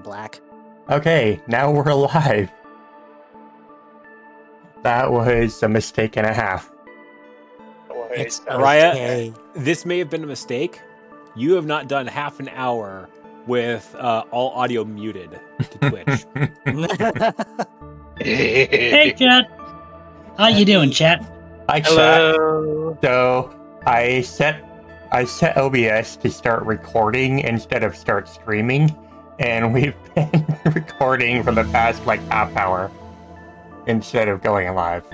black. Okay, now we're alive. That was a mistake and a half. It's Raya, okay. this may have been a mistake. You have not done half an hour with all audio muted to Twitch. Hey, chat. How you doing, chat? Hi, chat. Hello. So I set OBS to start recording instead of start streaming, and we've been recording for the past half hour instead of going live.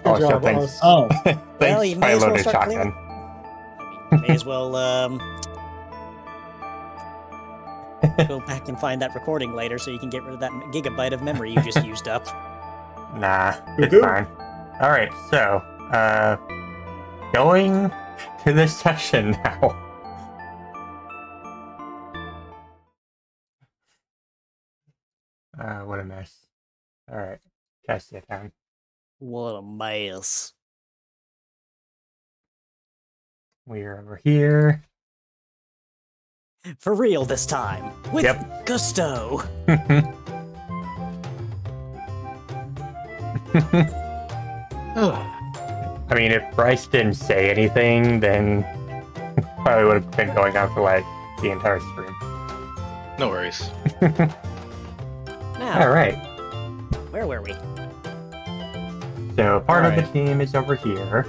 Good job, thanks. Oh, Well, Thanks, you may as well Loaded start Shotgun. May as well go back and find that recording later so you can get rid of that gigabyte of memory you just used up. Nah, it's Good. fine. Alright, so, going to the session now. What a mess. Alright, test it down. What a mess. We're over here. For real this time. With Yep. gusto. I mean, if Bryce didn't say anything, then probably would have been going on for the entire stream. No worries. Now, Alright, where were we? so part of Alright. the team is over here.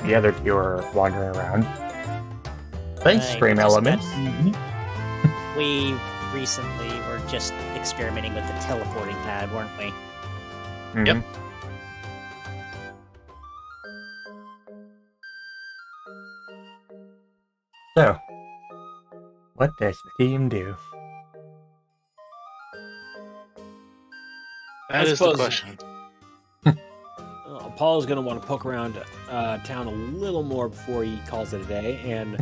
The other two are wandering around. Thanks, Right, Stream just Elements. We recently were just experimenting with the teleporting pad, weren't we? Mhm. So, what does the team do? That I is the suppose- question. Paul's going to want to poke around town a little more before he calls it a day and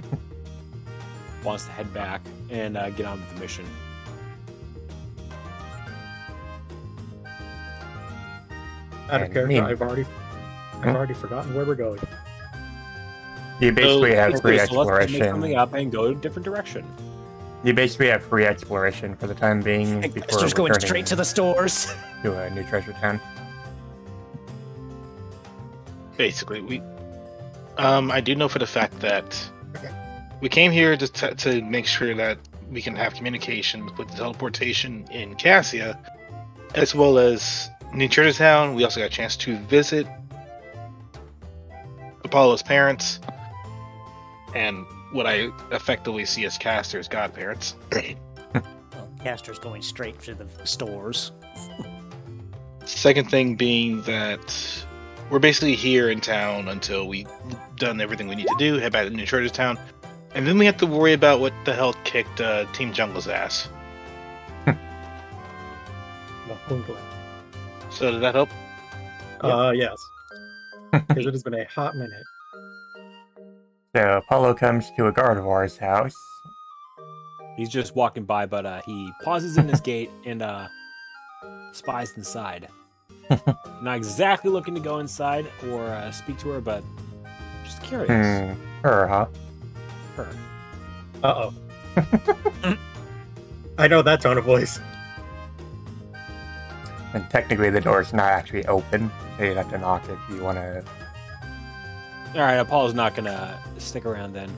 wants to head back and get on with the mission. Out of And character, me. I've already forgotten where we're going. You basically have Okay, free so let's make exploration. something up and go a different direction. You basically have free exploration for the time being before Esther's going returning straight to the stores. to a new treasure town. Basically, I do know for the fact that we came here just to make sure that we can have communication with the teleportation in Cassia, as well as New Treasure Town. We also got a chance to visit Apollo's parents, and what I effectively see as Castor's godparents. Well, Castor's going straight to the stores. Second thing being that we're basically here in town until we've done everything we need to do, head back to New Treasure Town, and then we have to worry about what the hell kicked Team Jungle's ass. So did that help? Yes. Because it has been a hot minute. So Apollo comes to a Gardevoir's house. He's just walking by, but he pauses in his gate and spies inside. Not exactly looking to go inside or speak to her, but just curious. Her, huh? Her. Uh-oh. I know that tone of voice. And technically the door's not actually open, so you'd have to knock if you want to... All right, Apollo's not gonna stick around then.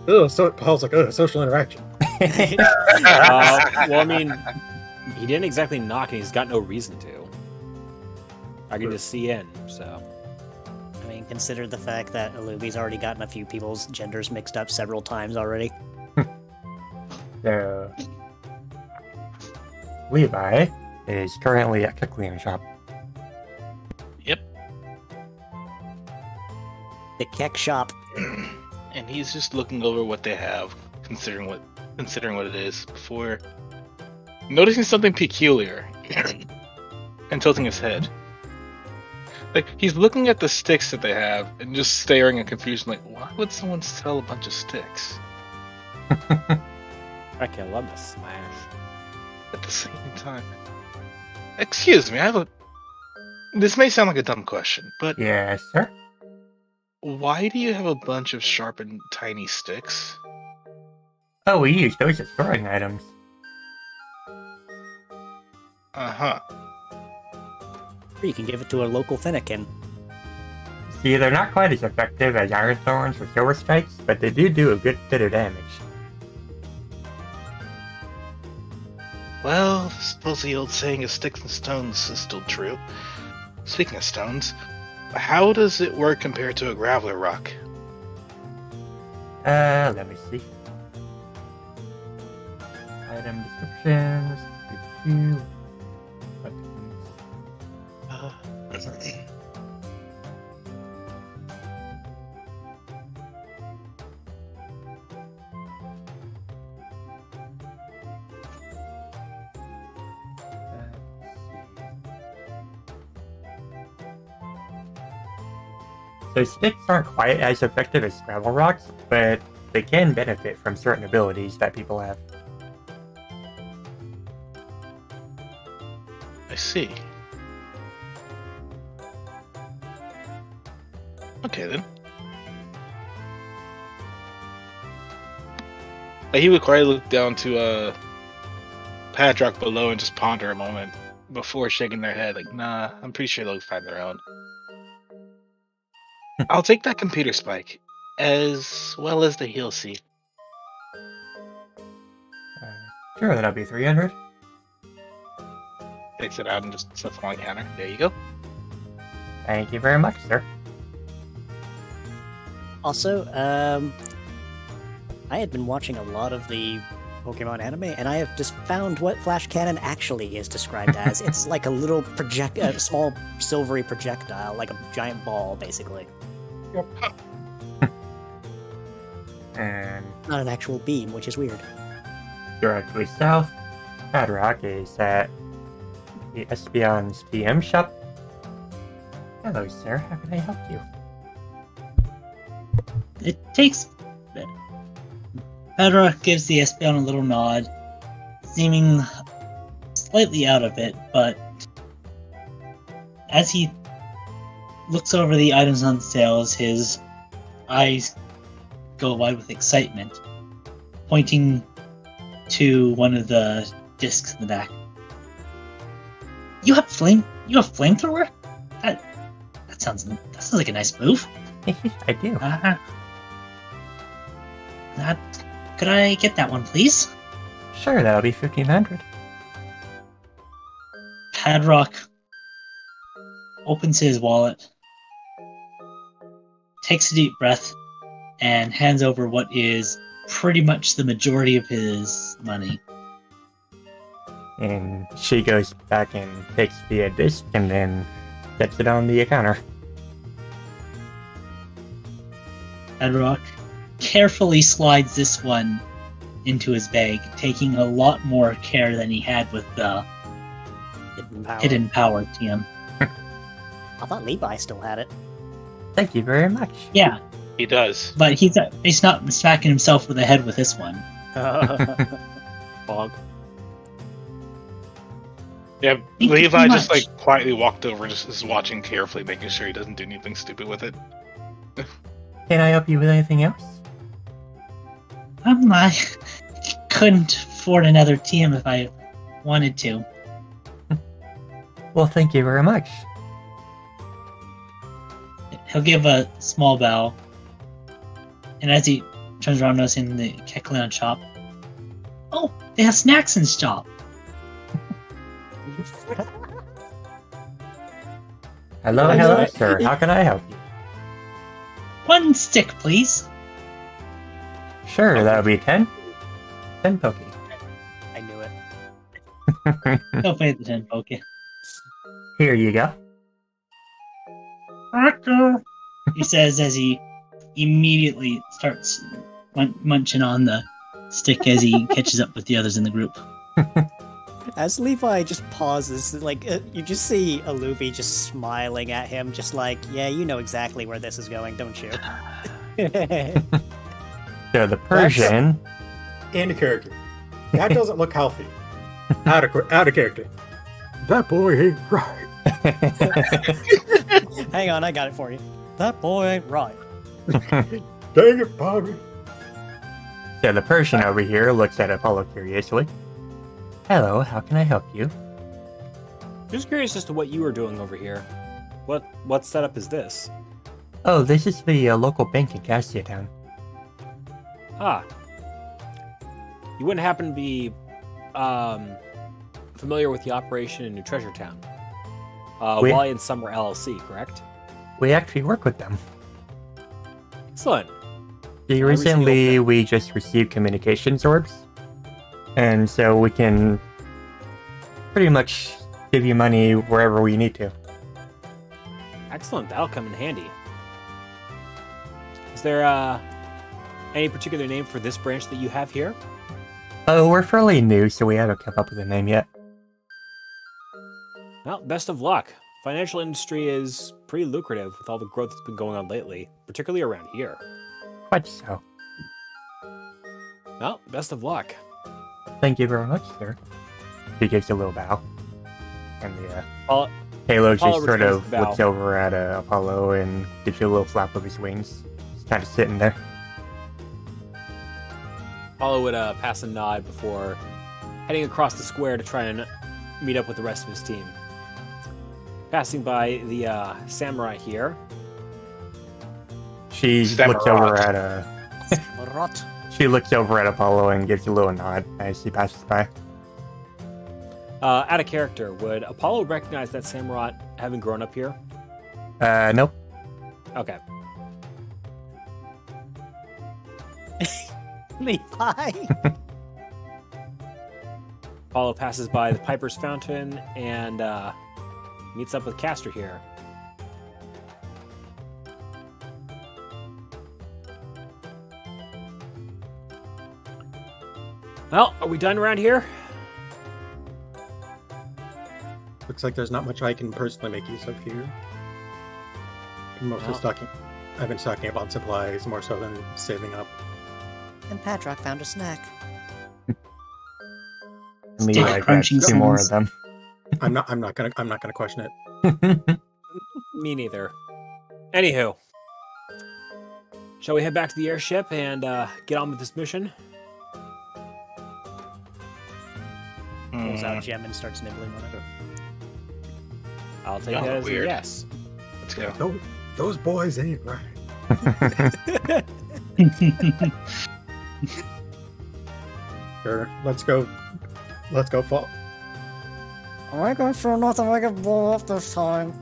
Oh, so Paul's like, oh, social interaction. Well, I mean, he didn't exactly knock, and he's got no reason to. I can just see in, so. I mean, consider the fact that Alubi's already gotten a few people's genders mixed up several times already. So... Levi is currently at the cleaning shop. Yep. The Keck shop. And he's just looking over what they have, considering what it is, before noticing something peculiar and tilting his head. Like, he's looking at the sticks that they have and just staring in confusion, like, why would someone sell a bunch of sticks? I can love to smash. At the same time, excuse me, this may sound like a dumb question, but Yes, sir? why do you have a bunch of sharpened tiny sticks? Oh, we use those as throwing items. Uh-huh. Or you can give it to a local Finnegan. See, they're not quite as effective as Iron Thorns or Silver Strikes, but they do a good bit of damage. Well, I suppose the old saying of sticks and stones is still true. Speaking of stones, how does it work compared to a graveler rock? Let me see. Item descriptions. So sticks aren't quite as effective as gravel rocks, but they can benefit from certain abilities that people have. I see. Okay then. He would quietly look down to Padrock below and just ponder a moment before shaking their head like, nah, I'm pretty sure they'll find their own. I'll take that computer spike, as well as the heal seed. Sure, that'll be 300. Takes it out and just sets it on the counter. There you go. Thank you very much, sir. Also, I had been watching a lot of the Pokemon anime, and I have just found what Flash Cannon actually is described as. It's like a little small silvery projectile, like a giant ball, basically. And Not an actual beam, which is weird. directly south, Padrock is at the Espeon's TM shop. Hello, sir. How can I help you? It takes. Pedra gives the Espeon a little nod, seeming slightly out of it, but as he looks over the items on sales, his eyes go wide with excitement, pointing to one of the discs in the back. You have flamethrower? That sounds like a nice move. I do. Could I get that one, please? Sure, that'll be 1500. Padrock opens his wallet, takes a deep breath, and hands over what is pretty much the majority of his money. And she goes back and takes the disc and then sets it on the counter. Padrock carefully slides this one into his bag, taking a lot more care than he had with the Hidden Power TM. I thought Levi still had it. Thank you very much. Yeah, He does. but he's not smacking himself with the head with this one. Fog. Yeah, Thank you Levi very just much. like quietly walked over, just is watching carefully, making sure he doesn't do anything stupid with it. Can I help you with anything else? I couldn't afford another TM if I wanted to. Well, thank you very much. He'll give a small bow, and as he turns around, noticing the Kecleon shop. Oh, they have snacks in the shop. Hello, sir. How can I help you? One stick, please. Sure, that'll be 10. 10 Poke. I knew it. Go pay the 10 poke. Here you go. He says as he immediately starts munching on the stick as he catches up with the others in the group. As Levi just pauses, like, you just see Aluvi just smiling at him, just like, yeah, you know exactly where this is going, don't you? So the Persian. In character. That doesn't look healthy. Out of character. That boy ain't right. Hang on, I got it for you. That boy ain't right. Dang it, Bobby. So the Persian over here looks at Apollo curiously. Hello, how can I help you? Just curious as to what you were doing over here. What setup is this? Oh, this is the local bank in Cassia Town. Ah. You wouldn't happen to be familiar with the operation in New Treasure Town? Wally and Summer LLC, correct? We actually work with them. Excellent. Recently, we just received communications orbs. And so we can pretty much give you money wherever we need to. Excellent. That'll come in handy. Is there any particular name for this branch that you have here? Oh, we're fairly new, so we haven't come up with a name yet. Well, best of luck. Financial industry is pretty lucrative with all the growth that's been going on lately, particularly around here. Quite so. Well, best of luck. Thank you very much, sir. He gives a little bow. And the Apollo Halo just sort returns of the bow. looks over at Apollo and gives you a little flap of his wings. He's kind of sitting there. Apollo would pass a nod before heading across the square to try and meet up with the rest of his team. Passing by the samurai here. She looks over at Rot. She looks over at Apollo and gives you a little nod as he passes by. Out of character, would Apollo recognize that samurai having grown up here? Nope. Okay. Levi. Apollo passes by the Piper's Fountain and meets up with Castor here. Well, are we done around here? Looks like there's not much I can personally make use of here. I'm mostly Well. I've been stocking up on supplies more so than saving up. And Patrick found a snack. Me, Stick I got crunching two more of sounds. I'm not gonna question it. them. Me neither. Anywho, shall we head back to the airship and get on with this mission? Pulls out a gem and starts nibbling on it. I'll take Y'all that are as weird. a yes. Let's go. No, those boys ain't right. Sure, let's go. Let's go fall. Am I going for nothing I can blow up this time?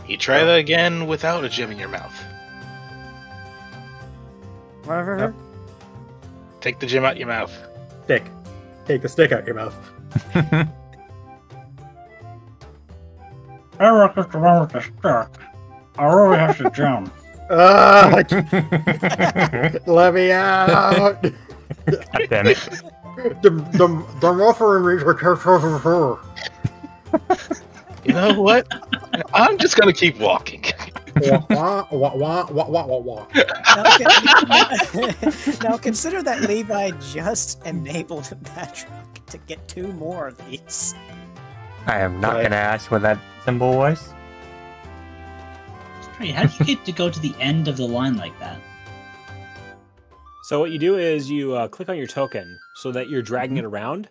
You try that again without a gem in your mouth. Whatever. Take the gem out your mouth. Stick. Take the stick out your mouth. I work with the one with the stick. I really have to jump. Ah, let me out. God damn it. The offering me for You know what? I'm just gonna keep walking. wah, wah, wah, wah, wah, wah, wah. Now consider that Levi just enabled Patrick to get 2 more of these. I am not Right. gonna ask what that symbol was. Wait, how do you get to go to the end of the line like that? So what you do is you click on your token so that you're dragging it around,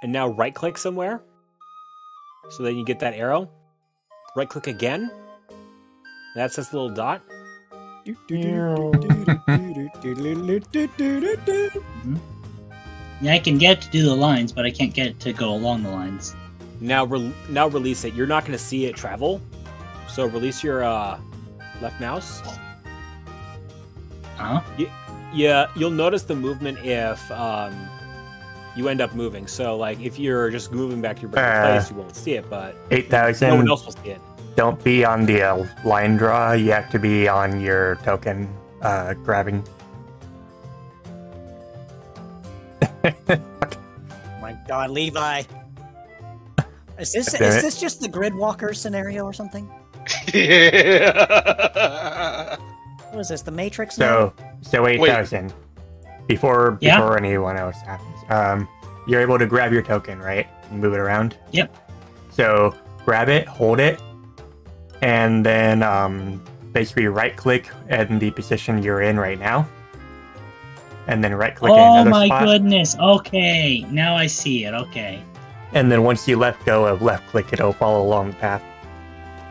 and now right-click somewhere. So then you get that arrow. Right-click again. That's this little dot. Yeah, I can get it to do the lines, but I can't get it to go along the lines. Now release it. You're not going to see it travel. So release your left mouse. Huh? Yeah, you'll notice the movement if you end up moving. So like if you're just moving back to your regular place, you won't see it, but no one 8,000. else will see it. Don't be on the line draw. You have to be on your token grabbing. My God, Levi. Is this Damn it. just the Gridwalker scenario or something? Yeah. What is this? The Matrix? now? So 8,000. Before Yeah. anyone else happens, you're able to grab your token, right, and move it around. Yep. So grab it, hold it, and then basically right-click in the position you're in right now, and then right-click in Oh another my spot. goodness. Okay, now I see it. Okay. And then once you let go of left-click, it'll follow along the path.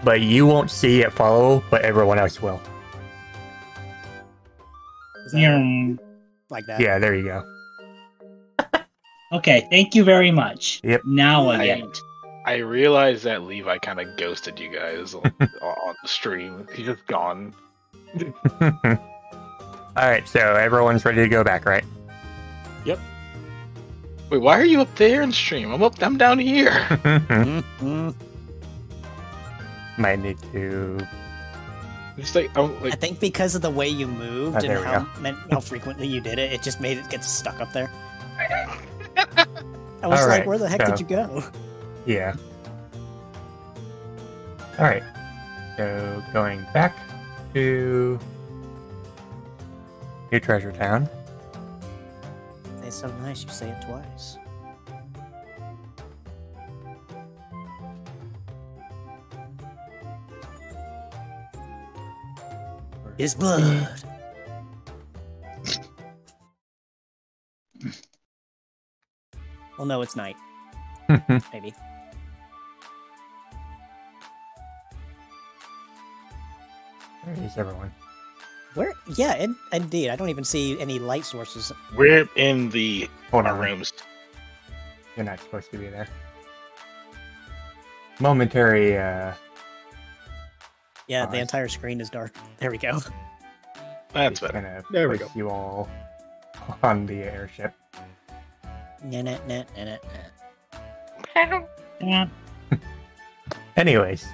But you won't see it follow, but everyone else will. Is that Yeah. like that? Yeah, there you go. Okay, thank you very much. Yep. Now I I- get it. I realized that Levi kind of ghosted you guys on the stream. He's just gone. Alright, so everyone's ready to go back, right? Wait, why are you up there in stream? I'm down here. Mhm. Might need to... It's like, I like think because of the way you moved there we and how frequently you did it, it just made it get stuck up there. I was All like, right, where the heck so- did you go? Yeah. Alright. So, going back to... New Treasure Town. It's so nice you say it twice. His blood. Well, no, it's night. Maybe. Where is everyone? Where? Yeah, indeed. I don't even see any light sources. we're in the Hold our on. rooms. You're not supposed to be there. Momentary, Yeah, the Nice. entire screen is dark. There we go. That's just better. gonna There we place go. you all on the airship. Nah, nah, nah, nah, nah. Yeah. Anyways.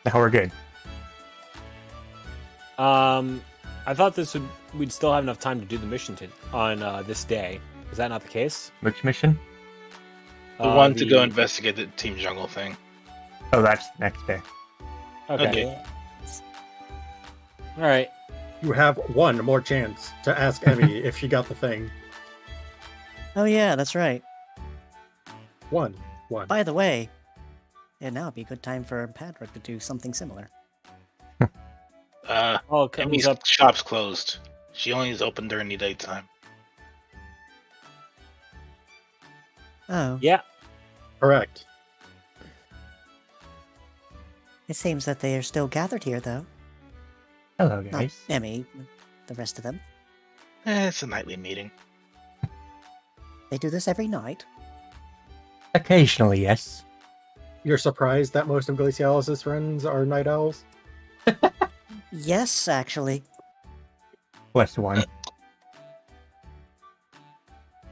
Now we're good. I thought we'd still have enough time to do the mission on this day. Is that not the case? Which mission? The one to go investigate the Team Jungle thing. Oh, that's next day. Okay. Okay. All right. You have one more chance to ask Emmy if she got the thing. Oh yeah, that's right. One. By the way, yeah, now would be a good time for Patrick to do something similar. Oh, it comes Emmy's up. shop's closed. She only is open during the daytime. Oh, Yeah. Correct. it seems that they are still gathered here, though. Hello, Not guys. Emmy, the rest of them. It's a nightly meeting. They do this every night. Occasionally, yes. You're surprised that most of Glacialis' friends are night owls? Yes, actually. Plus one.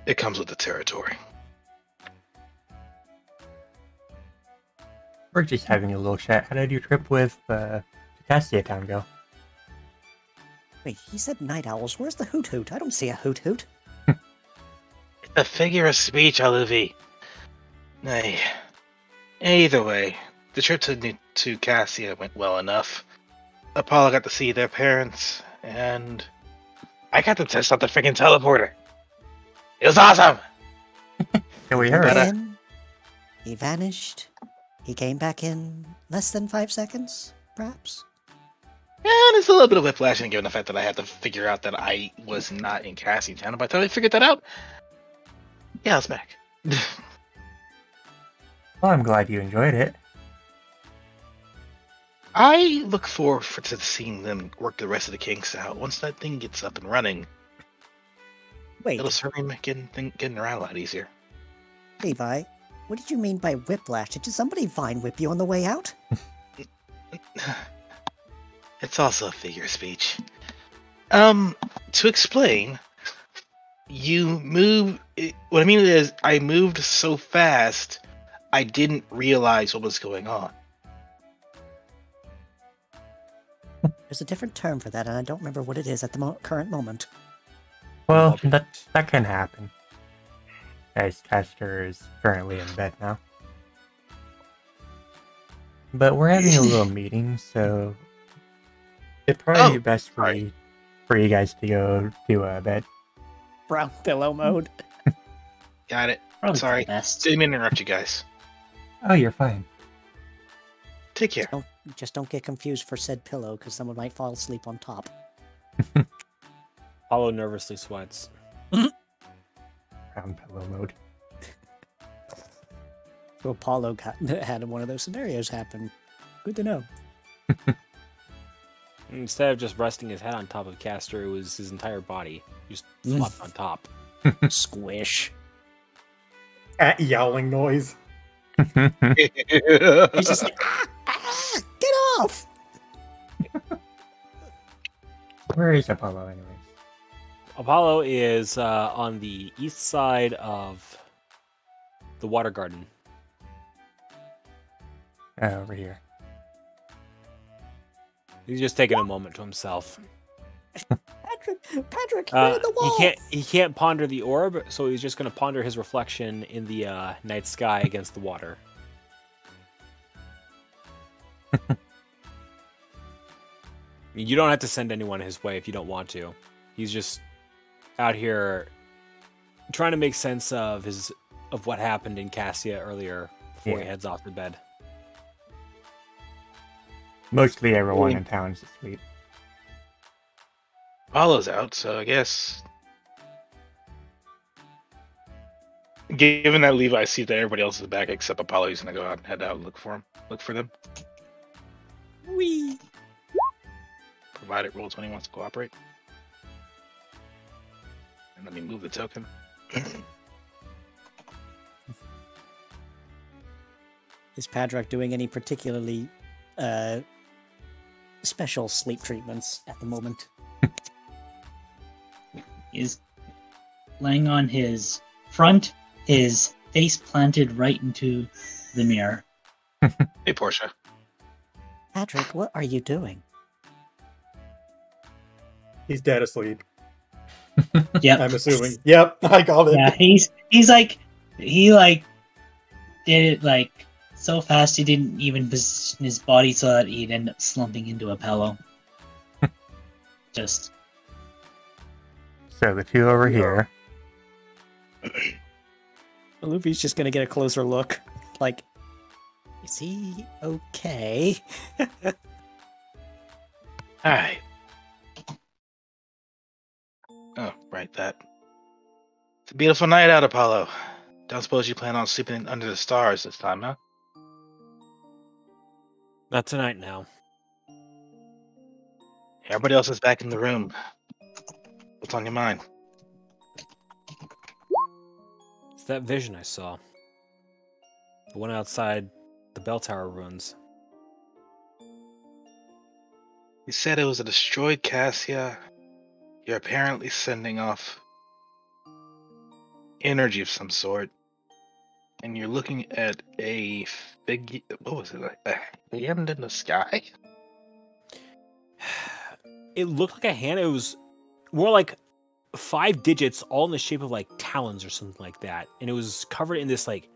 It comes with the territory. We're just having a little chat. How did your trip with Cassia Town go? Wait, he said night owls. Where's the hoot hoot? I don't see a hoot hoot. A figure of speech, Olivier. Nay. Either way, the trip to Cassia went well enough. Apollo got to see their parents, and I got to test out the freaking teleporter. It was awesome! Yeah, we He heard. went in, he vanished. He came back in less than 5 seconds, perhaps. And it's a little bit of whiplash, and given the fact that I had to figure out that I was not in Cassie Town. By the time I figured that out, yeah, I was back. Well, I'm glad you enjoyed it. I look forward to seeing them work the rest of the kinks out. Once that thing gets up and running, Wait, it'll certainly make getting around a lot easier. Levi, what did you mean by whiplash? Did somebody vine whip you on the way out? It's also a figure of speech. To explain, what I mean is, I moved so fast, I didn't realize what was going on. There's a different term for that, and I don't remember what it is at the current moment. Well, that can happen. As Castor is currently in bed now. But we're having a little meeting, so it'd probably be best for you guys to go to bed. Brown pillow mode. Got it. Probably Sorry. the best. Didn't mean to interrupt you guys. Oh, you're fine. Take care. Just don't get confused for said pillow, because someone might fall asleep on top. Apollo nervously sweats. Round pillow mode. So Apollo had one of those scenarios happen. Good to know. Instead of just resting his head on top of Castor, it was his entire body. He just flopped on top. Squish. At yowling noise. He's just like, get off! Where is Apollo, anyways? Apollo is on the east side of the water garden. Over here. He's just taking a moment to himself. Patrick, you're in the wall! He can't ponder the orb, so he's just going to ponder his reflection in the night sky against the water. You don't have to send anyone his way if you don't want to. He's just out here trying to make sense of what happened in Cassia earlier before he heads off to bed. Mostly everyone in town is asleep. Apollo's out, so I guess. Given that Levi sees that everybody else is back except Apollo, he's gonna go out and head out and look for them. Wee. Provided Roll20 wants to cooperate. And let me move the token. Is Patrick doing any particularly special sleep treatments at the moment? Is laying on his front, his face planted right into the mirror. Hey, Portia. Patrick, what are you doing? He's dead asleep. Yep. I'm assuming. Yep, I called it. Yeah, he's like he like did it like so fast he didn't even position his body so that he'd end up slumping into a pillow. Just So the two over here. Luffy's just gonna get a closer look. Like, is he okay? Alright. Oh, right, that. It's a beautiful night out, Apollo. Don't suppose you plan on sleeping under the stars this time, huh? Not tonight now. Everybody else is back in the room. What's on your mind? It's that vision I saw. The one outside the bell tower ruins. You said it was a destroyed Cassia. You're apparently sending off energy of some sort. And you're looking at a figure. What was it? Like a hand in the sky? It looked like a hand. It was more like 5 digits, all in the shape of like talons or something like that. And it was covered in this like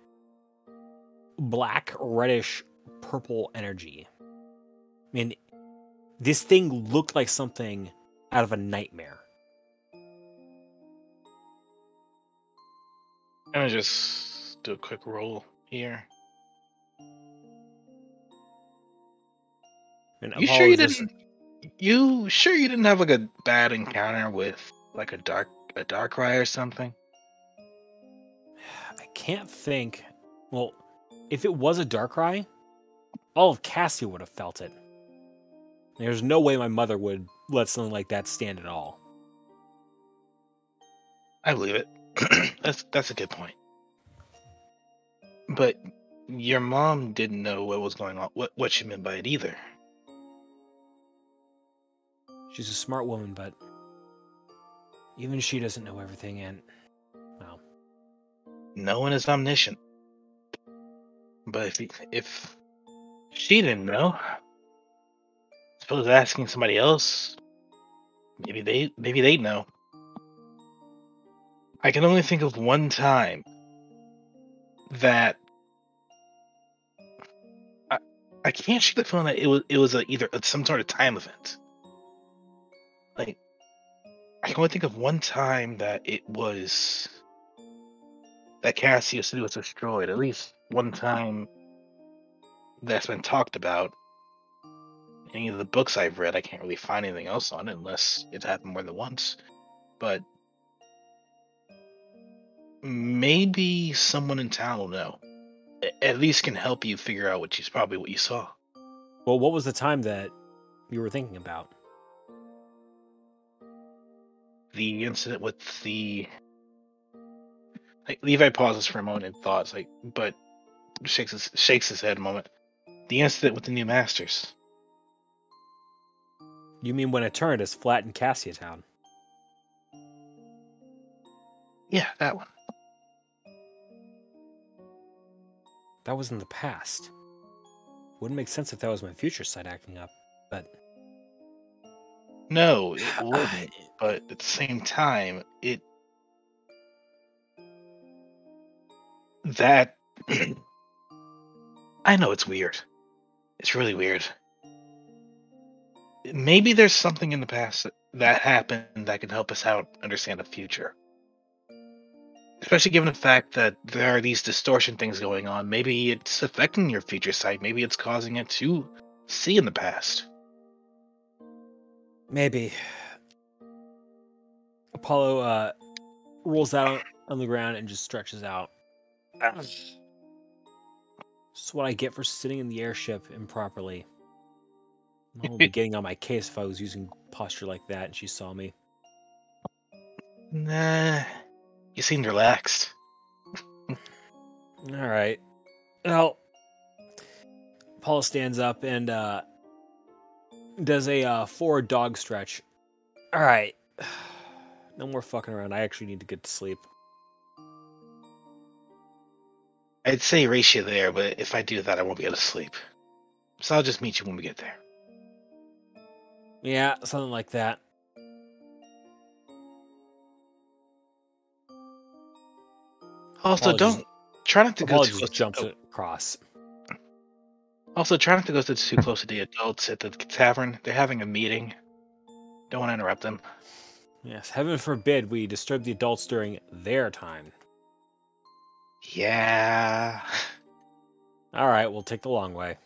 black, reddish, purple energy. I mean, this thing looked like something out of a nightmare. I'm gonna just do a quick roll here. And You Apollo sure you was just- didn't? You sure you didn't have like a bad encounter with like a Darkrai or something? I can't think. Well, if it was a Darkrai, all of Cassia would have felt it. There's no way my mother would let something like that stand at all. I believe it. That's a good point. But your mom didn't know what was going on, what she meant by it either. She's a smart woman, but even she doesn't know everything, and well, No one is omniscient. But if she didn't know, suppose asking somebody else, maybe they know. I can only think of one time that I can't shake the feeling that it was either some sort of time event. Like, I can only think of one time that it was that Cassia City was destroyed. At least one time that's been talked about. Any of the books I've read, I can't really find anything else on it unless it's happened more than once. But maybe someone in town will know. At least can help you figure out probably what you saw. Well, what was the time that you were thinking about? The incident with the Levi pauses for a moment in thoughts, but shakes his head a moment. The incident with the new masters. You mean when it turned as flat in Cassia Town? Yeah, that one. That was in the past. Wouldn't make sense if that was my future side acting up, but... No, it wouldn't. But at the same time, that... I know it's weird. It's really weird. Maybe there's something in the past that happened that can help us out understand the future. Especially given the fact that there are these distortion things going on. Maybe it's affecting your future sight. Maybe it's causing it to see in the past. Maybe. Apollo rolls out on the ground and just stretches out. That's what I get for sitting in the airship improperly. I would be getting on my case if I was using posture like that and she saw me. Nah, you seemed relaxed. Alright. Well, Paul stands up and does a forward dog stretch. Alright. No more fucking around. I actually need to get to sleep. I'd say race you there, but if I do that, I won't be able to sleep. So I'll just meet you when we get there. Yeah, something like that. Also, try not to go too close. Jumps across. Also, try not to go too close to the adults at the tavern. They're having a meeting. Don't want to interrupt them. Yes, heaven forbid we disturb the adults during their time. Yeah. All right, we'll take the long way.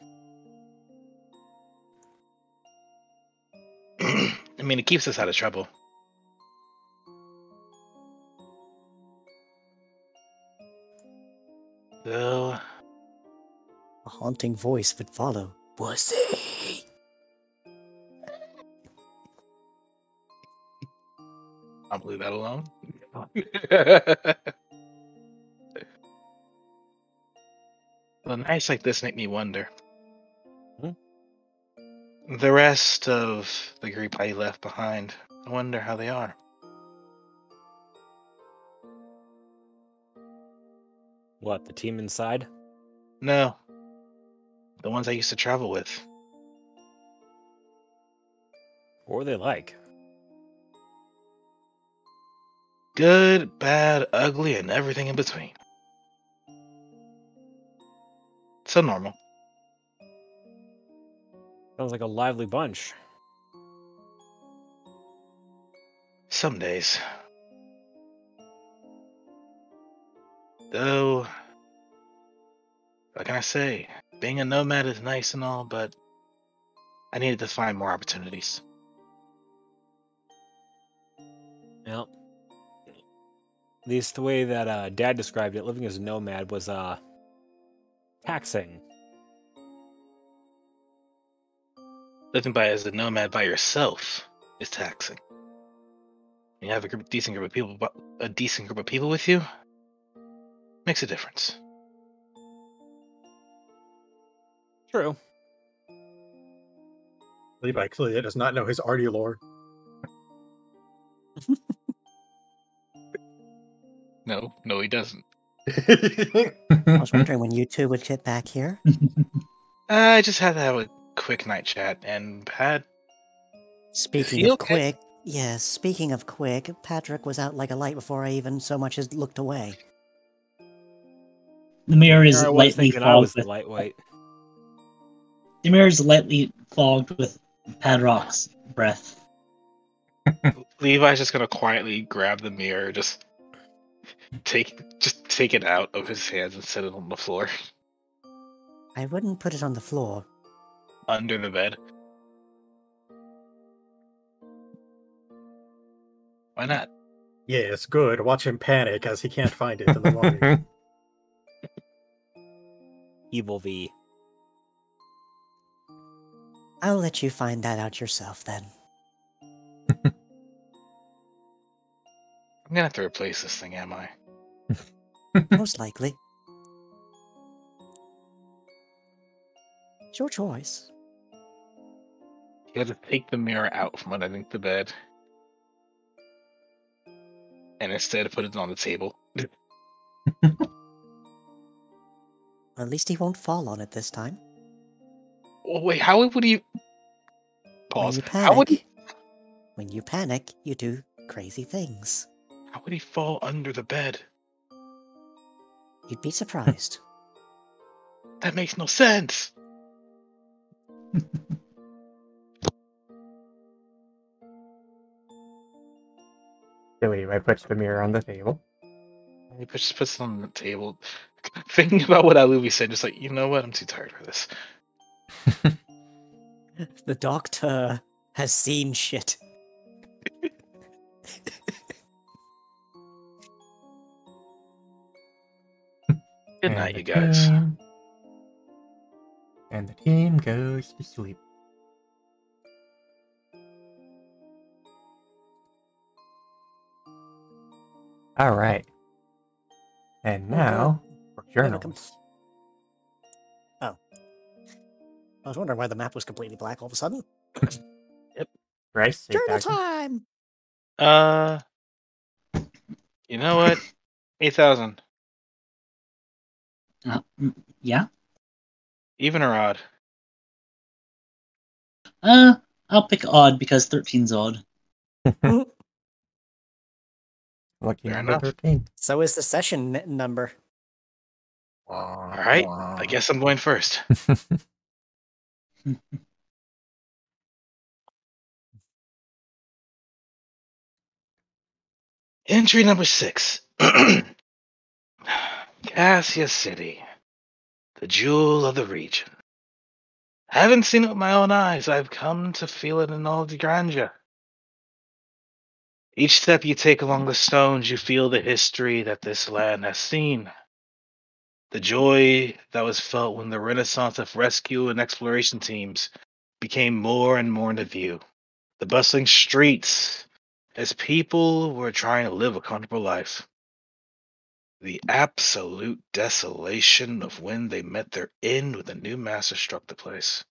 I mean, it keeps us out of trouble. Though... A haunting voice would follow. Wussy! I'll leave that alone. Well, nights like this make me wonder. The rest of the group I left behind, I wonder how they are. What, the team inside? No. The ones I used to travel with. What were they like? Good, bad, ugly, and everything in between. So normal. Sounds like a lively bunch. Some days. Though, what can I say? Being a nomad is nice and all, but I needed to find more opportunities. Well, at least the way that Dad described it, living as a nomad was taxing. Living as a nomad by yourself is taxing. When you have a decent group of people with you, makes a difference. True. Levi clearly does not know his Artie lore. No, he doesn't. I was wondering when you two would get back here. I just had to have a quick night chat and had... Speaking of quick, yes, speaking of quick, Patrick was out like a light before I even so much as looked away. The mirror is I was lightly thinking I was fogged the with lightweight. the mirror is lightly fogged with Padrock's breath. Levi's just gonna quietly grab the mirror, just take it out of his hands and set it on the floor. I wouldn't put it on the floor. Under the bed. Why not? Yeah, it's good. Watch him panic as he can't find it in the morning. Evil V. I'll let you find that out yourself then. I'm gonna have to replace this thing, am I? Most likely. It's your choice. You have to take the mirror out from underneath the bed. And instead put it on the table. At least he won't fall on it this time. Oh, wait, how would he... Pause. When you panic, you do crazy things. How would he fall under the bed? You'd be surprised. That makes no sense. Silly, I puts the mirror on the table. He just puts it on the table. Thinking about what Aluvi said, just like, you know what? I'm too tired for this. The doctor has seen shit. Good night, you guys. And the team goes to sleep. All right. And now for journals. Oh. I was wondering why the map was completely black all of a sudden. Bryce, Journal 8,000. time! You know what? 8,000. Yeah. Even or odd? I'll pick odd because 13's odd. Lucky Fair number enough. 13. So is the session number. Alright, I guess I'm going first. Entry number 6. Cassia City. The jewel of the region. I haven't seen it with my own eyes. I've come to feel it in all the grandeur. Each step you take along the stones, you feel the history that this land has seen. The joy that was felt when the renaissance of rescue and exploration teams became more and more into view. The bustling streets, as people were trying to live a comfortable life. The absolute desolation of when they met their end when the new master struck the place.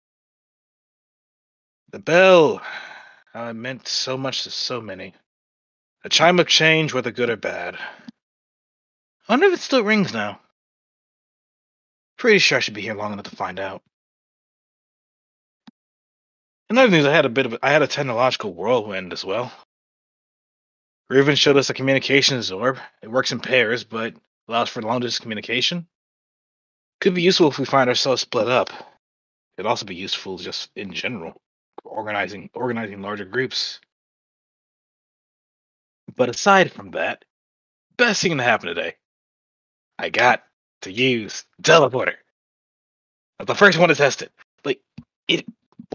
The bell, how it meant so much to so many. A chime of change, whether good or bad. I wonder if it still rings now. Pretty sure I should be here long enough to find out. Another news, I had a technological whirlwind as well. Raven showed us a communications orb. It works in pairs, but allows for long distance communication. Could be useful if we find ourselves split up. Could also be useful just in general, organizing larger groups. But aside from that, best thing to happen today. I got to use teleporter. I'm the first one to test it. Like, it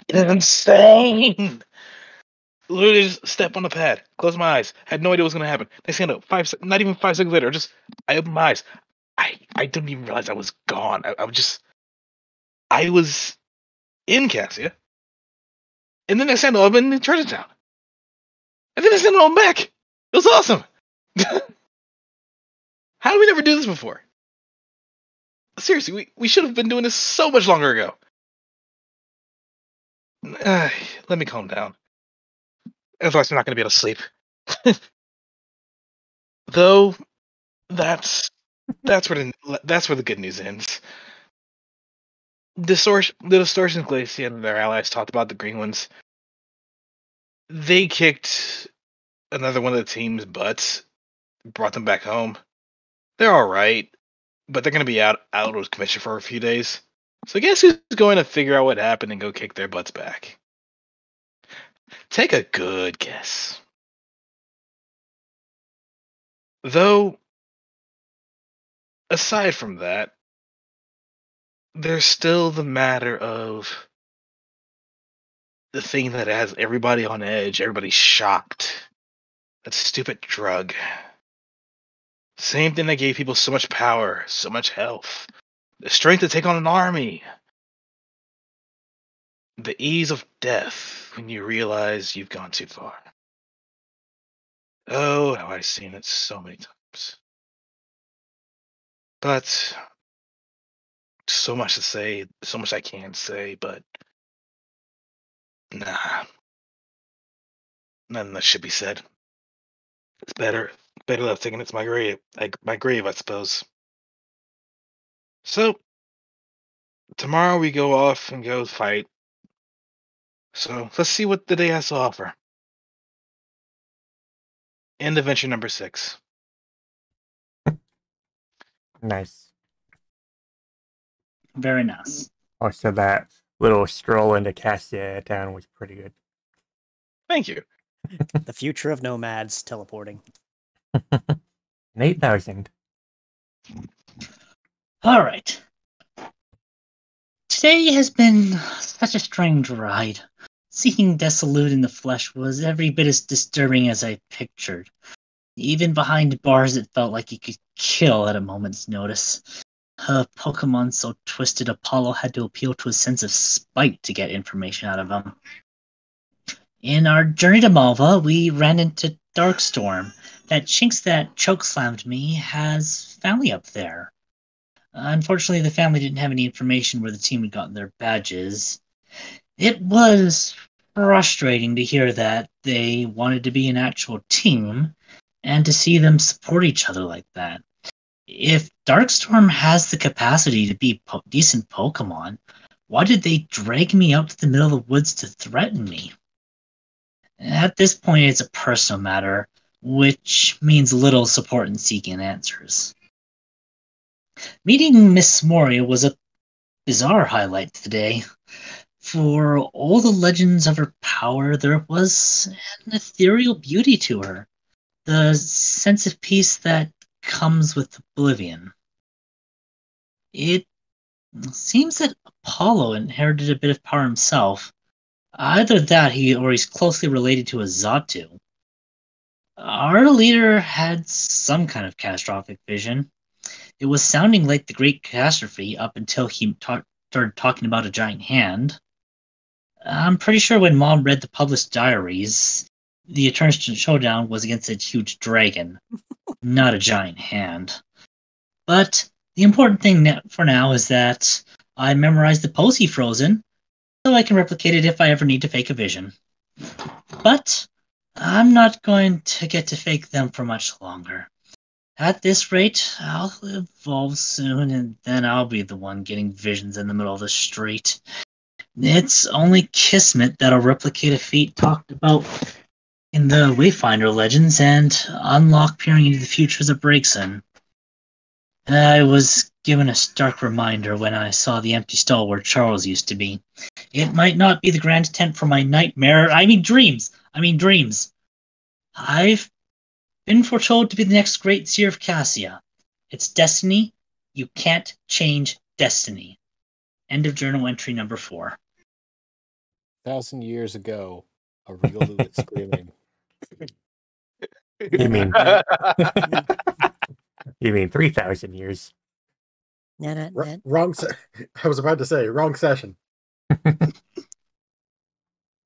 is insane. Literally just step on the pad, close my eyes, had no idea what was gonna happen. Next thing I know, not even 5 seconds later, I opened my eyes. I didn't even realize I was gone. I was in Cassia. And then next thing I know, I'm in Treasure And then next thing I know, I'm back. It was awesome. How did we never do this before? Seriously, we should have been doing this so much longer ago. Let me calm down. Otherwise, I'm not going to be able to sleep. Though, that's where the good news ends. The Distortion Glacier and their allies talked about the Green Ones. They kicked another one of the team's butts, brought them back home. They're all right, but they're going to be out of commission for a few days. So I guess who's going to figure out what happened and go kick their butts back? Take a good guess. Though, aside from that, there's still the matter of the thing that has everybody on edge, everybody shocked. That stupid drug. Same thing that gave people so much power, so much health, the strength to take on an army. The ease of death when you realize you've gone too far. Oh, how I've seen it so many times. But so much to say, so much I can say, but nah. Nothing that should be said. It's better left thinking it's my grave. My grave, I suppose. So tomorrow we go off and go fight. So let's see what the day has to offer. End adventure number 6. Nice. Very nice. Also, that little stroll into Cassia town was pretty good. Thank you. The future of nomads teleporting. 8,000. All right. Today has been such a strange ride. Seeing Desolate in the flesh was every bit as disturbing as I pictured. Even behind bars, it felt like you could kill at a moment's notice. A Pokemon so twisted, Apollo had to appeal to a sense of spite to get information out of him. In our journey to Malva, we ran into Darkstorm. That Chinks that chokeslammed me has family up there. Unfortunately, the family didn't have any information where the team had gotten their badges. It was frustrating to hear that they wanted to be an actual team, and to see them support each other like that. If Darkstorm has the capacity to be decent Pokemon, why did they drag me out to the middle of the woods to threaten me? At this point, it's a personal matter, which means little support in seeking answers. Meeting Miss Moria was a bizarre highlight today. For all the legends of her power, there was an ethereal beauty to her. The sense of peace that comes with oblivion. It seems that Apollo inherited a bit of power himself. Either that or he's closely related to a Xatu. Our leader had some kind of catastrophic vision. It was sounding like the Great Catastrophe up until he started talking about a giant hand. I'm pretty sure when Mom read the published diaries, the Eternal Showdown was against a huge dragon, not a giant hand. But the important thing for now is that I memorized the pose he frozen, so I can replicate it if I ever need to fake a vision. But I'm not going to get to fake them for much longer. At this rate, I'll evolve soon, and then I'll be the one getting visions in the middle of the street. It's only Kismet that'll replicate a feat talked about in the Wayfinder legends and unlock peering into the future as it breaks in. I was given a stark reminder when I saw the empty stall where Charles used to be. It might not be the grand tent for my dreams. I've been foretold to be the next great seer of Cassia. It's destiny. You can't change destiny. End of journal entry number 4. 1,000 years ago, a Regal screaming. You mean you mean 3,000 years? Wrong. I was about to say wrong session. But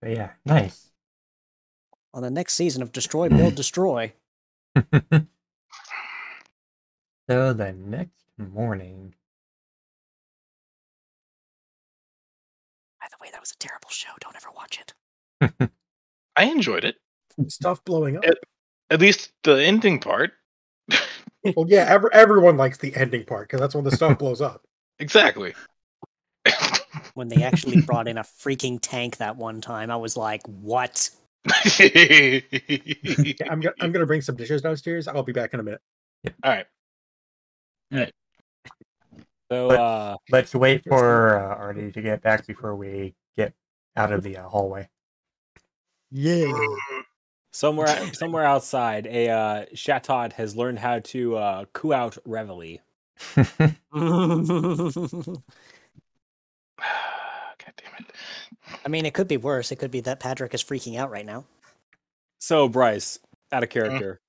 yeah, nice. On the next season of Destroy, Build, Destroy. So the next morning. By the way, that was a terrible show. Don't ever watch it. I enjoyed it. Stuff blowing up. At least the ending part. Well, yeah, everyone likes the ending part because that's when the stuff blows up. Exactly. When they actually brought in a freaking tank that one time, I was like, what? Yeah, I'm gonna bring some dishes downstairs. I'll be back in a minute. All right. So, Let's wait for Artie to get back before we get out of the hallway. Yeah. somewhere outside, a Chatot has learned how to coo out Reveille. I mean, it could be worse. It could be that Patrick is freaking out right now. So Bryce, out of character.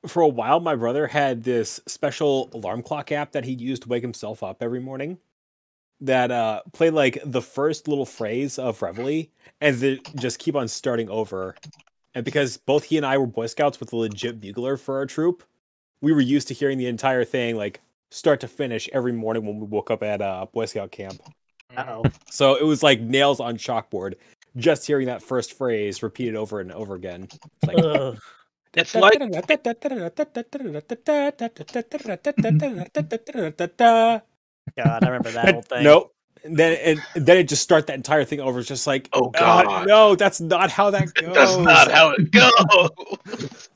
For a while, my brother had this special alarm clock app that he used to wake himself up every morning. That played like the first little phrase of Reveille, and then just keep on starting over. And because both he and I were Boy Scouts with a legit bugler for our troop, we were used to hearing the entire thing like start to finish every morning when we woke up at Boy Scout camp. Uh-oh. So it was like nails on chalkboard, just hearing that first phrase repeated over and over again. It's like, Ugh. It's like God, I remember that whole thing. Nope. And then it just start that entire thing over. It's just like, Oh, God. no, that's not how that goes. that's not how it goes.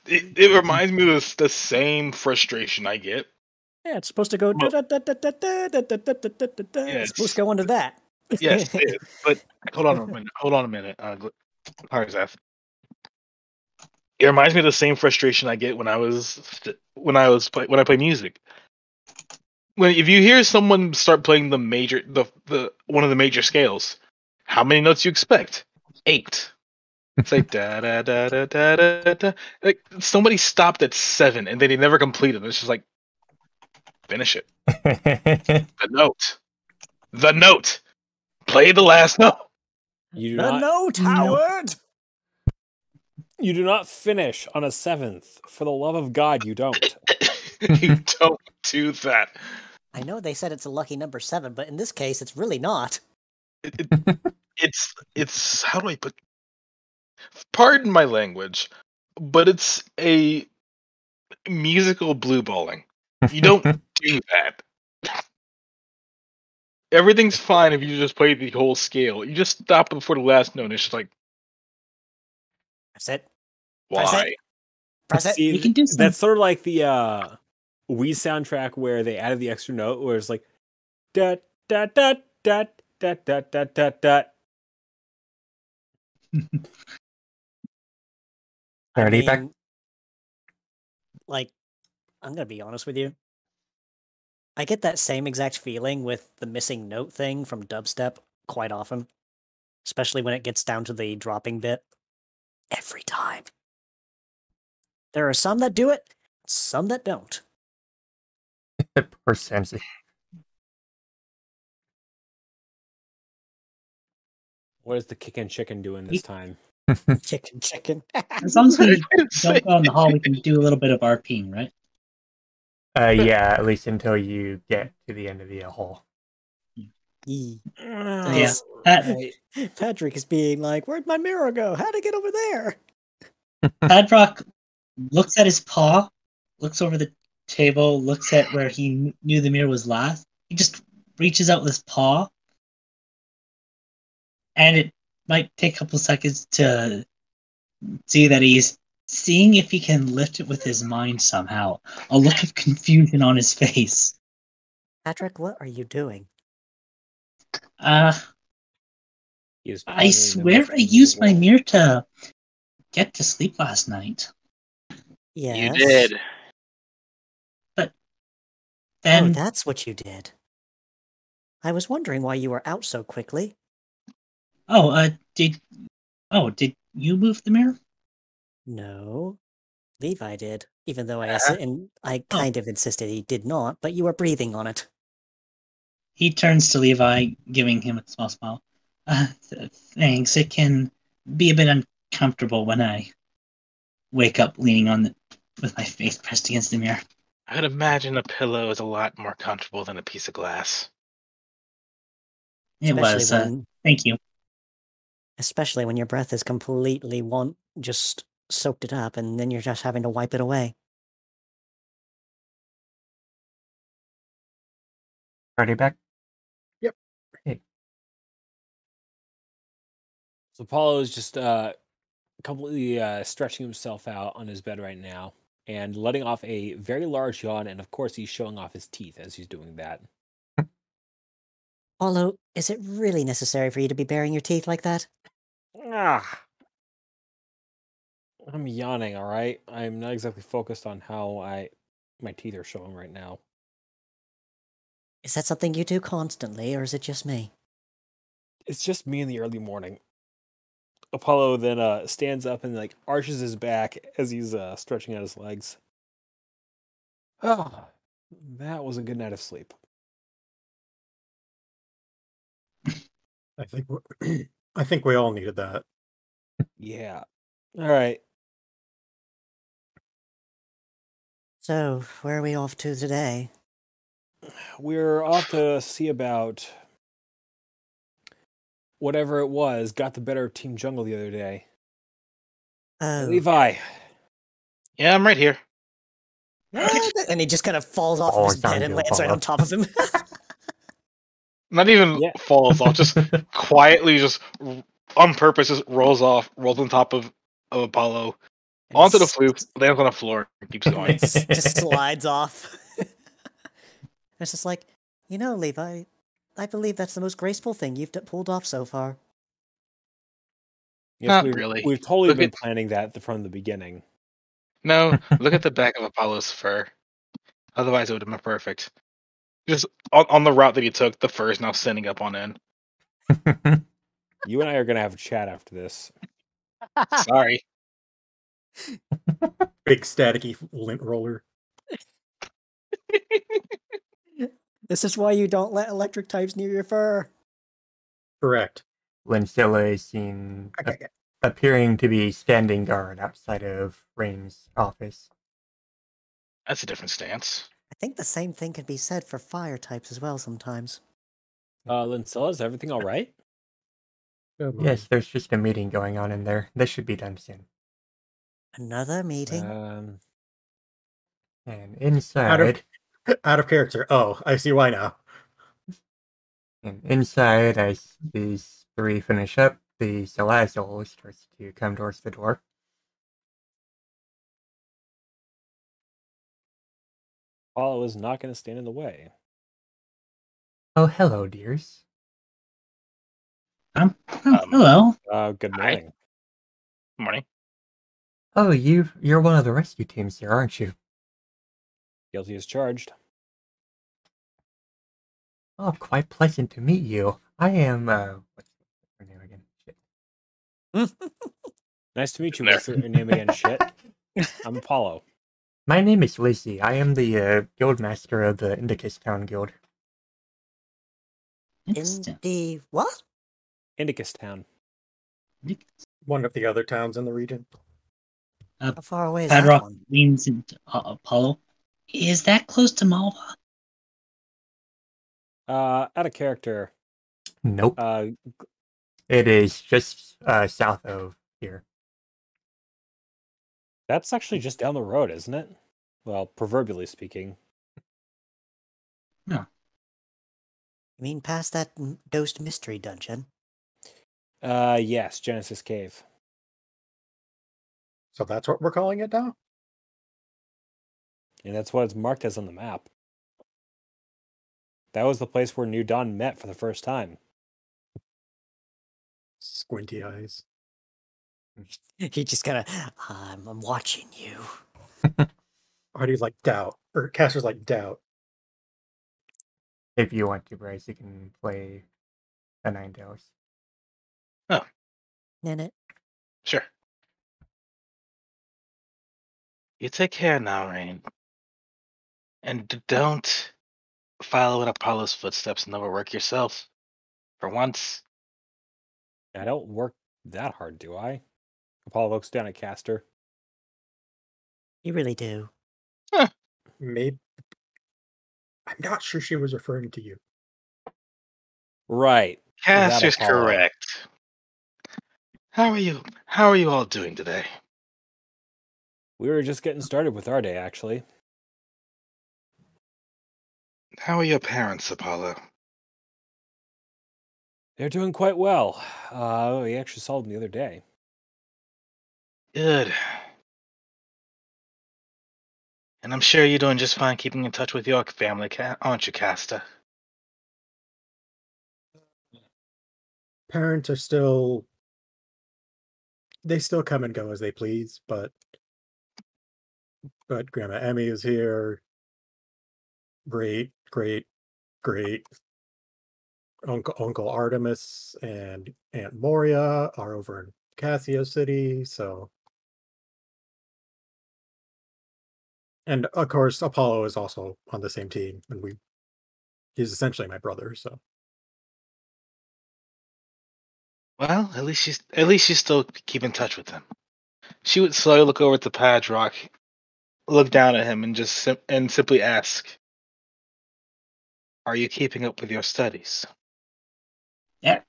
It reminds me of the same frustration I get. Yeah, it's supposed to go. Well- It's supposed to go into that. Yes, it is. But hold on a minute. Harzeth. It reminds me of the same frustration I get when I play music. If you hear someone start playing the one of the major scales, how many notes you expect? 8. It's like da da da da da da da. Like somebody stopped at 7 and they never completed it. It's just like finish it. The note. Play the last note. You do The not. note, Howard. You do not finish on a 7th. For the love of God, you don't. You don't do that. I know they said it's a lucky number 7, but in this case, it's really not. It's how do I put? Pardon my language, but it's a musical blue balling. You don't do that. Everything's fine if you just play the whole scale. You just stop before the last note. And it's just like, Press it. why? Press it. Press it. See, You can do some- that's sort of like the Wii soundtrack where they added the extra note where it's like da da da da da da da da da. Already back? Like, I'm gonna be honest with you. I get that same exact feeling with the missing note thing from dubstep quite often, especially when it gets down to the dropping bit. Every time. There are some that do it, some that don't. Poor Sensi. What is the kickin' chicken doing this time? Chicken. As long as we didn't say don't go out in the hall, we can do a little bit of RPing, right? Yeah, at least until you get to the end of the hole. Yee. Yeah. Right. Patrick is being like, "Where'd my mirror go? How'd it get over there?" Padrock looks at his paw, looks over the table, looks at where he knew the mirror was last. He just reaches out with his paw, and it might take a couple seconds to see that he's seeing if he can lift it with his mind somehow. A look of confusion on his face. Patrick, what are you doing? He is I pondering the swear most I used my invisible- mirror to get to sleep last night. Yes. You did. Oh, Then that's what you did. I was wondering why you were out so quickly. did you move the mirror? No, Levi did. Even though I kind of insisted he did not, but you were breathing on it. He turns to Levi, giving him a small smile. Thanks. It can be a bit uncomfortable when I wake up leaning on with my face pressed against the mirror. I'd imagine a pillow is a lot more comfortable than a piece of glass. It was. Thank you. Especially when your breath is completely just soaked it up, and then you're just having to wipe it away. Already back? So Paulo is just completely stretching himself out on his bed right now and letting off a very large yawn, and of course he's showing off his teeth as he's doing that. Paulo, is it really necessary for you to be baring your teeth like that? Ah. I'm yawning, all right? I'm not exactly focused on how my teeth are showing right now. Is that something you do constantly, or is it just me? It's just me in the early morning. Apollo then stands up and like arches his back as he's stretching out his legs. Oh, that was a good night of sleep. I think I think we all needed that. Yeah. All right. So, where are we off to today? We're off to see about whatever it was got the better of Team Jungle the other day. Oh, Levi. Yeah, I'm right here. and he just kind of falls off Falls his bed on and you, lands right Apollo. on top of him. Not even Yeah. falls off, just quietly, just on purpose, just rolls on top of Apollo, And onto the s- flute, lands on the floor, and keeps and going. then just slides off. It's just like, Levi, I believe that's the most graceful thing you've pulled off so far. Yes, Not we've, really. we've totally Look been at planning that from the beginning. no, look at the back of Apollo's fur. Otherwise, it would have been perfect. Just on the route that he took, the fur is now standing up on end. You and I are gonna have a chat after this. Sorry. Big staticky lint roller. This is why you don't let electric types near your fur. Correct. Lincilla is seen Okay. appearing to be standing guard outside of Rain's office. That's a different stance. I think the same thing can be said for fire types as well sometimes. Lincilla, is everything all right? Yes, there's just a meeting going on in there. This should be done soon. Another meeting? And inside, Out of character. Oh, I see why now. as these three finish up, the Salazol starts to come towards the door. Apollo is not going to stand in the way. Oh, hello, dears. Hello. Good Hi. morning. Morning. Oh, you're one of the rescue teams here, aren't you? Guilty as charged. Oh, quite pleasant to meet you. I am, what's her name again? Shit. Nice to meet you. There. What's your name again? Shit. I'm Apollo. My name is Lizzie. I am the guild master of the Indicus Town Guild. In the what? Indicus Town. One of the other towns in the region. How far away is that Padrock one? leans into Apollo. Is that close to Malva? Out of character. Nope. It is just south of here. That's actually just down the road, isn't it? Well, proverbially speaking. You mean past that ghost mystery dungeon? Yes, Genesis Cave. So that's what we're calling it now? And that's what it's marked as on the map. That was the place where New Dawn met for the first time. Squinty eyes. He just kind of, I'm watching you. Artie's like doubt. Or Caster's like doubt. If you want to, Bryce, you can play the Ninetales. Minute. Sure. You take care now, Rain. And don't follow in Apollo's footsteps and overwork yourself. For once. I don't work that hard, do I? Apollo looks down at Caster. You really do. Maybe. I'm not sure she was referring to you. Right. Caster's Apollo. correct. How are you? How are you all doing today? We were just getting started with our day, actually. How are your parents, Apollo? They're doing quite well. We actually saw them the other day. Good. And I'm sure you're doing just fine keeping in touch with your family, aren't you, Caster? Parents are still. They still come and go as they please, but Grandma Emmy is here. Great. Uncle Artemis and Aunt Moria are over in Cassia City, so. And of course, Apollo is also on the same team, and he's essentially my brother, so. Well, at least you still keep in touch with him. She would slowly look over at the Padrock, look down at him, and just simply ask, "Are you keeping up with your studies?" Yeah.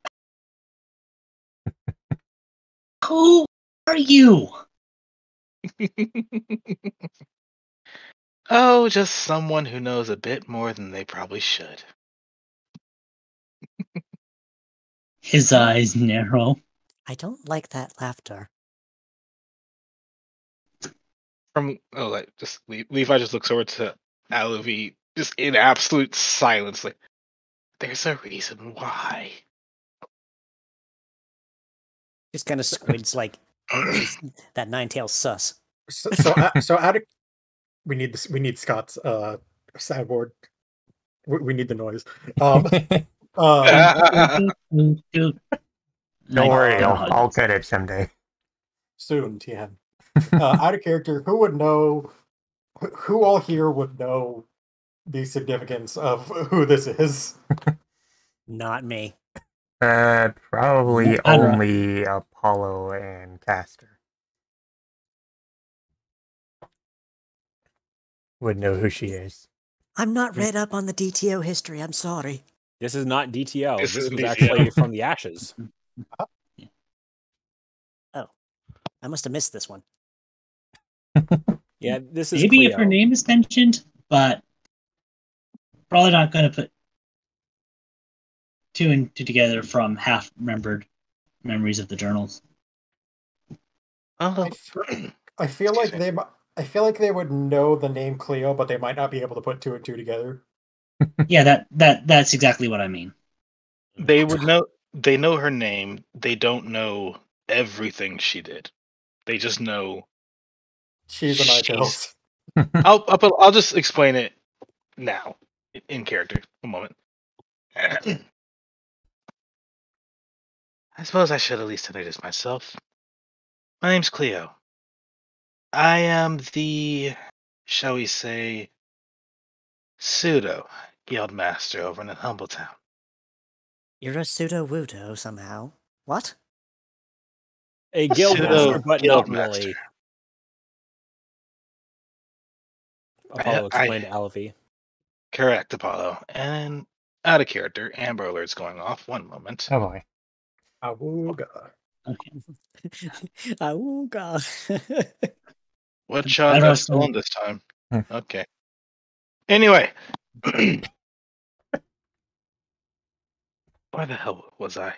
Who are you? Oh, just someone who knows a bit more than they probably should. His eyes narrow. I don't like that laughter. Levi just looks over to Aluvi, just in absolute silence, like, there's a reason why. Just kind of squids like that Ninetales sus. So out of we need Scott's soundboard. We need the noise. Don't worry, I'll get it someday. Soon, TM. Out of character, who would know? Who all here would know the significance of who this is? Not me. Probably only Apollo and Castor would know who she is. I'm not read up on the DTO history. I'm sorry. This is not DTO. This This is was DTO. actually from the Ashes. Oh, I must have missed this one. Yeah, this is Maybe Cleo. if her name is mentioned, but probably not going to put two and two together from half-remembered memories of the journals. Oh, I feel like they would know the name Cleo, but they might not be able to put two and two together. Yeah, that's exactly what I mean. they would know. They know her name. They don't know everything she did. They just know. She's an Ninetales. I'll just explain it now, in character. A moment. I suppose I should at least introduce myself. My name's Cleo. I am the, shall we say, pseudo guildmaster over in Humbletown. You're a pseudo-wudo somehow. What? A guild Pseudo master, but guild not really. master. Apollo I- explained to Alfie. Correct, Apollo. And out of character, Amber Alert's going off. One moment. Oh boy. Awooga. Oh god. What I shot don't got know. stolen this time? Hmm. Okay. Anyway. Where the hell was I?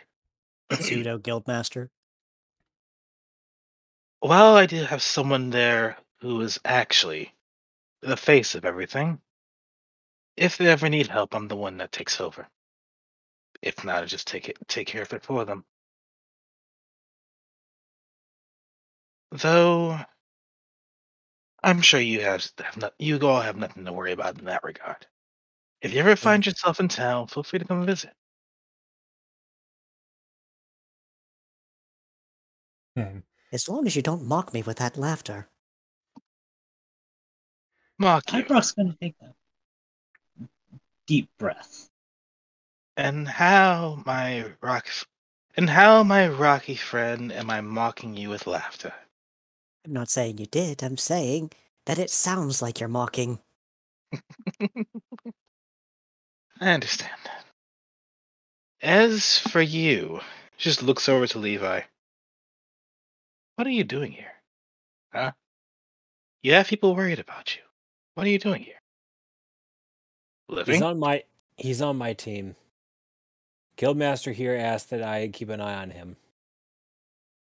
Pseudo guildmaster. Well, I do have someone there who is actually the face of everything. If they ever need help, I'm the one that takes over. If not, I just take care of it for them. Though, I'm sure you all have nothing to worry about in that regard. If you ever find yourself in town, feel free to come visit. Hmm. As long as you don't mock me with that laughter. Mock you. Ibrock's going to take a deep breath. And how, my rocky friend, am I mocking you with laughter? I'm not saying you did. I'm saying that it sounds like you're mocking. I understand. As for you, she just looks over to Levi. What are you doing here? Huh? You have people worried about you. What are you doing here? Living? He's on my team. Guildmaster here asked that I keep an eye on him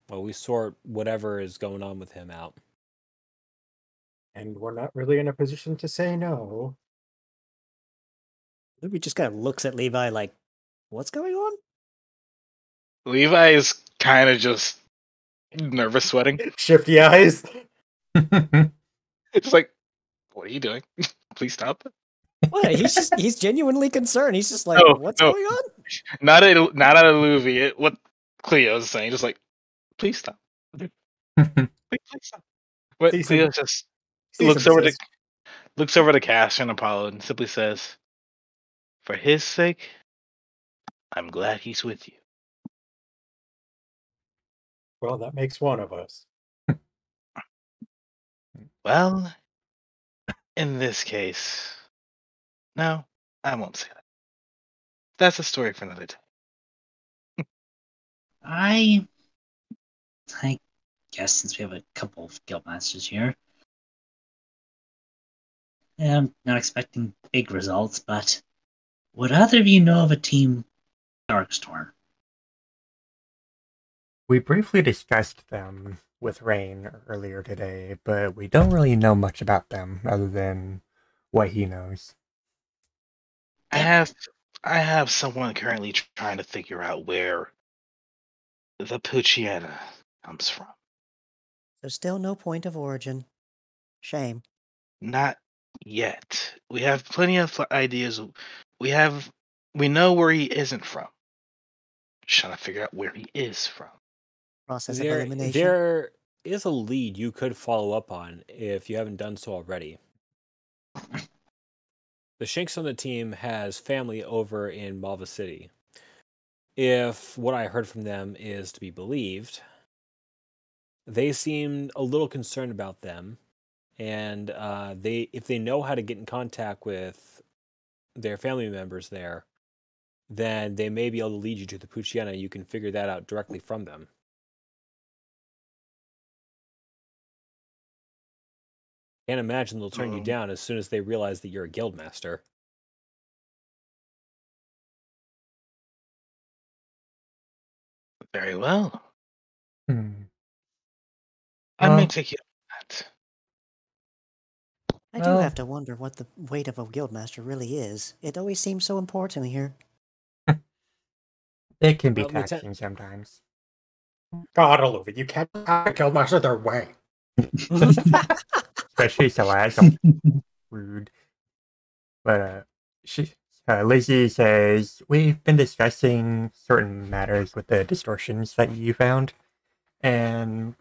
while we sort whatever is going on with him out. And we're not really in a position to say no. Ruby just kind of looks at Levi like, what's going on? Levi is kind of just nervous sweating. Shifty eyes. It's like, what are you doing? Please stop. What? He's genuinely concerned. He's just like, No, what's no. going on? Not at Luvi. What Cleo's saying, just like, please stop. Please stop. But Cease Cleo and- just Cease looks and over desist. to Cash and Apollo and simply says, "For his sake, I'm glad he's with you." Well, that makes one of us. Well, in this case, no, I won't say that. That's a story for another day. I guess since we have a couple of guildmasters here, I'm not expecting big results, but would either of you know of a team Darkstorm? We briefly discussed them with Rain earlier today, but we don't really know much about them other than what he knows. I have someone currently trying to figure out where the Pucciana comes from. There's still no point of origin. Shame. Not yet. We have plenty of ideas. We know where he isn't from. Just trying to figure out where he is from. Process of elimination. There is a lead you could follow up on if you haven't done so already. The Shanks on the team has family over in Malva City. If what I heard from them is to be believed, they seemed a little concerned about them, and if they know how to get in contact with their family members there, then they may be able to lead you to the Pucciana. You can figure that out directly from them. Can't imagine they'll turn you down as soon as they realize that you're a guildmaster. Very well. I Well- may take you on that. I do Well- have to wonder what the weight of a guildmaster really is. It always seems so important here. It can be Well, Lieutenant- taxing sometimes. God, Olivia, you can't have a guildmaster their way. Especially Celeste. Rude. But Lizzie says, we've been discussing certain matters with the distortions that you found, and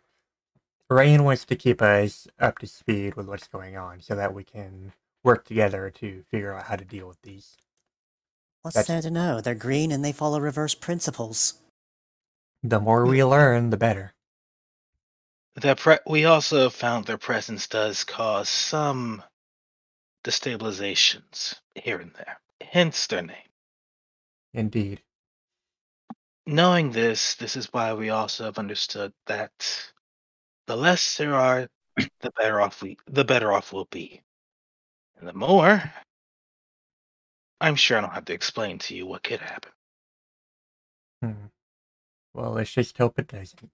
Rain wants to keep us up to speed with what's going on so that we can work together to figure out how to deal with these. What's That's- there to know? They're green and they follow reverse principles. The more we learn, the better. We also found their presence does cause some destabilizations here and there, hence their name. Indeed. Knowing this is why we also have understood that the less there are, the better off we'll be. And the more, I'm sure I don't have to explain to you what could happen. Well, let's just hope it doesn't.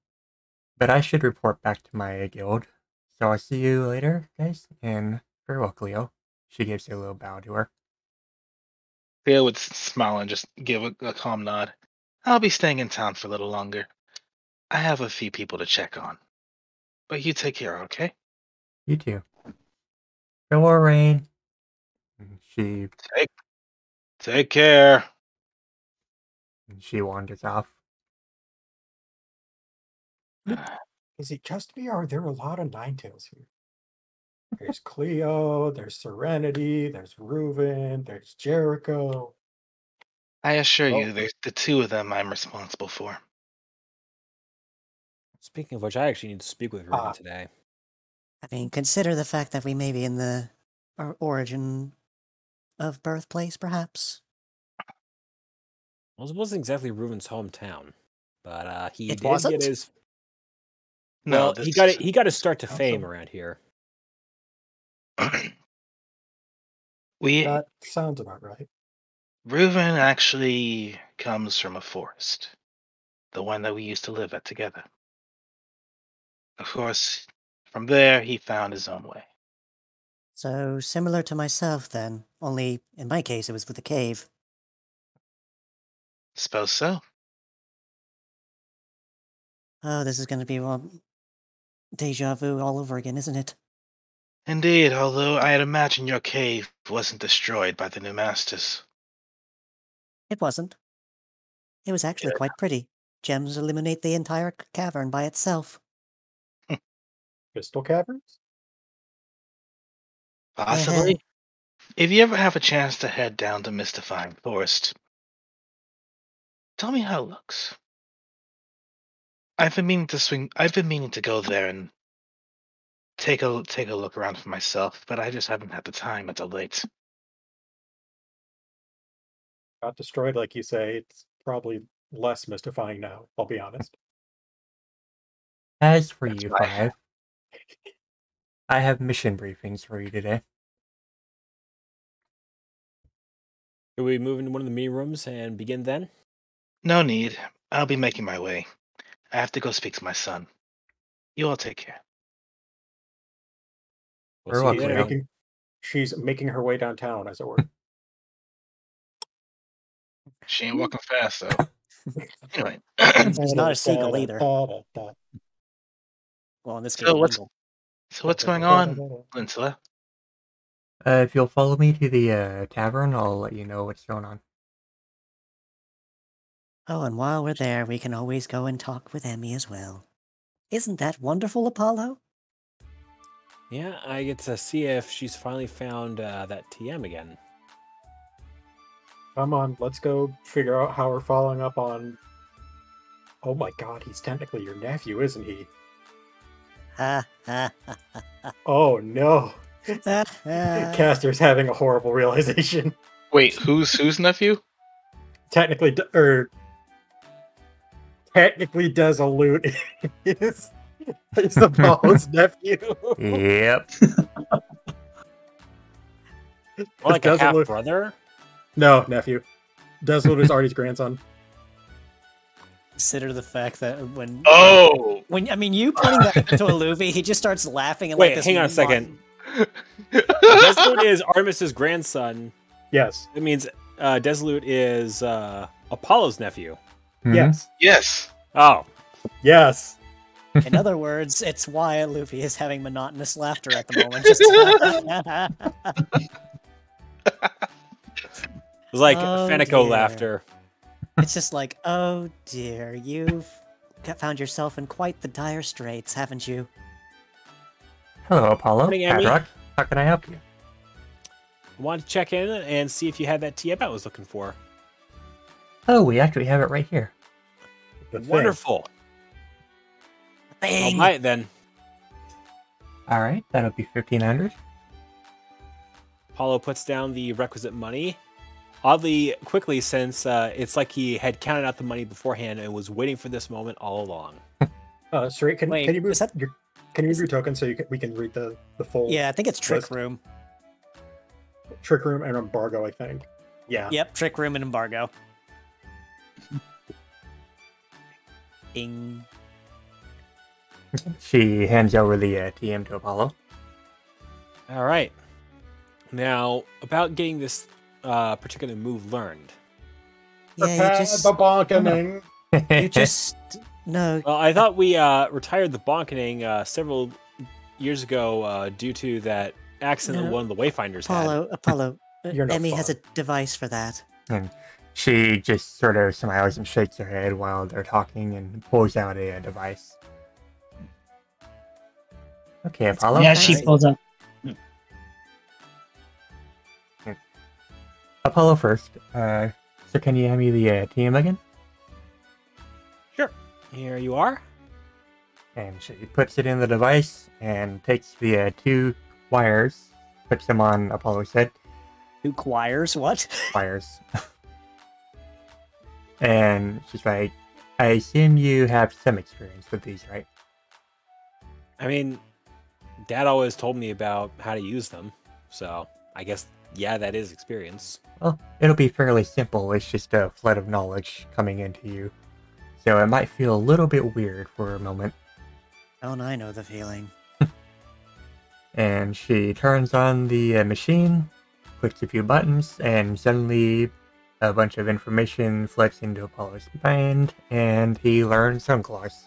But I should report back to my guild. So I'll see you later, guys. And farewell, Cleo. She gives a little bow to her. Theo would smile and just give a calm nod. I'll be staying in town for a little longer. I have a few people to check on. But you take care, okay? You too. Farewell, Rain. She Take care. wanders off. Is it just me, or are there a lot of Ninetales here? There's Cleo, there's Serenity, there's Reuven, there's Jericho. I assure Oh. you, there's the two of them I'm responsible for. Speaking of which, I actually need to speak with Ruben Ah. today. I mean, consider the fact that we may be in the origin of birthplace, perhaps. Well, it wasn't exactly Ruben's hometown, but he It did wasn't? get his. No, Well, this he got his start to Council. fame around here. we That sounds about right. Reuven actually comes from a forest, the one that we used to live at together. Of course, from there he found his own way. So similar to myself, then. Only in my case, it was with the cave. Suppose so. Oh, this is going to be, well, deja vu all over again, isn't it? Indeed, although I had imagined your cave wasn't destroyed by the new masters. It wasn't. It was actually Good. quite pretty. Gems illuminate the entire cavern by itself. Crystal caverns? Possibly. If you ever have a chance to head down to Mystifying Forest, tell me how it looks. I've been meaning to go there and take a look around for myself, but I just haven't had the time until late. Got destroyed, like you say. It's probably less mystifying now, I'll be honest. As for That's you, why. 5, I have mission briefings for you today. Should we move into one of the meeting rooms and begin then? No need. I'll be making my way. I have to go speak to my son. You all take care. We'll Very see well, you She's later. Cleo. she's making her way downtown, as it were. She ain't walking fast though. Anyway, She's not a seagull either. Well, in this case, So an what's- eagle. so what's going on, Linsela? If you'll follow me to the tavern, I'll let you know what's going on. Oh, and while we're there, we can always go and talk with Emmy as well. Isn't that wonderful, Apollo? Yeah, I get to see if she's finally found that TM again. Come on, let's go figure out how we're following up on. Oh my god, he's technically your nephew, isn't he? Ha ha Oh no. ha. Caster's having a horrible realization. Wait, whose nephew? Technically, Desolute is Apollo's nephew. Yep. Or like a half Desolute- brother? No, nephew. Desolute is Artie's grandson. Consider the fact that when Oh, I mean you pointing that to Aluvi, he just starts laughing and Wait, like this hang on a mo- second. Desolute is Artemis's grandson. Yes. That means Desolute is Apollo's nephew. Mhm. Yes. yes. Oh, Yes. In other words, it's why Luffy is having monotonous laughter at the moment. Just it was like Oh, Fenico dear. laughter. it's just like, oh dear, you've found yourself in quite the dire straits, haven't you? Hello, Apollo. Morning, Emmy. Padrock. How can I help you? I wanted to check in and see if you had that TM I was looking for. Oh, we actually have it right here. The thing. Wonderful. I'll Bang! buy it then. All right, that'll be 1,500. Apollo puts down the requisite money. Oddly quickly, since it's like he had counted out the money beforehand and was waiting for this moment all along. Straight. Can Wait, you move is that- Can you move your token so we can read the full Yeah, I think it's Trick List. Room. Trick Room and Embargo? I think. Yeah. Yep, Trick Room and Embargo. Ding. She hands over the TM to Apollo. All right. Now, about getting this particular move learned. Yeah, you just the bonkening. you just no. Well, I thought we retired the bonkening several years ago due to that accident No. one of the Wayfinders had. Apollo. You're no Emmy has a fun. device for that. And she just sort of smiles and shakes her head while they're talking and pulls out a device. Okay, Apollo. Yeah, she fancy. pulls up. Apollo first. So can you hand me the TM again? Sure. Here you are. And she puts it in the device and takes the 2 wires, puts them on Apollo's head. Who choirs? What? Wires. And she's like, I assume you have some experience with these, right? I mean, Dad always told me about how to use them, so I guess, yeah, that is experience. Well, it'll be fairly simple. It's just a flood of knowledge coming into you. So it might feel a little bit weird for a moment. Don't I know the feeling? And she turns on the machine, clicks a few buttons, and suddenly a bunch of information floods into Apollo's mind, and he learns Sunglass.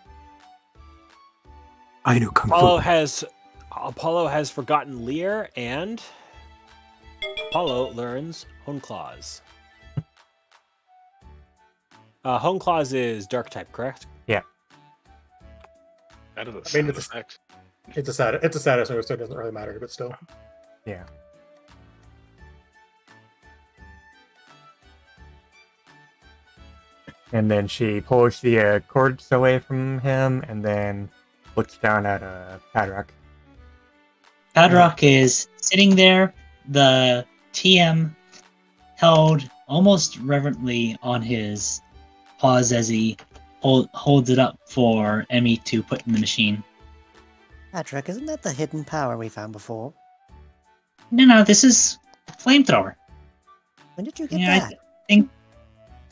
I know Kung Apollo Fu. has Apollo has forgotten Lear, and Apollo learns Hone Claws. Hone Claws is dark type, correct? That is a I mean, sound effect. It's a status move, so it doesn't really matter, but still. Yeah. And then she pulls the cords away from him and then looks down at Padrock. Padrock is sitting there, the TM held almost reverently on his paws as he holds it up for Emmy to put in the machine. Patrick, isn't that the hidden power we found before? No, this is flamethrower. When did you get Yeah, that? I think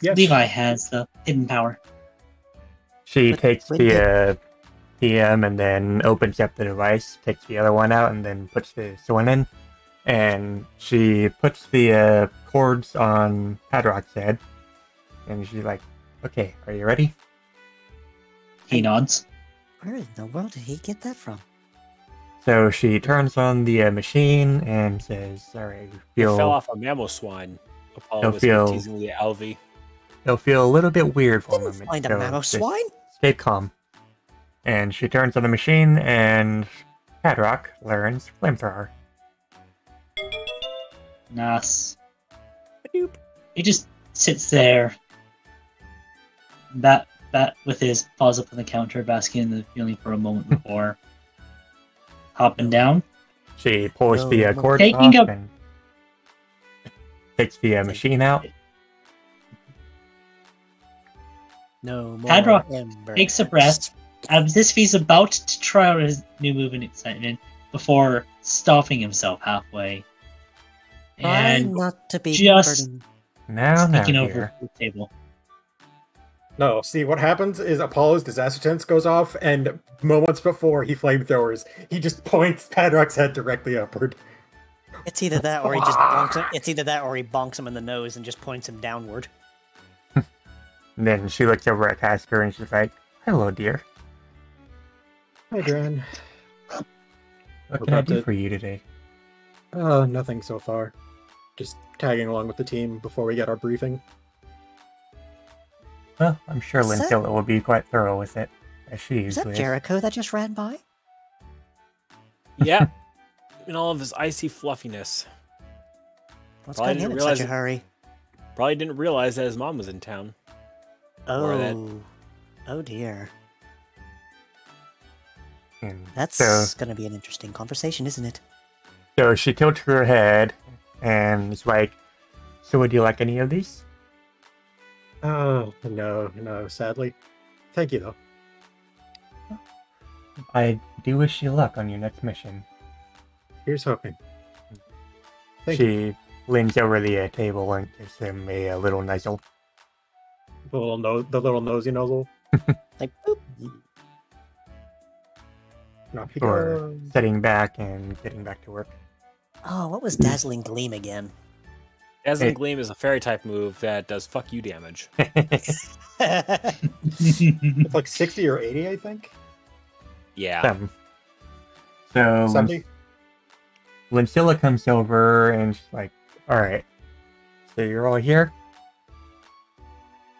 Yes. Levi has the hidden power. She But takes when the PM and then opens up the device, takes the other one out, and then puts this one in. And she puts the cords on Padrock's head. And she's like, okay, are you ready? He nods. Where in the world did he get that from? So she turns on the machine and says, alright, It feel... fell off a mammal swine. Apollo Don't was feel- teasingly at Elvie. It'll feel a little bit weird for a Didn't moment. find a so mammoth just swine? Stay calm. And she turns on the machine, and Padrock learns Flamethrower. Nice. He just sits there, bat with his paws up on the counter, basking in the feeling for a moment before hopping down. She pulls the No, cords taking off a- and takes the machine out. No more Padrock embers. takes a breath, as if he's about to try out his new move in excitement before stopping himself halfway. Try And not to be just- burdened. Now, sneaking over dear. to the table. No, see, what happens is Apollo's disaster tense goes off, and moments before he flamethrowers, he just points Padrock's head directly upward. It's either that or he just bonks him. It's either that or he bonks him in the nose and just points him downward. And then she looks over at Tasker and she's like, hello, dear. Hi, Dran. What We're can I about do to- for you today? Nothing so far. Just tagging along with the team before we get our briefing. Well, I'm sure Is that- Lincilla will be quite thorough with it, as she Is that usually is. Jericho that just ran by? Yeah. In all of his icy fluffiness. What's Well, I got him didn't in realize such a it- hurry? Probably didn't realize that his mom was in town. Or that- Oh. Oh dear. And That's so, gonna be an interesting conversation, isn't it? so she tilts her head and is like, so would you like any of these? Oh, no, sadly. Thank you, though. I do wish you luck on your next mission. Here's hoping. Thank you. She leans over the table and gives him a little nuzzle. The little nosy nozzle. Like, boop. No, he For goes. sitting back and getting back to work. Oh, what was Dazzling Gleam again? Dazzling Hey. Gleam is a fairy type move that does fuck you damage. It's like 60 or 80, I think. Yeah. So 70. Lincilla comes over and she's like, alright, so you're all here?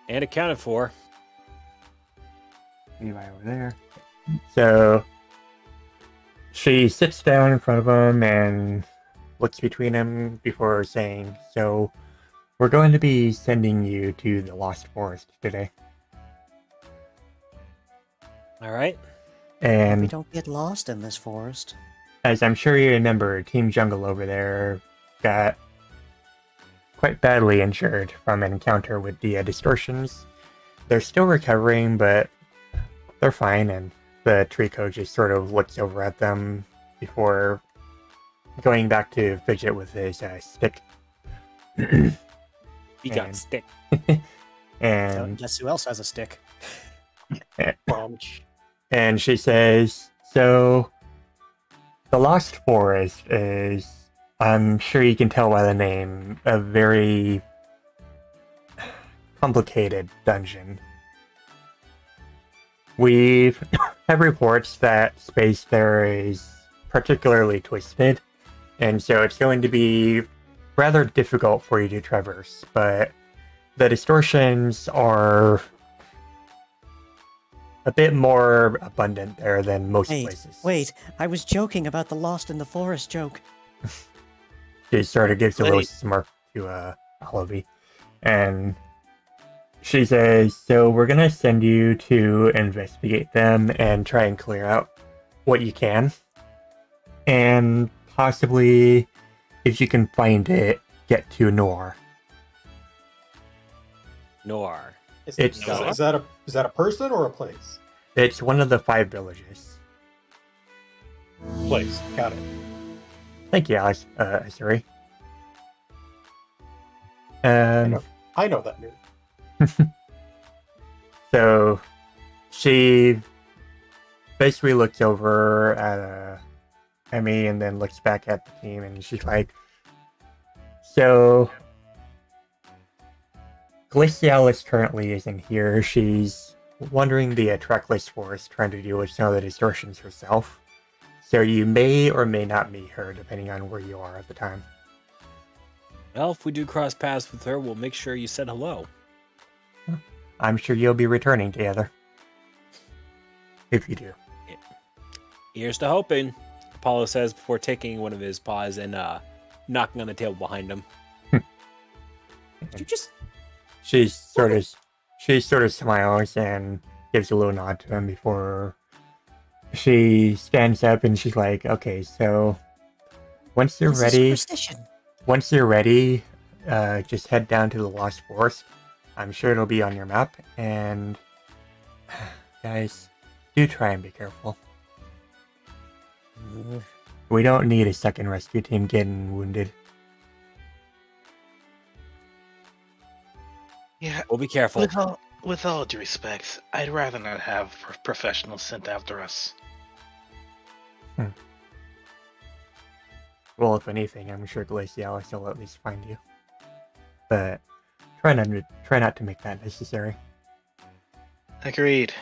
And accounted for. Levi over there. So she sits down in front of him and looks between them before saying, so we're going to be sending you to the Lost Forest today. We Alright. And don't get lost in this forest. as I'm sure you remember, Team Jungle over there got quite badly injured from an encounter with the distortions. They're still recovering, but they're fine, and the Trico just sort of looks over at them before going back to fidget with his stick. He got And- stick. So, and guess who else has a stick? Bonch. and she says, so the Lost Forest is, I'm sure you can tell by the name, a very complicated dungeon. We've have reports that space there is particularly twisted, and so it's going to be rather difficult for you to traverse, but the distortions are a bit more abundant there than most places. Wait, I was joking about the Lost in the Forest joke. She sort of gives a little Wait. smirk to Olive, and she says, so we're going to send you to investigate them and try and clear out what you can. And possibly, if you can find it, get to Noir. Noir. Is, It's- is that a person or a place? It's one of the 5 villages. Place. Got it. Thank you, Alice. Sorry. And I know that name. so she basically looks over at Emmy and then looks back at the team and she's like, so Glacialis currently isn't here. She's wandering the trackless forest trying to deal with some of the distortions herself. So you may or may not meet her depending on where you are at the time. Well, if we do cross paths with her, we'll make sure you said hello. I'm sure you'll be returning together. If you do. Here's to hoping, Apollo says before taking one of his paws and knocking on the table behind him. Did you just... She sort of smiles and gives a little nod to him before she stands up and she's like, okay, so once you're This is ready, superstition. just head down to the Lost Forest. I'm sure it'll be on your map, and guys, do try and be careful. We don't need a second rescue team getting wounded. Yeah, We'll be careful. with all due respect, I'd rather not have professionals sent after us. Well, if anything, I'm sure Glacialis will at least find you. But try not to make that necessary. Agreed.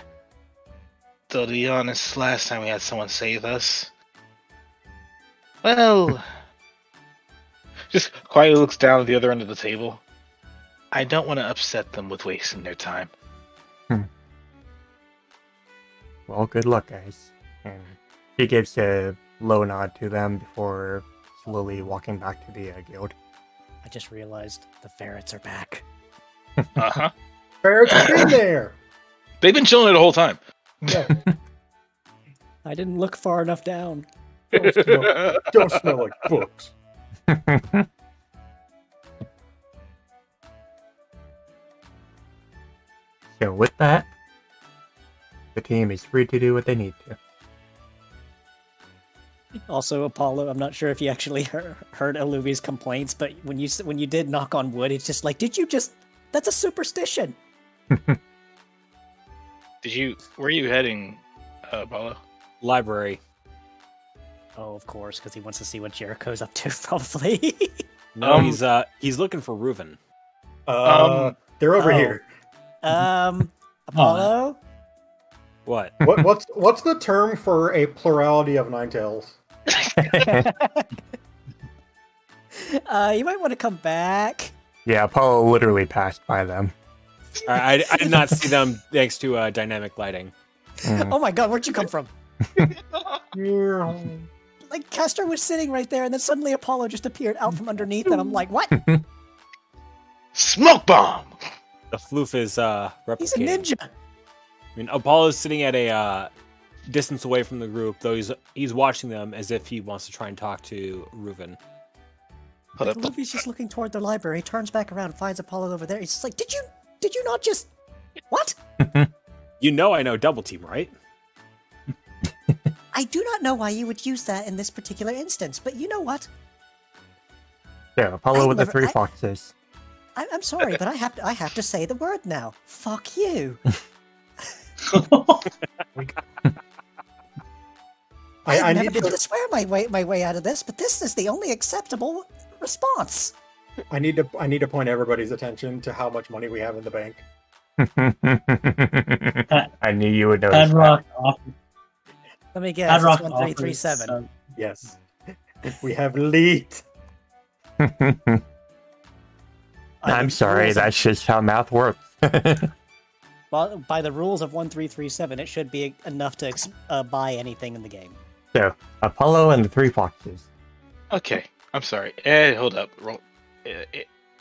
Though to be honest, last time we had someone save us, well, just quietly looks down at the other end of the table. I don't want to upset them with wasting their time. Well, good luck, guys. And he gives a low nod to them before slowly walking back to the guild. I just realized the ferrets are back. Uh-huh. Ferrets have been there. They've been chilling there the whole time. Yeah. I didn't look far enough down. Don't smell like books. So with that, the team is free to do what they need to. Also, Apollo, I'm not sure if you actually heard Aluvi's complaints, but when you did knock on wood, it's just like, did you just... That's a superstition! Where are you heading, Apollo? Library. Oh, of course, because he wants to see what Jericho's up to, probably. No, he's looking for Reuven. They're over oh. here. Apollo? What? What's the term for a plurality of Ninetales? You might want to come back. Yeah, Apollo literally passed by them. I did not see them thanks to dynamic lighting. Mm. Oh my god, where'd you come from? Like, Castor was sitting right there, and then suddenly Apollo just appeared out from underneath, and I'm like, what? Smoke bomb! The floof is replicating. He's a ninja! I mean, Apollo's sitting at a distance away from the group, though he's watching them as if he wants to try and talk to Reuven. Hold up. Luffy's just looking toward the library, he turns back around, finds Apollo over there, he's just like, did you not just... What? You know I know Double Team, right? I do not know why you would use that in this particular instance, but you know what? So Apollo with the never- 3 foxes. I'm sorry, but I have to say the word now. Fuck you. I I've never need been to to swear my way out of this, but this is the only acceptable response. I need to point everybody's attention to how much money we have in the bank. I knew you would notice Padrock that. offers. Let me guess, it's Padrock 1337. offers, Yes. We have lead. I'm sorry, that's just how math works. Well, by the rules of 1337, it should be enough to buy anything in the game. So, Apollo and the three foxes. Okay, I'm sorry. Hold up.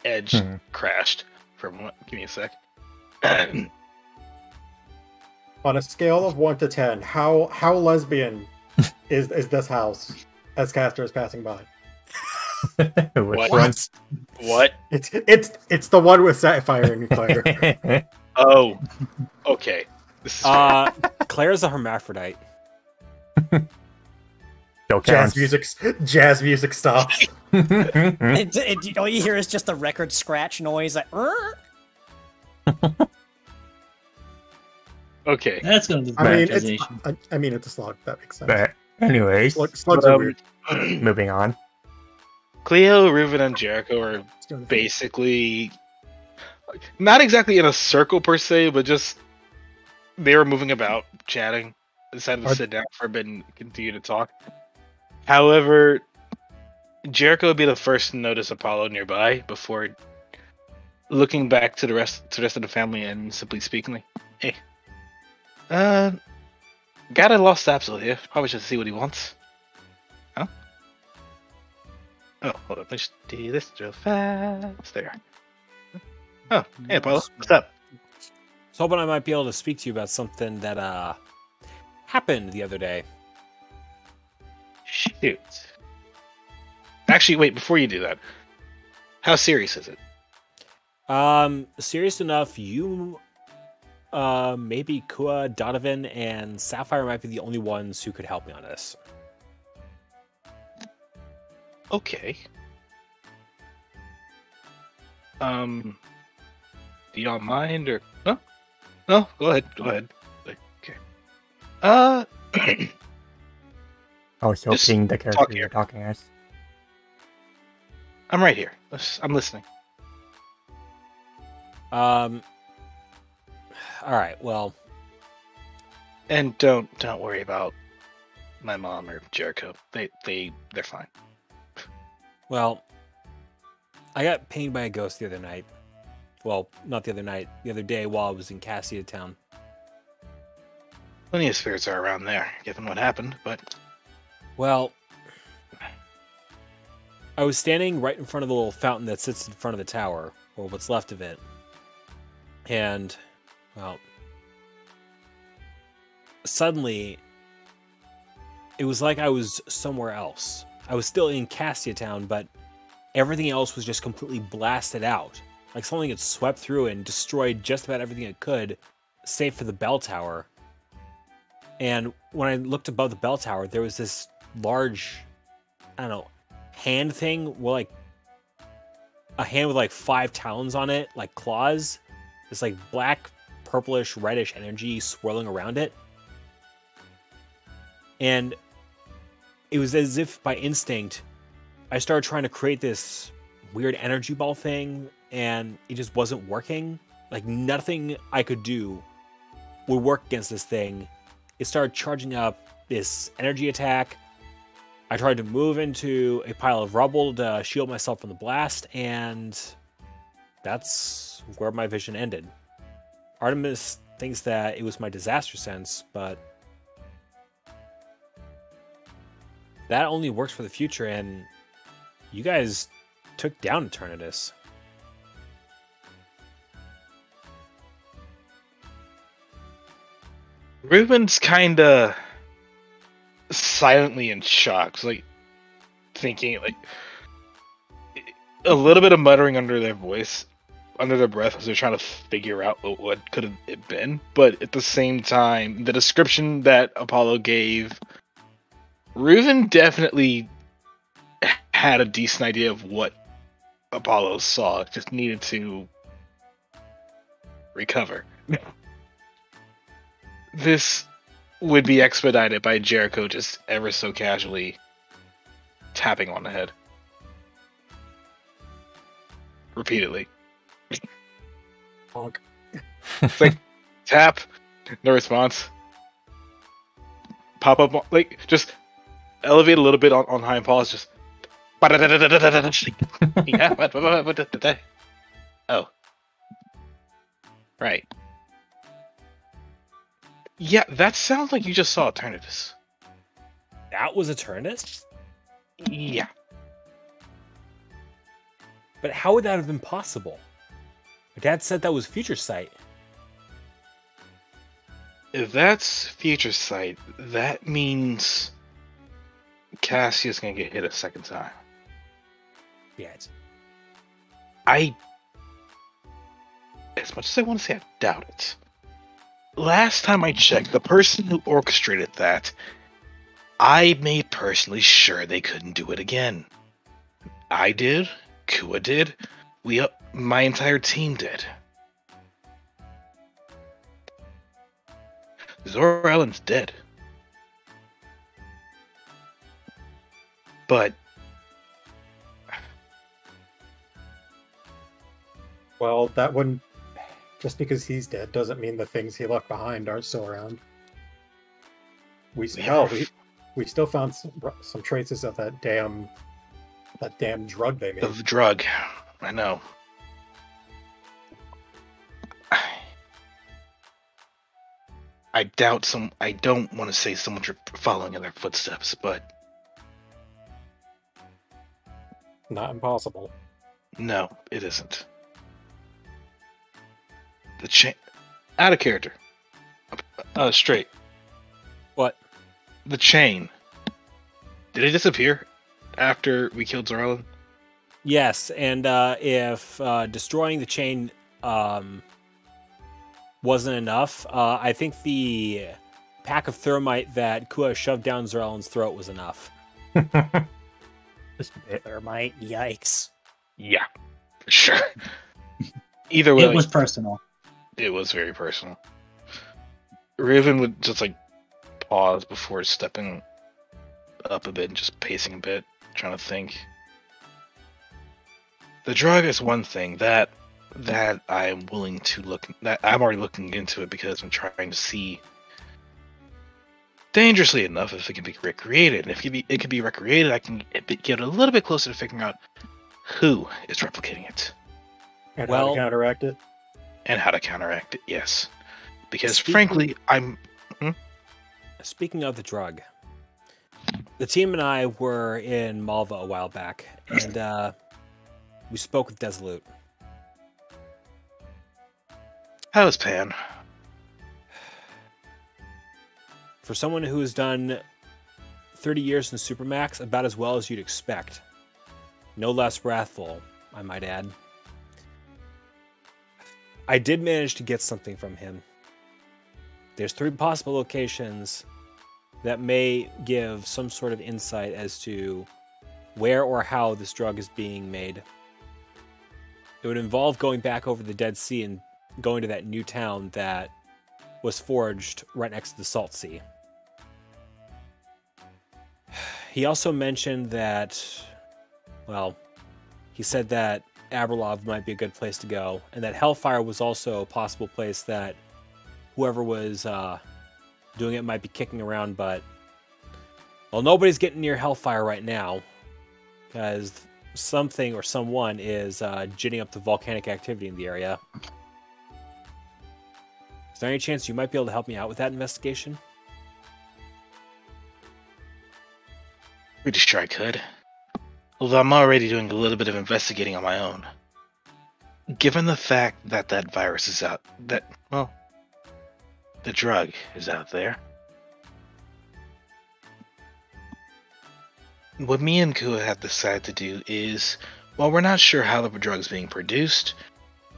Edge crashed for a moment. Give me a sec. On a scale of 1 to 10, how lesbian is this house as Caster is passing by? Which What? one? What? It's the one with Sapphire and Claire. Oh, okay. This is Claire's a hermaphrodite. Still jazz counts. music stops. All you hear is just the record scratch noise. Like, okay. That's going to be I mean, monetization. it's a slug. That makes sense. But anyways, Slugs are weird. moving on. Cleo, Reuven, and Jericho are basically not exactly in a circle per se, but just they were moving about, chatting. Decided to sit down for a bit and continue to talk. However, Jericho would be the first to notice Apollo nearby before looking back to the rest of the family and simply speaking, like, "Hey, got a lost capsule here. Probably should see what he wants." Huh? Oh, hold up. Let's do this real fast. There. Oh, hey, Apollo. What's up? I was hoping I might be able to speak to you about something that happened the other day. Shoot. Actually, wait, before you do that, how serious is it? Serious enough, you, maybe Kua, Donovan, and Sapphire might be the only ones who could help me on this. Okay. Do y'all mind or no? No, go ahead. Okay. I was Just hoping the talk character here. you're talking as. I'm right here. I'm listening. All right. Well, And don't worry about my mom or Jericho. They're fine. well, I got pinged by a ghost the other night. Well, not the other night. The other day while I was in Cassia Town. Plenty of spirits are around there, given what happened. But Well, I was standing right in front of the little fountain that sits in front of the tower, or what's left of it. And, well, suddenly, it was like I was somewhere else. I was still in Cassia Town, but everything else was just completely blasted out. Like something had swept through and destroyed just about everything it could, save for the bell tower. And when I looked above the bell tower, there was this large, I don't know, hand thing, well, like a hand with like 5 talons on it, like claws. This like black, purplish, reddish energy swirling around it. And it was as if by instinct, I started trying to create this weird energy ball thing, and it just wasn't working. Like nothing I could do would work against this thing. It started charging up this energy attack. I tried to move into a pile of rubble to shield myself from the blast, and that's where my vision ended. Artemis thinks that it was my disaster sense, but that only works for the future, and you guys took down Eternatus. Ruben's kinda silently in shock. It's like thinking, like a little bit of muttering under their voice, under their breath, as they're trying to figure out what could have it been. But at the same time, the description that Apollo gave, Reuven definitely had a decent idea of what Apollo saw. Just needed to recover. This would be expedited by Jericho just ever so casually tapping on the head. Repeatedly. Honk. It's like, tap, no response. Pop up, like, just elevate a little bit on high and pause, just. Yeah, what? Oh. Right. Yeah, that sounds like you just saw Eternatus. That was Eternus? Yeah. But how would that have been possible? My dad said that was Future Sight. If that's Future Sight, that means Cassius gonna get hit a second time. Yeah, it's... As much as I want to say I doubt it. Last time I checked, the person who orchestrated that, I made personally sure they couldn't do it again. I did, Kua did, my entire team did. Zor-Ellen's dead. But Well, that wouldn't. Just because he's dead doesn't mean the things he left behind aren't still around. We still found some traces of that damn drug they made. the drug, I know. I doubt I don't want to say someone's following in their footsteps, but Not impossible. no, it isn't. The chain, out of character. Straight. What? The chain. Did it disappear after we killed Zor-Ellen? Yes, and if destroying the chain wasn't enough, I think the pack of thermite that Kua shoved down Zor-Ellen's throat was enough. Just a bit. Thermite, yikes. Yeah, for sure. Either way, It was personal. it was very personal. Riven would just like pause before stepping up a bit and just pacing a bit, trying to think. The drug is one thing that I'm willing to look. That I'm already looking into it because I'm trying to see, dangerously enough, if it can be recreated. And if it can be recreated, I can get a little bit closer to figuring out who is replicating it And how to counteract it. and how to counteract it. Yes, because Speaking- frankly, I'm. Speaking of the drug, the team and I were in Malva a while back, and we spoke with Desolute. How is Pan? For someone who has done 30 years in Supermax, about as well as you'd expect. No less wrathful, I might add. I did manage to get something from him. There's 3 possible locations that may give some sort of insight as to where or how this drug is being made. It would involve going back over the Dead Sea and going to that new town that was forged right next to the Salt Sea. He also mentioned that, well, he said that Aberlov might be a good place to go, and that Hellfire was also a possible place that whoever was doing it might be kicking around, but, well, nobody's getting near Hellfire right now, because something or someone is ginning up the volcanic activity in the area. Is there any chance you might be able to help me out with that investigation? Pretty sure I could. Although I'm already doing a little bit of investigating on my own. Given the fact that that virus is out, the drug is out there. What me and Kua have decided to do is, while we're not sure how the drug's being produced,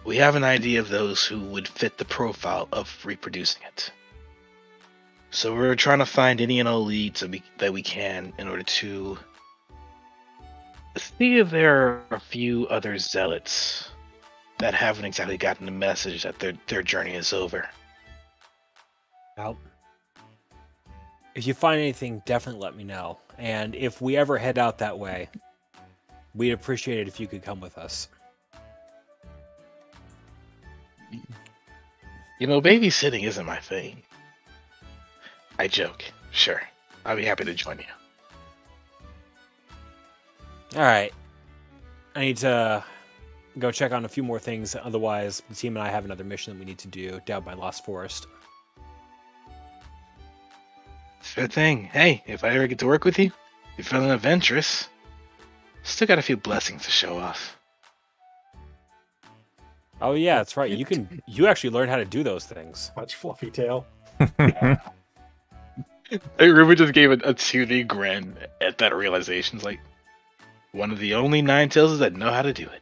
we have an idea of those who would fit the profile of reproducing it. So we're trying to find any and all leads that we can in order to see if there are a few other zealots that haven't exactly gotten the message that their journey is over. Well, if you find anything, definitely let me know. And if we ever head out that way, we'd appreciate it if you could come with us. You know, babysitting isn't my thing. I joke. Sure. I'll be happy to join you. All right. I need to go check on a few more things. Otherwise, the team and I have another mission that we need to do down by Lost Forest. Sure thing. Hey, if I ever get to work with you, you're feeling adventurous. Still got a few blessings to show off. Oh yeah, that's right. You actually learned how to do those things. Much fluffy tail. Ruben just gave a 2D grin at that realization. It's like, one of the only Ninetales that know how to do it.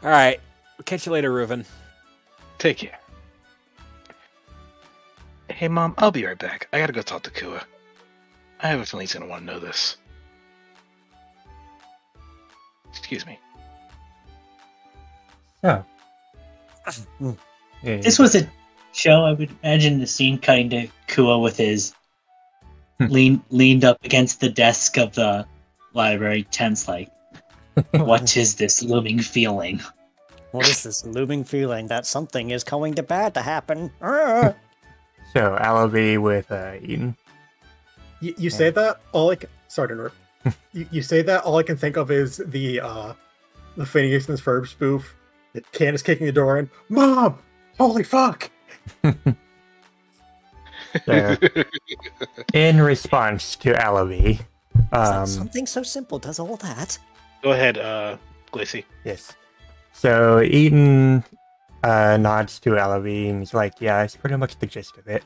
All right. Catch you later, Reuven. Take care. Hey, Mom, I'll be right back. I gotta go talk to Kua. I have a feeling he's gonna want to know this. Excuse me. So. This was a show. I would imagine the scene cutting to Kua with his leaned up against the desk of the library, tense like, what is this looming feeling? What is this looming feeling that something is going to bad to happen? Arrgh! So, Alabi with Eden. You say that, all I can... Sorry to interrupt. You say that, all I can think of is the Phineas and Ferb spoof. Candace kicking the door in. Mom! Holy fuck! So, in response to Alabi, Something so simple does all that. Go ahead, Glacy. yes. So Eden nods to Alabi and he's like, yeah, it's pretty much the gist of it.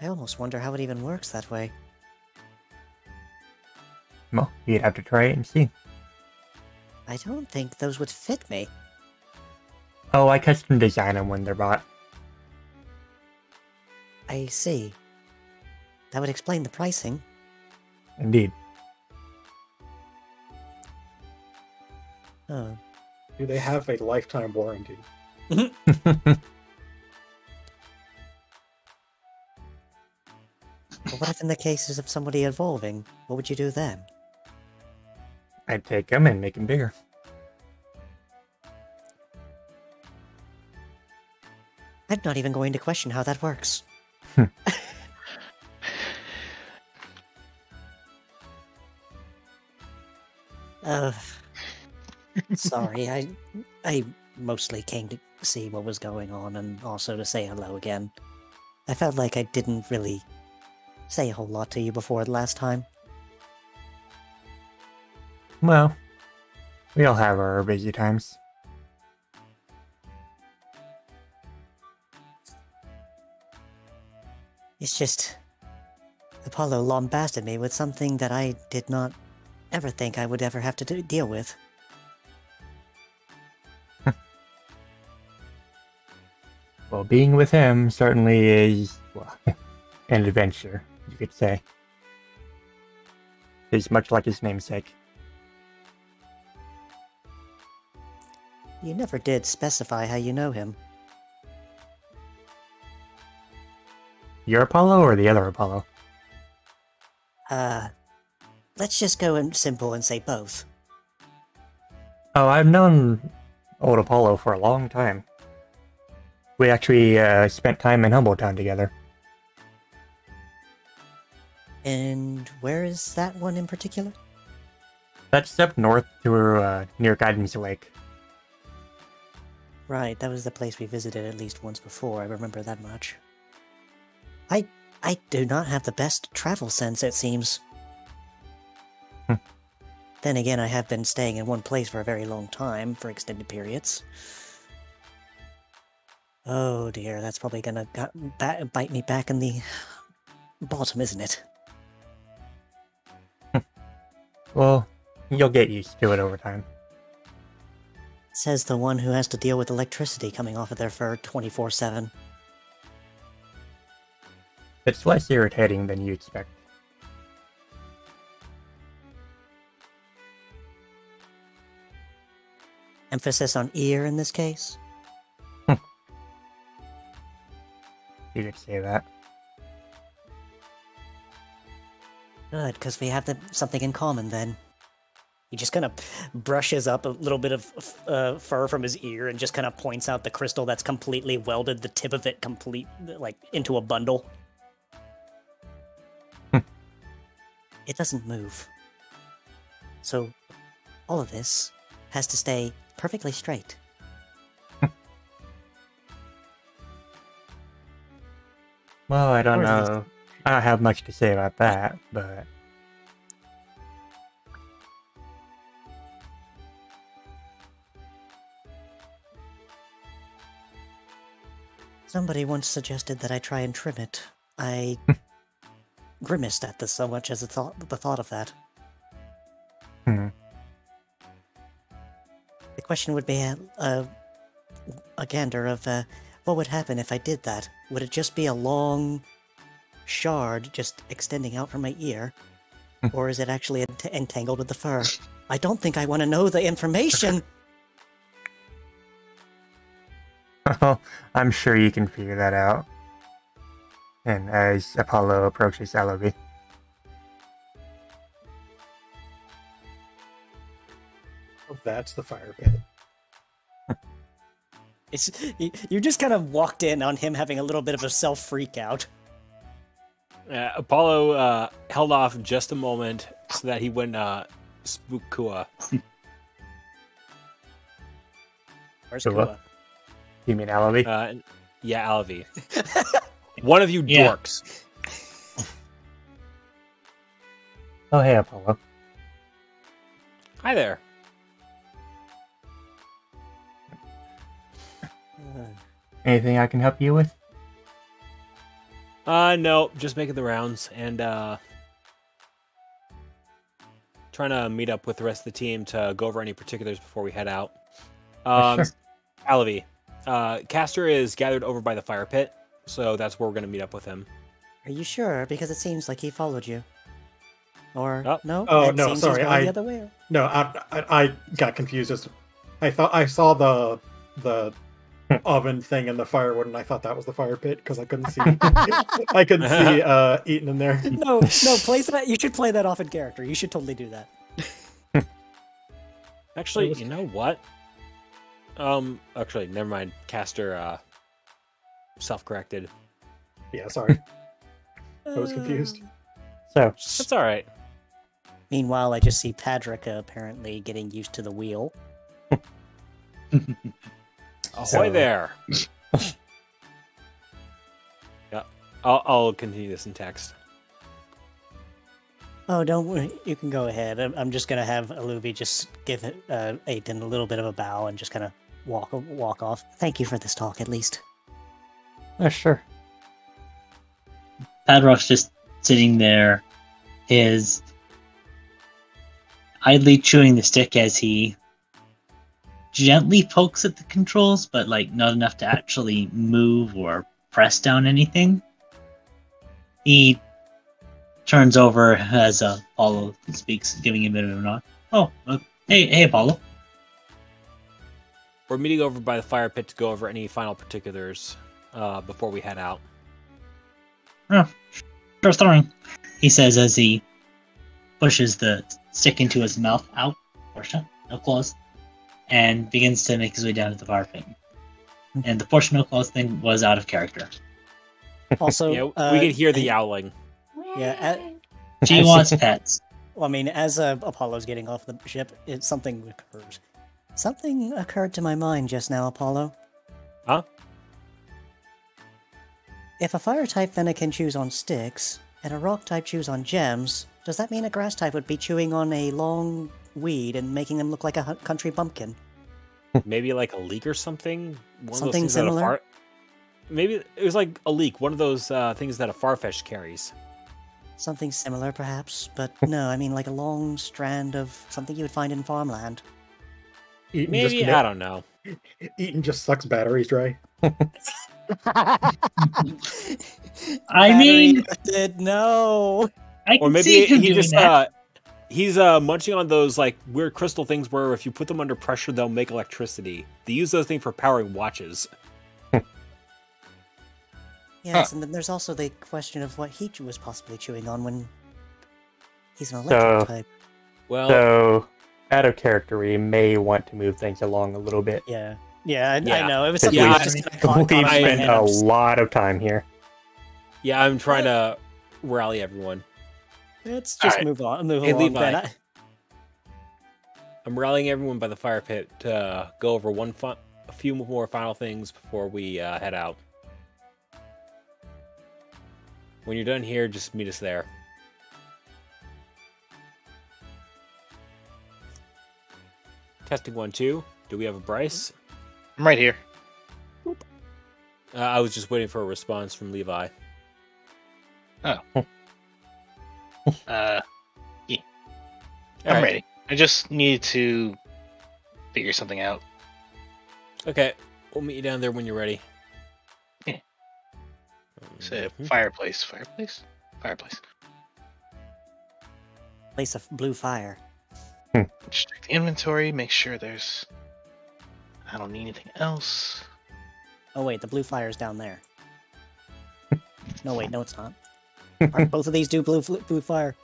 I almost wonder how it even works that way. Well, you'd have to try it and see. I don't think those would fit me. Oh, I custom design them when they're bought. I see. That would explain the pricing. Indeed. Oh. Do they have a lifetime warranty? Well, what if in the cases of somebody evolving, what would you do then? I'd take them and make them bigger. I'm not even going to question how that works. Sorry, I mostly came to see what was going on and also to say hello again. I felt like I didn't really say a whole lot to you before the last time. Well, we all have our busy times. It's just... Apollo lambasted me with something that I did not ever think I would ever have to deal with. Well, being with him certainly is, well, an adventure, you could say. He's much like his namesake. You never did specify how you know him. Your Apollo or the other Apollo? Let's just go in simple and say both. Oh, I've known old Apollo for a long time. We actually spent time in Humbletown together. And where is that one in particular? That's up north to near Guidance Lake. Right, that was the place we visited at least once before, I remember that much. I do not have the best travel sense, it seems. Then again, I have been staying in one place for a very long time, for extended periods. Oh dear, that's probably gonna bite me back in the bottom, isn't it? Well, you'll get used to it over time. Says the one who has to deal with electricity coming off of their fur 24/7. It's less irritating than you expect. Emphasis on ear in this case? You could say that. Good, because we have something in common then. He just kind of brushes up a little bit of fur from his ear and just kind of points out the crystal that's completely welded the tip of it into a bundle. it doesn't move. So, all of this has to stay perfectly straight. Well, I don't Or is this- know. I don't have much to say about that, but Somebody once suggested that I try and trim it. I grimaced at this so much as the thought of that. hmm. The question would be a gander of what would happen if I did that. Would it just be a long shard just extending out from my ear? Or is it actually entangled with the fur? I don't think I want to know the information! Well, I'm sure you can figure that out. And as Apollo approaches Ellaby, Oh, that's the fire pit. You just kind of walked in on him having a little bit of a self-freak out. Apollo held off just a moment so that he wouldn't spook Kua. Where's Kua? Kua? you mean Ellaby? Yeah, Alavi. One of you Yeah. dorks. Oh, hey, Apollo. Hi there. Anything I can help you with? No, just making the rounds and trying to meet up with the rest of the team to go over any particulars before we head out. Sure. Alavi, Castor is gathered over by the fire pit, so that's where we're going to meet up with him. Are you sure? Because it seems like he followed you. Or Oh. no? Oh, It no, seems he's sorry, going the other way. No, I got confused. I thought I saw the oven thing and the firewood, and I thought that was the fire pit because I couldn't see. I couldn't see Eaton in there. No, play that. You should play that off in character. You should totally do that. Actually, you know what? Actually, never mind. Castor self-corrected. Yeah, sorry, I was confused. So, That's all right. Meanwhile, I just see Padrica apparently getting used to the wheel. Ahoy So- there. Yeah, I'll continue this in text. Oh, don't worry. You can go ahead. I'm just gonna have Aluvi just give Aiden a little bit of a bow and just kind of walk off. Thank you for this talk, at least. sure. Padrock's just sitting there, is idly chewing the stick as he gently pokes at the controls, but like not enough to actually move or press down anything. He turns over as Apollo speaks, giving him a bit of a nod. Oh, hey, Apollo. We're meeting over by the fire pit to go over any final particulars before we head out. Oh, sure thing, he says as he pushes the stick into his mouth out, portion, no claws, and begins to make his way down to the fire pit. And the portion no claws thing was out of character. Also, Yeah, we can hear the yowling. Yeah, She wants pets. well, I mean, as Apollo's getting off the ship, something occurs. Something occurred to my mind just now, Apollo. Huh? If a fire type Fenna can choose on sticks, and a rock type chews on gems, does that mean a grass type would be chewing on a long weed and making them look like a country bumpkin? Maybe like a leak or something. One of those Something things that a similar? Maybe it was like a leak. One of those things that a Farfetch carries. Something similar, perhaps, but no, I mean like a long strand of something you would find in farmland. Eaton Maybe just I don't know. Eaton just sucks batteries dry. I mean, Did no. I Or can maybe see him he doing just that. he's munching on those like weird crystal things where if you put them under pressure they'll make electricity. They use those things for powering watches. Yes, and then there's also the question of what he was possibly chewing on when he's an electric So- type. Well, So, out of character, we may want to move things along a little bit. Yeah, Yeah. I know. It was Because something Yeah, that just we've, kinda caught we've on my spent head. a I'm just- lot of time here. yeah, I'm trying to rally everyone. Let's just Alright. move on. Move Hey, along. Levi. Ben. I'm rallying everyone by the fire pit to go over a few more final things before we head out. When you're done here, just meet us there. Testing 1, 2. Do we have a Bryce? I'm right here. I was just waiting for a response from Levi. Yeah. All I'm right. ready. I just need to figure something out. Okay, we'll meet you down there when you're ready. Yeah. Say Mhm. fireplace. Place of blue fire. Just check the inventory, make sure I don't need anything else. Oh wait, the blue fire's down there. No wait, no it's not. Aren't both of these do blue fire?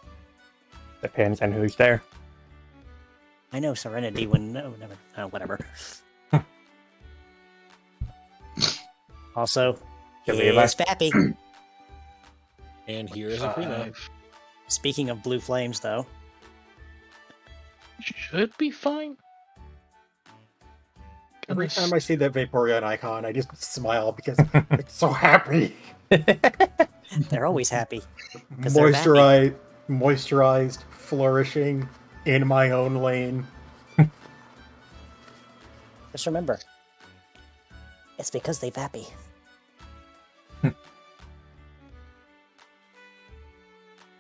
Depends on who's there. I know Serenity when no never whatever. Also, Should we have here's Fappy. And here is a primo. 5 Speaking of blue flames, though, should be fine. Every Goodness. time I see that Vaporeon icon, I just smile because it's so happy. they're always happy. 'Cause they're Moisturized, flourishing in my own lane. Just remember, it's because they vappy.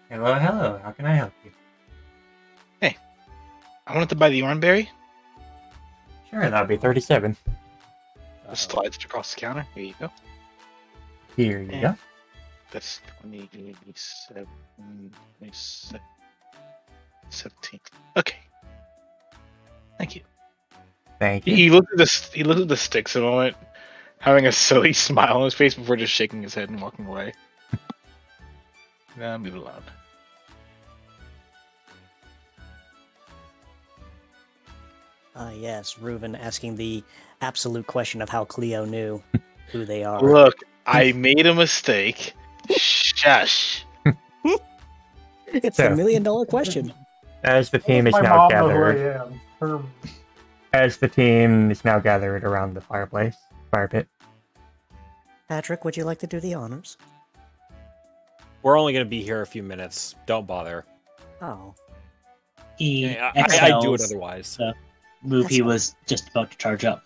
Hello. How can I help you? I wanted to buy the Oranberry. Sure, that'll be 37. Just slides it across the counter. Here you go. Here you go. That's 27, 17. Okay. Thank you. Thank you. He looked at the sticks a moment, having a silly smile on his face before just shaking his head and walking away. Nah, move it along. Yes, Reuven asking the absolute question of how Cleo knew who they are. Look, I made a mistake. Shush. It's So- the $1 million question. As the team is My now mom knows who I gathered, am. as the team is now gathered around the fire pit. Patrick, would you like to do the honors? We're only going to be here a few minutes. Don't bother. Oh, He Yeah, I do it exhales otherwise. the move he was just about to charge up.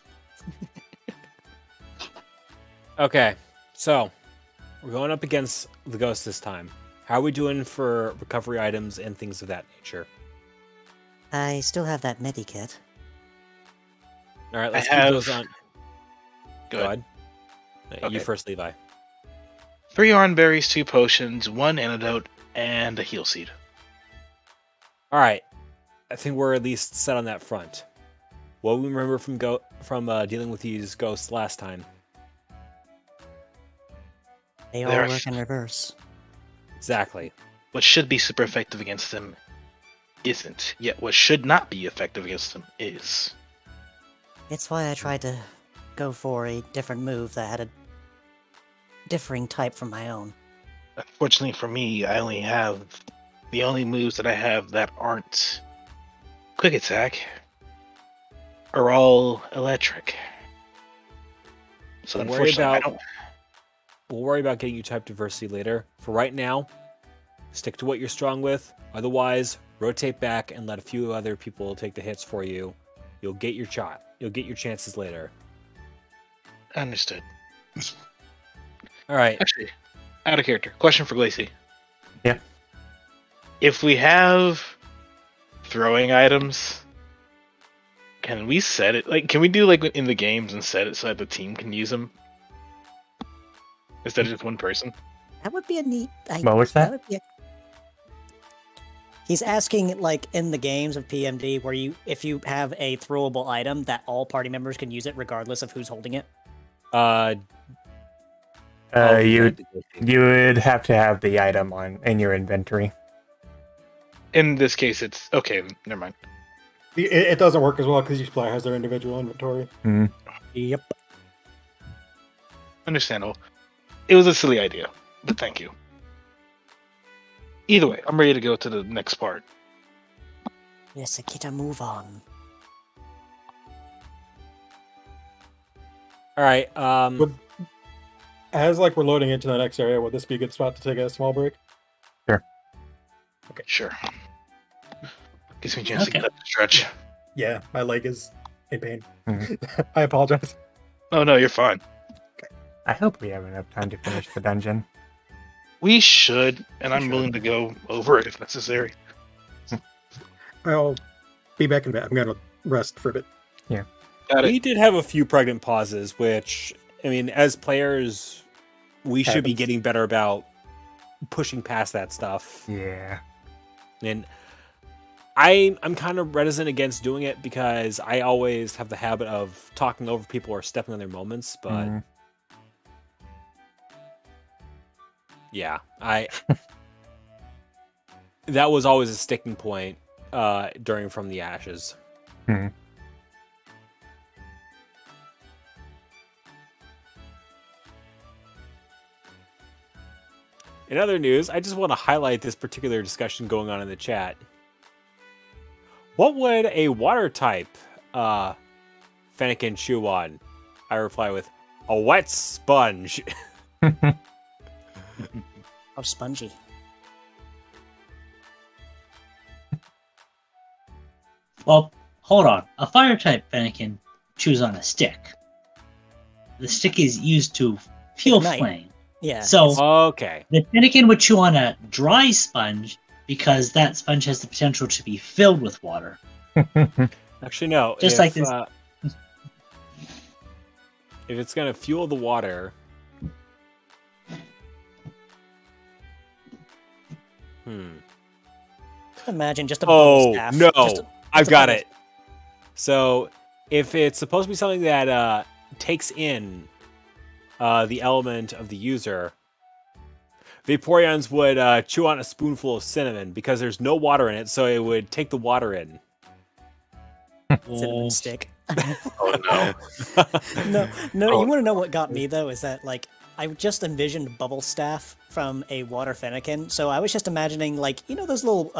Okay, so we're going up against the ghost this time. How are we doing for recovery items and things of that nature? I still have that medikit. All right, let's I keep have- those on. Go Go ahead. ahead. You Okay. first, Levi. 3 Oranberries, 2 potions, 1 antidote, and a heal seed. All right, I think we're at least set on that front. What we remember from dealing with these ghosts last time? They all There- work in reverse. Exactly. What should be super effective against them isn't. Yet what should not be effective against them is. It's why I tried to go for a different move that had a differing type from my own. Unfortunately for me, I only have the only moves that I have that aren't quick attack are all electric. So Don't worry unfortunately, I about- don't. We'll worry about getting you type diversity later. For right now, stick to what you're strong with. Otherwise, rotate back and let a few other people take the hits for you. You'll get your shot. You'll get your chances later. Understood. All right. Actually, out of character. Question for Glacy. Yeah. If we have throwing items, can we set it? Like, can we do like in the games and set it so that the team can use them instead of just one person? That would be a neat. What was that? would be He's asking, like in the games of PMD, where if you have a throwable item, that all party members can use it regardless of who's holding it. You would have to have the item in your inventory. In this case, it's okay. Never mind. It doesn't work as well because each player has their individual inventory. Yep. Understandable. It was a silly idea, but thank you. Either way, I'm ready to go to the next part. Yes, Akita, move on. All right. As like we're loading into the next area, would this be a good spot to take a small break? Sure. Gives me a chance to Okay. get up the stretch. Yeah, my leg is in pain. Mhm. I apologize. Oh no, you're fine. I hope we have enough time to finish the dungeon. We should, and I'm willing to go over it if necessary. I'll be back in a bit. I'm gonna rest for a bit. Got it. We did have a few pregnant pauses, which, I mean, as players, we should be Happens. getting better about pushing past that stuff. Yeah. And I'm kind of reticent against doing it because I always have the habit of talking over people or stepping on their moments. But Mhm. yeah, that was always a sticking point during From the Ashes. Mhm. In other news, I just want to highlight this particular discussion going on in the chat. What would a water type Fennekin chew on? I reply with a wet sponge. Oh, spongy. Well, hold on. A fire type Fennekin chews on a stick. The stick is used to fuel Ignite. flame. Yeah. So Okay. the Fennekin would chew on a dry sponge because that sponge has the potential to be filled with water. Actually, no. Just like this. If it's going to fuel the water... Imagine just a bubble Oh, staff. no. I've a got bubble- it. So, if it's supposed to be something that takes in the element of the user, Vaporeons would chew on a spoonful of cinnamon because there's no water in it, so it would take the water in. cinnamon stick. Oh no. No, Oh. you want to know what got me though? Is that like I just envisioned bubble staff from a water Fennekin, so I was just imagining like those little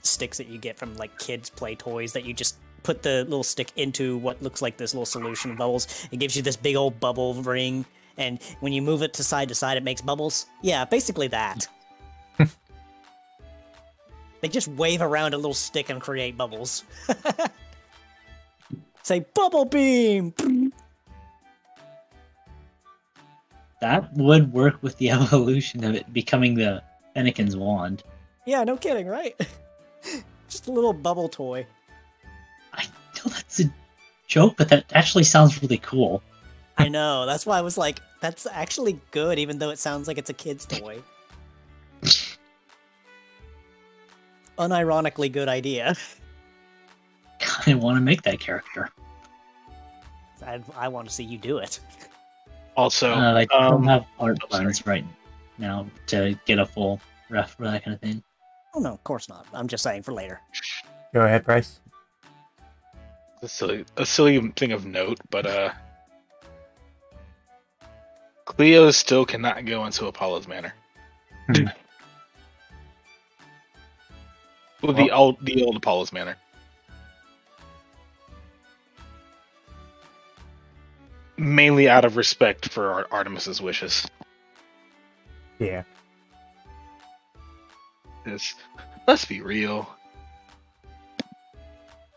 sticks that you get from like kids' play toys that you just put the little stick into what looks like this little solution of bubbles. It gives you this big old bubble ring, and when you move it to side, it makes bubbles. Yeah, basically that. They just wave around a little stick and create bubbles. Say bubble beam. That would work with the evolution of it becoming the Fennekin's wand. Yeah, no kidding, right? Just a little bubble toy. I know that's a joke, but that actually sounds really cool. I know. That's why I was like, that's actually good, even though it sounds like it's a kid's toy. Unironically good idea. Kind of want to make that character. I want to see you do it. Also, I don't have art oh, sorry. plans right now to get a full ref for that kind of thing. Oh no, of course not. I'm just saying for later. Go ahead, Bryce. a silly thing of note, but Cleo still cannot go into Apollo's manor. Hmm. Well, the old Apollo's manor. Mainly out of respect for Artemis's wishes. Yeah. 'Cause, let's be real.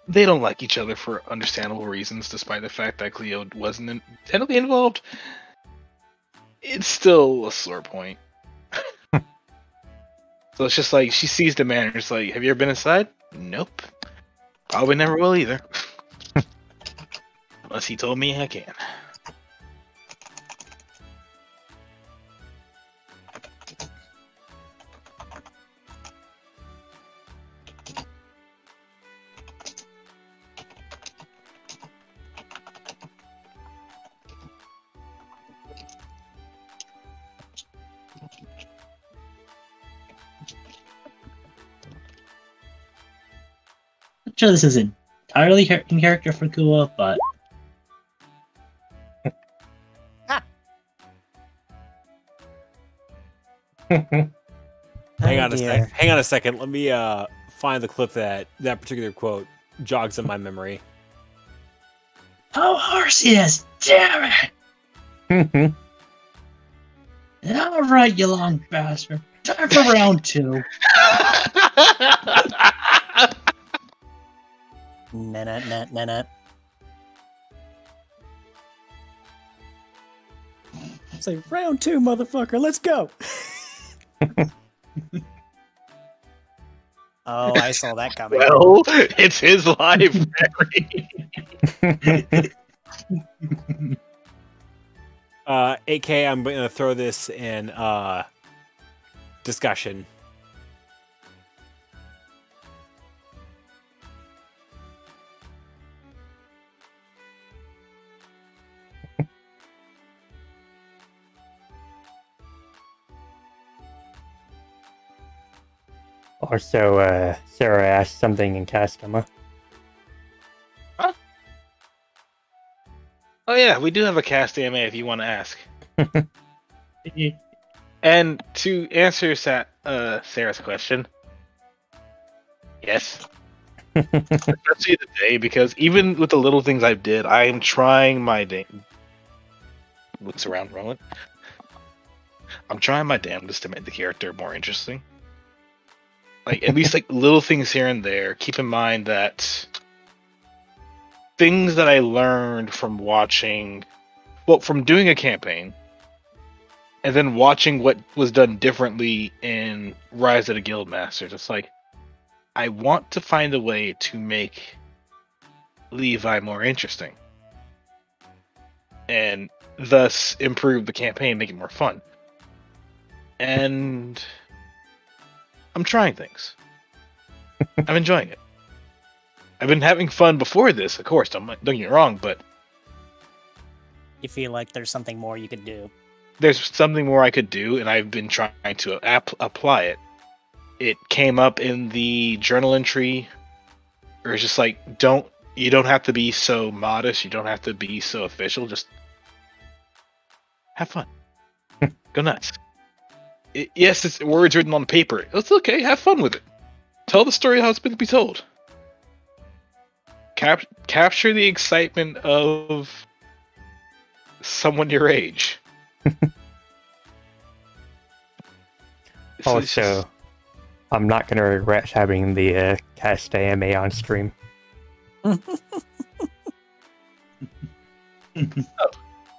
They don't like each other for understandable reasons, despite the fact that Cleo wasn't technically involved. It's still a sore point. So it's just like, she sees the manor, it's like, have you ever been inside? Nope. Probably never will either. Unless he told me I can. I'm sure this isn't entirely in character for Kua, but Hang Oh, on a dear. sec. Hang on a second. Let me find the clip that particular quote jogs in my memory. Oh, Arceus, damn it! All right, you long bastard. Time for round 2. Nah. Say round 2, motherfucker. Let's go. Oh, I saw that coming. Well, it's his library. AK, I'm gonna throw this in discussion. Also, Sarah asked something in Castema. Oh yeah, we do have a cast AMA if you want to ask. And to answer Sarah's question, yes. Especially today, because even with the little things I did, I am trying my looks around Roland. I'm trying my damnedest to make the character more interesting. Like at least like little things here and there. Keep in mind that things that I learned from watching, from doing a campaign, and then watching what was done differently in Rise of the Guildmasters. It's like, I want to find a way to make Levi more interesting. And thus improve the campaign, make it more fun. And I'm trying things. I'm enjoying it. I've been having fun before this, of course, don't get me wrong, but You feel like there's something more you could do. there's something more I could do, and I've been trying to apply it. It came up in the journal entry, or it's just like, you don't have to be so modest, you don't have to be so official, just have fun. Go nuts. Yes, it's words written on paper. It's okay, have fun with it. Tell the story how it's meant to be told. Capture the excitement of someone your age. Also, I'm not going to regret having the cast AMA on stream.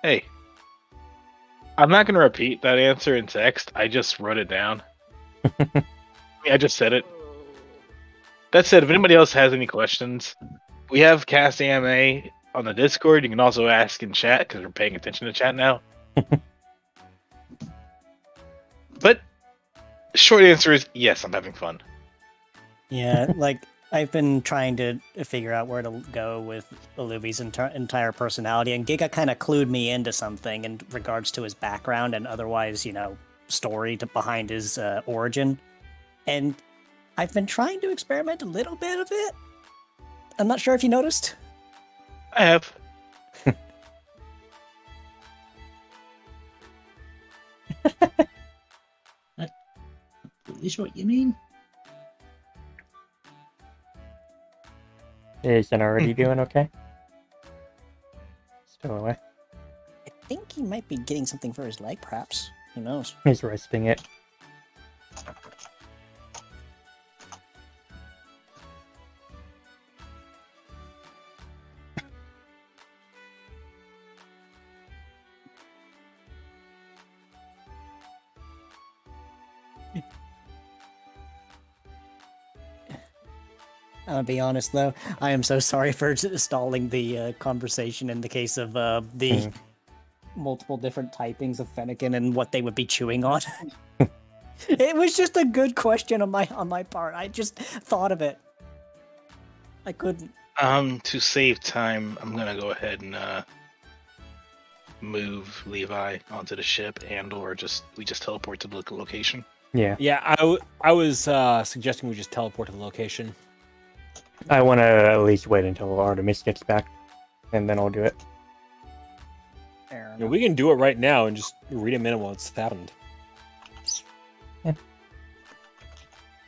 Hey, I'm not going to repeat that answer in text. I just wrote it down. I just said it. That said, if anybody else has any questions, we have Cast AMA on the Discord. You can also ask in chat because we're paying attention to chat now. But short answer is yes, I'm having fun. Yeah, like I've been trying to figure out where to go with Aluvi's entire personality, and Giga kind of clued me into something in regards to his background and otherwise, story behind his origin. And I've been trying to experiment a little bit of it. I'm not sure if you noticed. I have. Is what you mean? Isn't already doing okay? Still away. I think he might be getting something for his leg, perhaps. Who knows? He's resting it. I'll be honest, though. I am so sorry for stalling the conversation in the case of the multiple different typings of Fennekin and what they would be chewing on. It was just a good question on my part. I just thought of it. I couldn't. To save time, I'm gonna go ahead and move Levi onto the ship, and/or we just teleport to the location. Yeah. Yeah, I was suggesting we just teleport to the location. I want to at least wait until Artemis gets back, and then I'll do it. Fair Yeah, we can do it right now and just read a minute while it's happened. Yeah.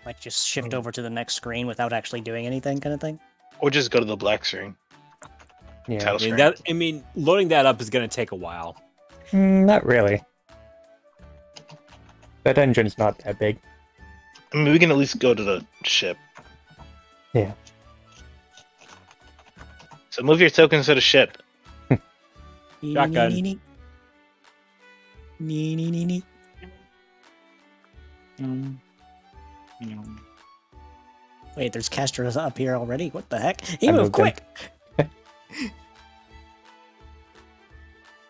Like just shift over to the next screen without actually doing anything, kind of thing. Or just go to the black screen. Yeah, Title screen. Loading that up is going to take a while. not really. The dungeon's not that big. I mean, we can at least go to the ship. Yeah. So move your tokens to the ship. Shotgun. Nee. Wait, there's casters up here already? What the heck? He I moved moved quick!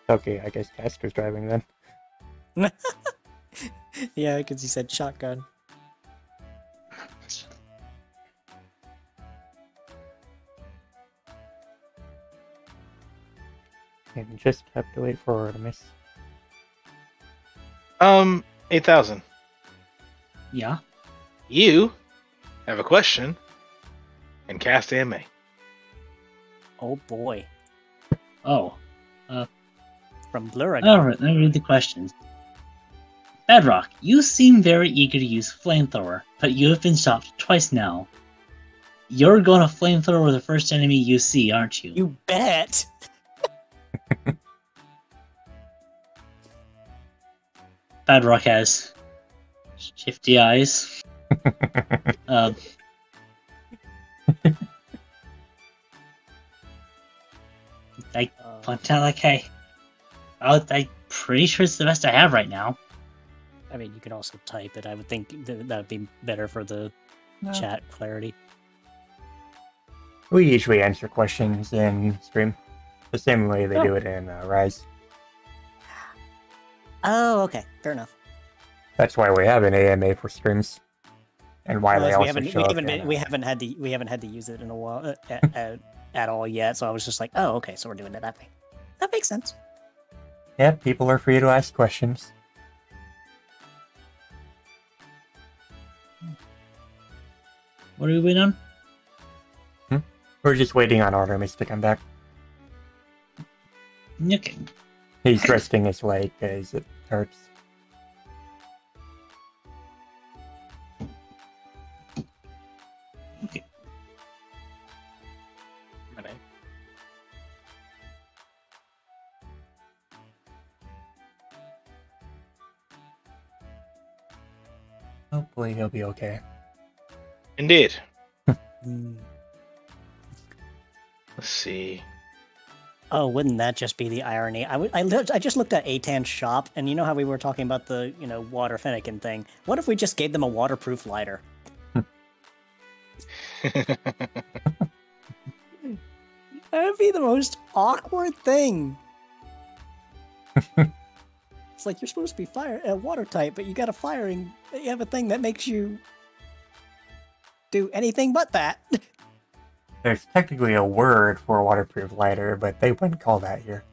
Okay, I guess Castor's driving then. Yeah, because he said shotgun. And just have to wait for Artemis. 8,000. Yeah. You have a question and cast AMA. Oh boy. Oh. From Bluragon. Alright, let me read the questions. Bedrock, you seem very eager to use flamethrower, but you have been stopped twice now. You're going to flamethrower the first enemy you see, aren't you? You bet! Bedrock has shifty eyes. I point out like, hey, I'm pretty sure it's the best I have right now. I mean, you could also type it. I would think that would be better for the chat clarity. We usually answer questions in stream. The same way they do it in Rise. Oh, okay. Fair enough. That's why we have an AMA for streams. And why they also show up in, we haven't had to use it in a while at all yet. So I was just like, oh, okay. So we're doing it that way. That makes sense. Yeah, people are free to ask questions. What are we waiting on? We're just waiting on Artemis to come back. Okay. He's resting his leg because it hurts. Okay. Hopefully he'll be okay. Indeed. Mm. Let's see. Oh, wouldn't that just be the irony? I just looked at Atan's shop, and you know how we were talking about the water Fennekin thing. What if we just gave them a waterproof lighter? That would be the most awkward thing. It's like you're supposed to be watertight, but you got you have a thing that makes you do anything but that. There's technically a word for a waterproof lighter, but they wouldn't call that here.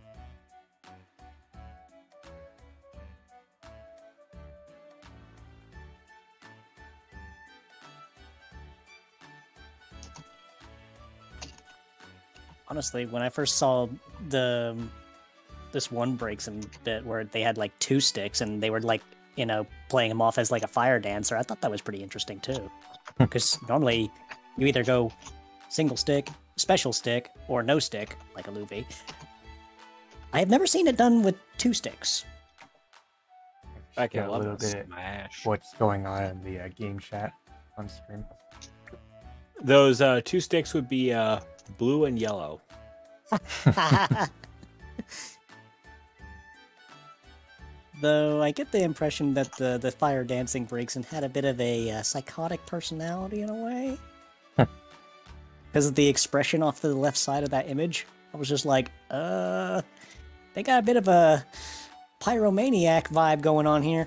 Honestly, when I first saw this one Breakson bit where they had like 2 sticks and they were like, playing him off as like a fire dancer, I thought that was pretty interesting too. Because normally you either go single stick, special stick, or no stick, like a Luffy. I have never seen it done with 2 sticks. I can Yeah, a love little this bit smash. what's going on in the game chat on stream. Those 2 sticks would be blue and yellow. Though I get the impression that the fire dancing Breakson had a bit of a psychotic personality in a way. Because of the expression off to the left side of that image. I was just like, they got a bit of a pyromaniac vibe going on here.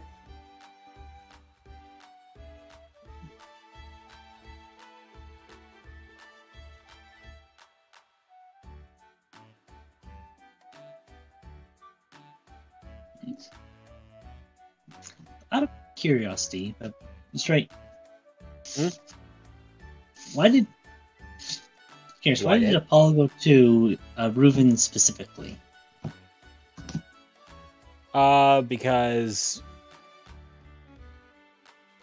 Out of curiosity, but straight. Hmm? Why did Apollo go to Reuven specifically? Because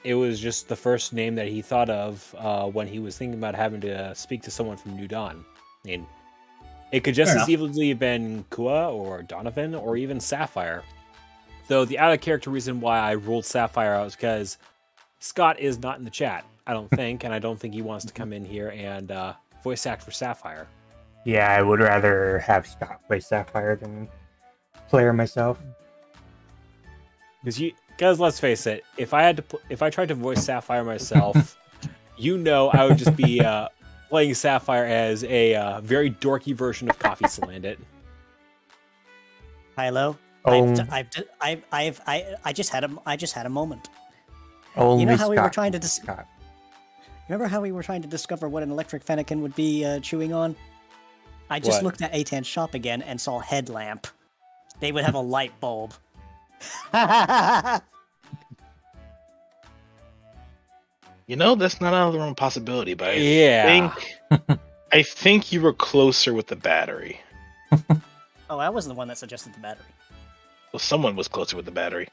it was just the first name that he thought of when he was thinking about having to speak to someone from New Dawn. I mean, it could just Fair as enough. easily have been Kua or Donovan or even Sapphire. Though the out of character reason why I ruled Sapphire out is because Scott is not in the chat, I don't think, and I don't think he wants to come in here and voice act for Sapphire. Yeah, I would rather have Scott play Sapphire than player myself. Because let's face it, if I tried to voice Sapphire myself, I would just be playing Sapphire as a very dorky version of Coffee Salandit. Hilo, Oh. I just had a moment. Only You know how we were Scott trying to can Scott. Remember how we were trying to discover what an electric fennekin would be chewing on? I just What? looked at Atan's shop again and saw headlamp. They would have a light bulb. You know, that's not out of the realm of possibility, but Yeah. I think you were closer with the battery. Oh, I wasn't the one that suggested the battery. Well, someone was closer with the battery.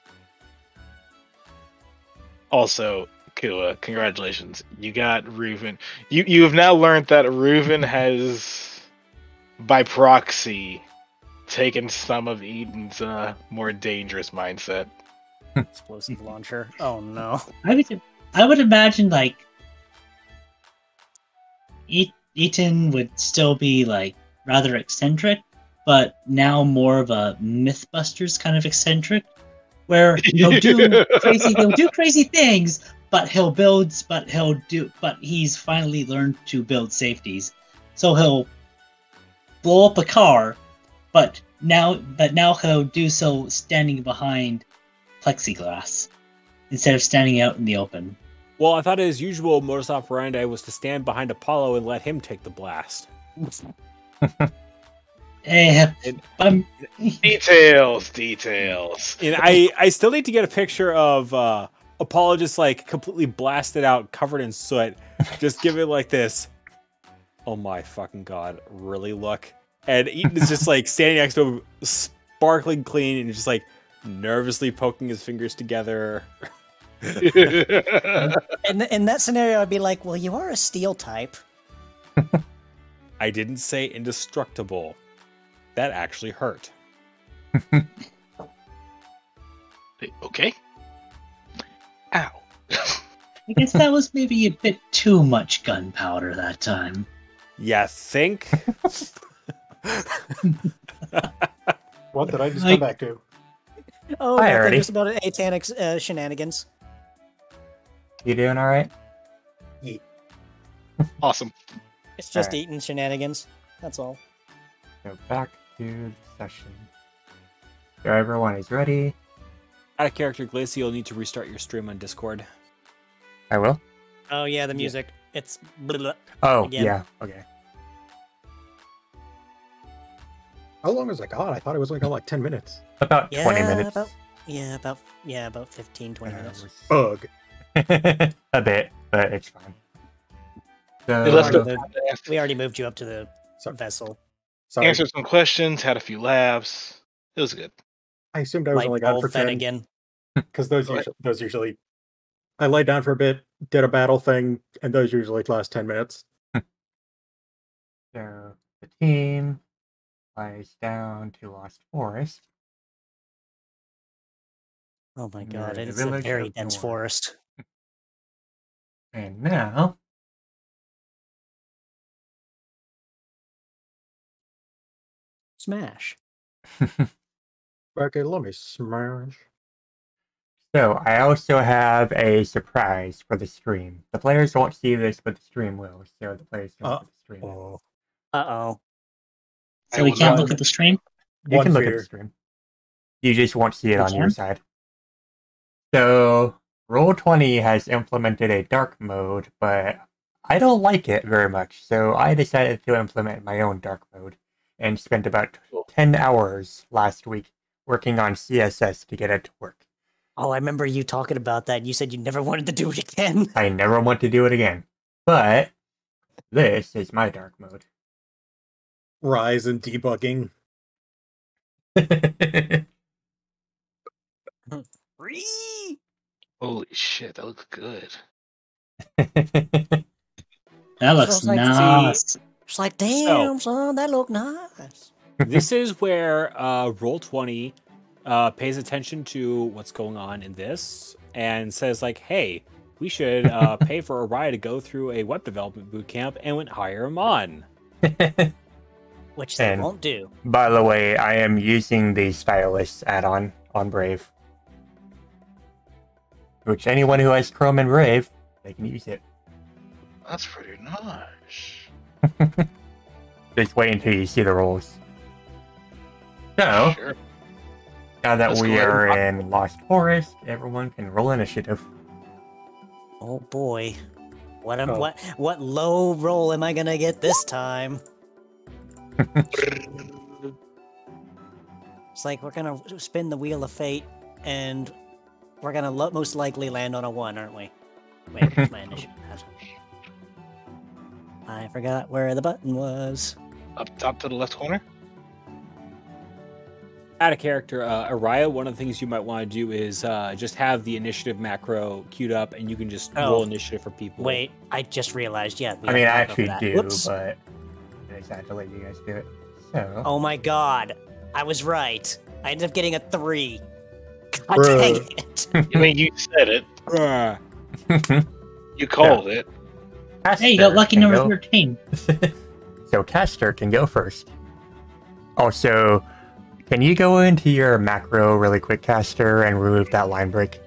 Also, Kua, congratulations. You got Reuven. You have now learned that Reuven has, by proxy, taken some of Eden's more dangerous mindset. Explosive launcher. Oh no. I would imagine like Eaton would still be like rather eccentric, but now more of a Mythbusters kind of eccentric, where he'll do crazy things, but he's finally learned to build safeties. So he'll blow up a car, but now he'll do so standing behind plexiglass instead of standing out in the open. Well, I thought his usual modus operandi was to stand behind Apollo and let him take the blast. Details. And I still need to get a picture of Apollo just like completely blasted out, covered in soot, just give it like this. Oh my fucking god, really look. And Eaton is just like standing next to him, sparkling clean, and just like nervously poking his fingers together. In that scenario, I'd be like, well, you are a steel type. I didn't say indestructible. That actually hurt. Okay. Ow. I guess that was maybe a bit too much gunpowder that time. Yeah, think? What did I just Like- come back to? Oh, Hi, nothing, Artie. just about Atanic's shenanigans. You doing all right? Awesome. It's just Alright. eating shenanigans. That's all. Go back to the session. So everyone is ready. Out of character, Glacier, you'll need to restart your stream on Discord. I will. Oh yeah, the music. It's blah, blah. Oh, Again. yeah. Okay. How long was I gone? I thought it was only gone like 10 minutes. About Yeah, 20 minutes. about 15, 20 minutes. Bug. A bit, but it's fine. So, We left already it- moved- We already moved you up to the So- vessel. Sorry, Answered some questions, had a few laughs. It was good. I assumed I was Light only gone bulb for 10 Finnegan. because Go ahead. those usually. I lay down for a bit, did a battle thing, and those usually last 10 minutes. so the team flies down to Lost Forest. Oh my You're god, in the it's a village very up dense north. forest. And now, Smash. Okay, let me smash. so I also have a surprise for the stream. The players won't see this, but the stream will. So the players can look at the stream. Oh, Uh-oh. So we will can't not- look at the stream? You one can look at fear. the stream. You just won't see it We on your can? side. So Roll20 has implemented a dark mode, but I don't like it very much. So I decided to implement my own dark mode and spent about Cool. 10 hours last week working on CSS to get it to work. Oh, I remember you talking about that. You said you never wanted to do it again. I never want to do it again. But this is my dark mode. Rise and debugging. Ree! Holy shit, that looks good. That looks Sounds like- nice. It's like, damn, son, that look nice. This is where Roll20 pays attention to what's going on in this and says like, hey, we should pay for Araya to go through a web development boot camp and hire him on. Which they And- won't do. By the way, I am using the stylus add-on on Brave. Which anyone who has Chrome and Brave, they can use it. That's pretty nice. Just wait until you see the rules. So, Sure. now that Let's we go ahead are and in Lost Forest, everyone can roll initiative. Oh boy. What Oh. what low roll am I gonna get this time? It's like we're gonna spin the wheel of fate, and we're gonna most likely land on a 1, aren't we? Wait, where's my initiative? I forgot where the button was. Up top to the left corner. Add a character, Araya. One of the things you might want to do is just have the initiative macro queued up, and you can just Oh. roll initiative for people. Wait, I just realized. Yeah, we I mean, I have to go for actually that. do, Whoops. but I just had to let you guys do it. So, Oh my god, I was right. I ended up getting a 3. God Bruh. dang it! I mean, you said it. Bruh. You called it. Hey, you got Caster lucky can number go- 13. So Caster can go first. Also, can you go into your macro really quick, Caster, and remove that line break?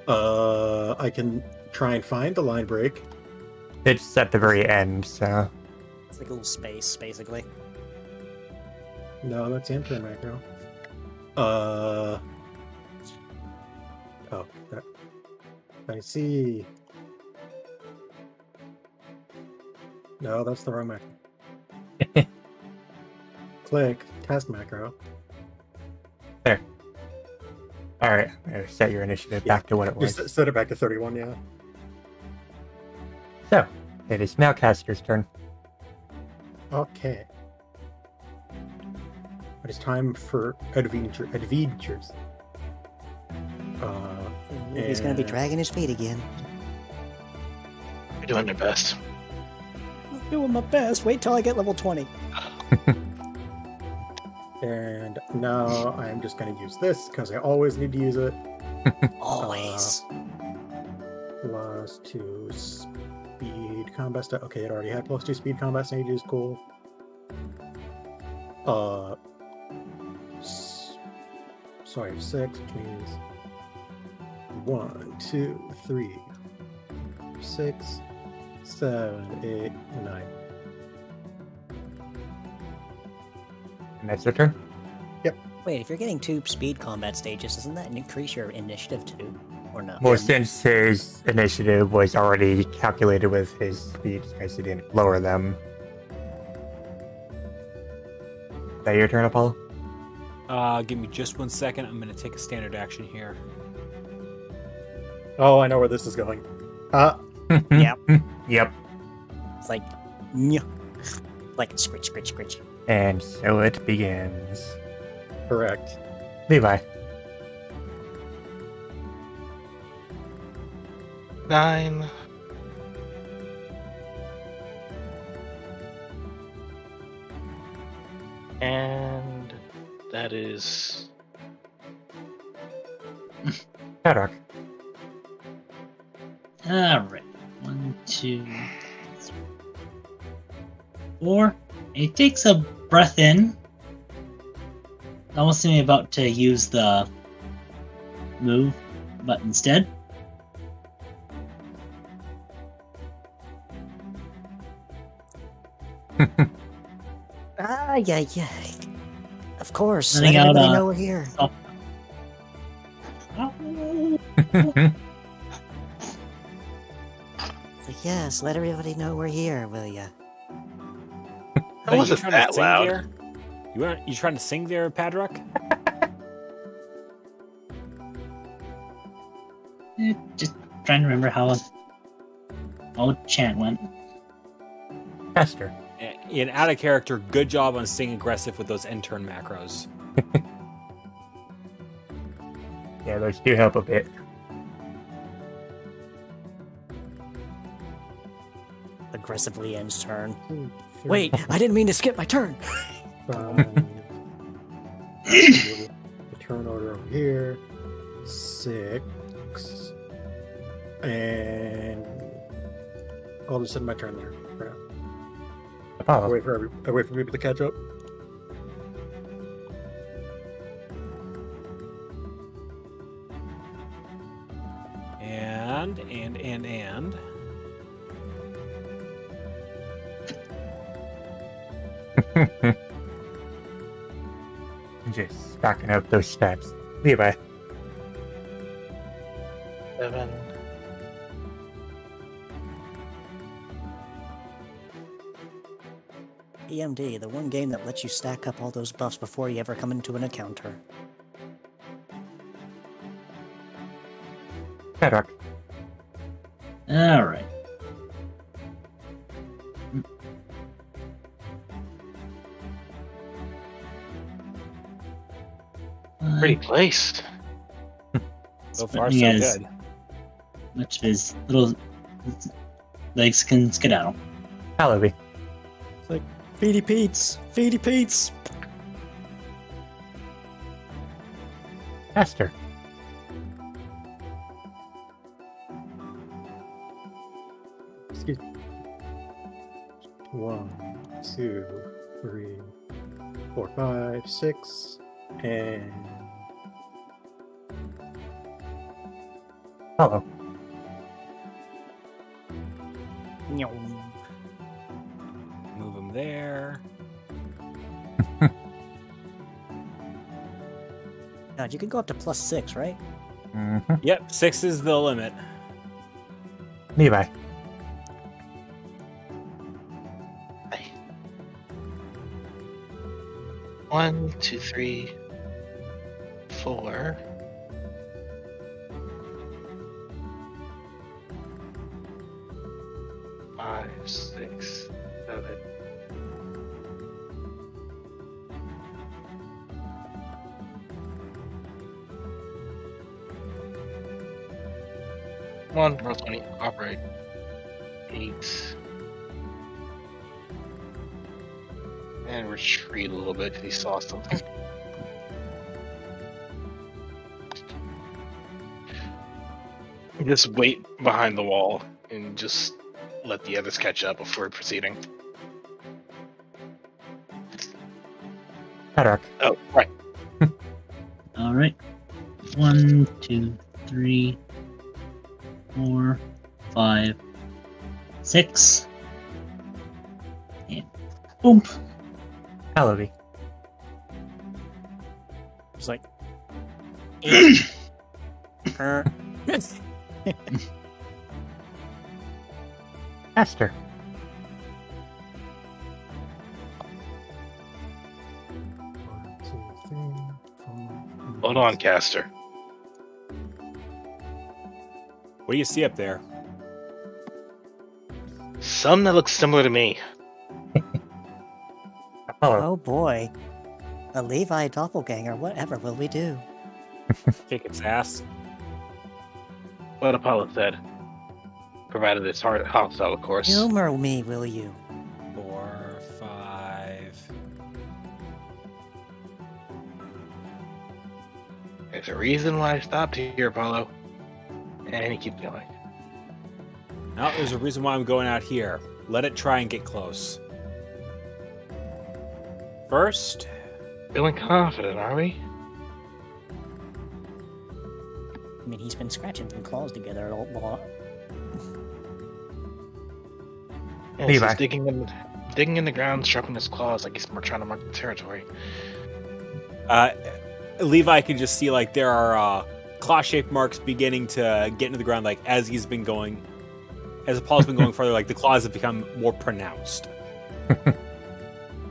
I can try and find the line break. It's at the very end, so... It's like a little space, basically. No, that's enter macro. Oh, that. I see. No, that's the wrong macro. Click test macro. Alright, set your initiative Yeah, back to what it was. Just set it back to 31, yeah. So, it is now Caster's turn. Okay. It is time for adventures. He's gonna be And- dragging his feet again. You're doing your best. I'm doing my best. Wait till I get level 20. And now I'm just going to use this because I always need to use it. Always. Plus 2 speed combat stat. Okay, it already had plus 2 speed combat stages. Cool. So I have 6, which means 1, 2, 3, 6, 7, 8, 9. And that's your turn? Wait, if you're getting 2 speed combat stages, doesn't that increase your initiative too? Or no? Well, since his initiative was already calculated with his speed, because he didn't lower them. Is that your turn, Apollo? Give me just 1 second. I'm going to take a standard action here. Oh, I know where this is going. Yep. Yep. It's like, nyah. Like scritch, scritch, scritch. And so it begins. Correct. Levi. 9. And that is Haddock. Alright. 1, 2, 3, 4. He takes a breath in. Almost seeming about to use the move, but instead. Ah, yeah, yeah. Of course. Running Let out, everybody know we're here. Like, yes, let everybody know we're here, will ya? That wasn't trying to that sing loud. there? You trying to sing there, Padrock? Just trying to remember how old chant went. Caster. In out of character, good job on staying aggressive with those end turn macros. Yeah, those do help a bit. aggressively ends turn. 2, 3, Wait, I didn't mean to skip my turn. 5. The turn order over here. 6. And I'll just end my turn there for now. Oh, I wait for people to catch up. And. just stacking up those stats. Levi. 7. EMD, the one game that lets you stack up all those buffs before you ever come into an encounter. Bedrock. Alright. Pretty placed. So far, He so has- good. Much of his little legs can skedaddle. Alavi. It's like, Feedy Pete's! Feedy Pete's! Esther. Excuse me. 1, 2, 3, 4, 5, 6, and Hello. Move him there. God, you can go up to +6, right? Mm-hmm. Yep, 6 is the limit. Levi. 1, 2, 3, 4. Five, 6, 7. One, roll 20, operate. 8. And retreat a little bit because he saw something. Just wait behind the wall and just let the others catch up before proceeding. Bedrock. Oh, right. Alright. 1, 2, 3, 4, 5, 6. And boom. Alavi. It's like... Er, Esther. 1, 2, 3, 4. Hold on, Caster. What do you see up there? Some that looks similar to me. Apollo. oh boy. A Levi doppelganger, whatever will we do? Kick its ass. What Apollo said. Provided it's hard hostile, of course. Humor me, will you? 4, 5. There's a reason why I stopped here, Apollo. And he keeps going. Now there's a reason why I'm going out here. Let it try and get close. First, Feeling confident, are we? I mean, he's been scratching some claws together a lot. Yeah, he's Levi. just digging in the ground, sharpening his claws like he's trying to mark the territory. Levi can just see like there are claw-shaped marks beginning to get into the ground. Like as he's been going, as Apollo's been going further, like the claws have become more pronounced.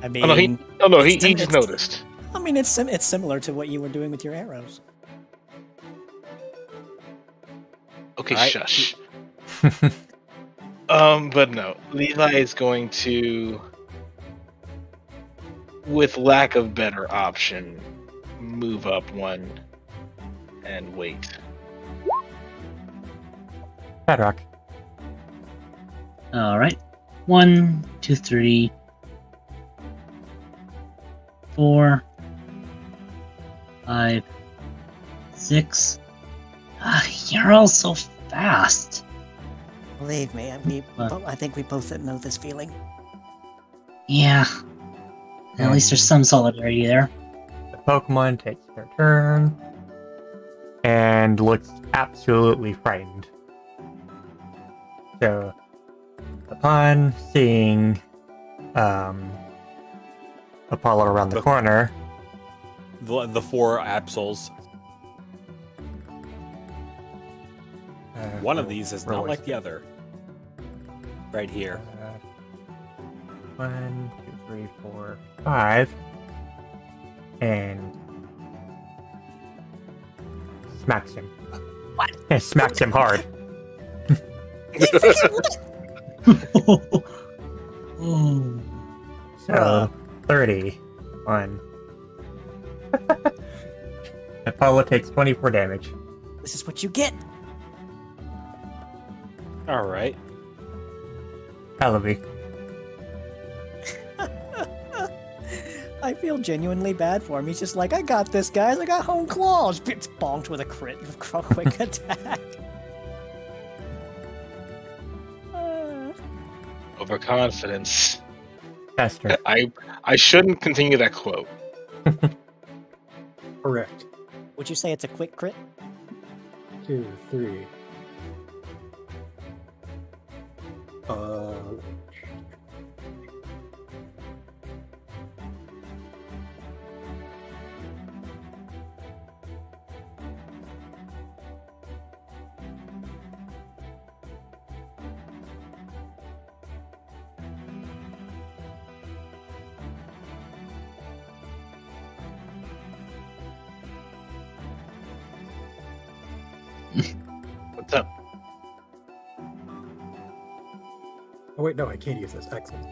I mean, Oh no, he it's- just it's- noticed. I mean, it's similar to what you were doing with your arrows. Okay, Alright. shush. But no, Levi is going to, with lack of better option, move up one and wait. Bedrock. Alright. 1, 2, 3, 4, 5, 6. You're all so fast. Believe me, I think we both know this feeling. Yeah. At least there's some solidarity there. The Pokemon takes their turn and looks absolutely frightened. So, upon seeing Apollo around the corner, The 4 Absols. One of these is not like the other. Right here. 1, 2, 3, 4, 5, and smacks him. What? And smacks him hard. Oh. So 31. Apollo takes 24 damage. This is what you get. All right. Celebi. I feel genuinely bad for him. He's just like, I got this, guys. I got home claws. It's bonked with a quick attack. Overconfidence. Esther. I shouldn't continue that quote. Correct. Would you say it's a quick crit? 2, 3. What's up? Oh wait, no, I can't use this. Excellent.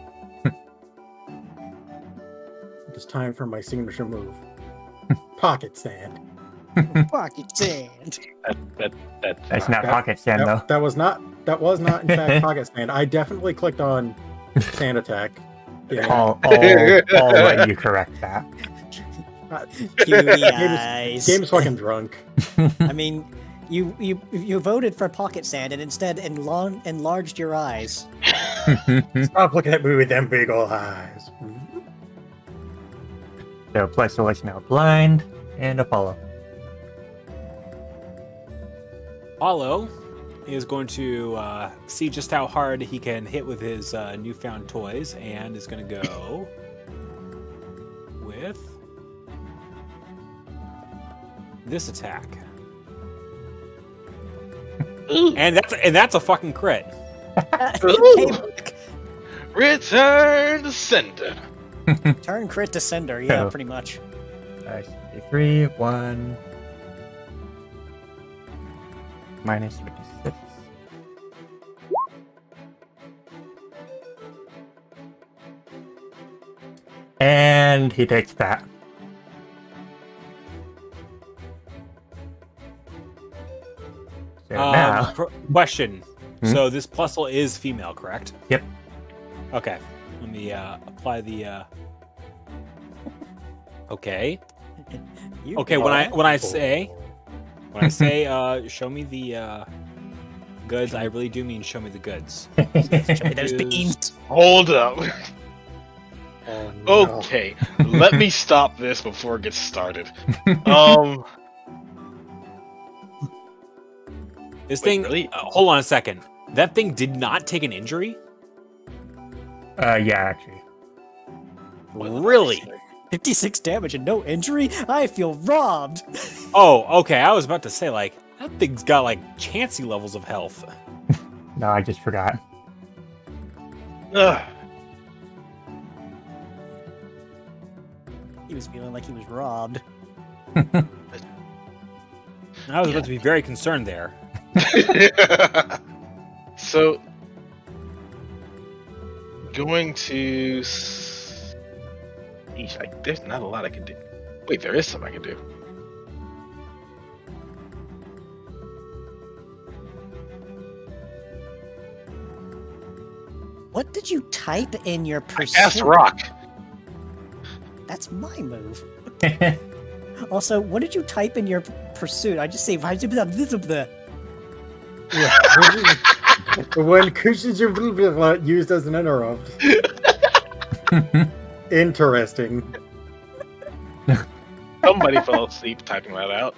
It's time for my signature move. Pocket sand. Pocket sand. That's not pocket sand though. That was not in fact pocket sand. I definitely clicked on sand attack. Yeah. I'll let you correct that. Cutie eyes. Game's fucking drunk. I mean, you voted for pocket sand and instead enlarged your eyes. Stop looking at me with them big old eyes. So Plexel is now blind, and Apollo. Apollo is going to see just how hard he can hit with his newfound toys, and is going to go with this attack. And that's a fucking crit. Ooh. Return to sender. Turn crit to sender, yeah, Oh. pretty much. 3, 1. Minus 56. And he takes that. So now, Question. Hmm? So this Plusle is female, correct? Yep. Okay. Let me apply the. Okay. You Okay. did When that. I say show me the goods, I really do mean show me the goods. Show me those Use- beans. Hold up. Oh, no. Okay, let me stop this before it gets started. This Wait, thing. really? Hold on a second. That thing did not take an injury. yeah, actually. Really? 56 damage and no injury? I feel robbed. Oh, okay. I was about to say like that thing's got like Chansey levels of health. No, I just forgot. Ugh. He was feeling like he was robbed. I was about to be very concerned there. So, going to. Eesh, there's not a lot I can do. Wait, there is something I can do. What did you type in your I pursuit? cast rock. That's my move. Also, what did you type in your pursuit? I just say When cushions are used as an interrupt. Interesting. Somebody fell asleep typing that out.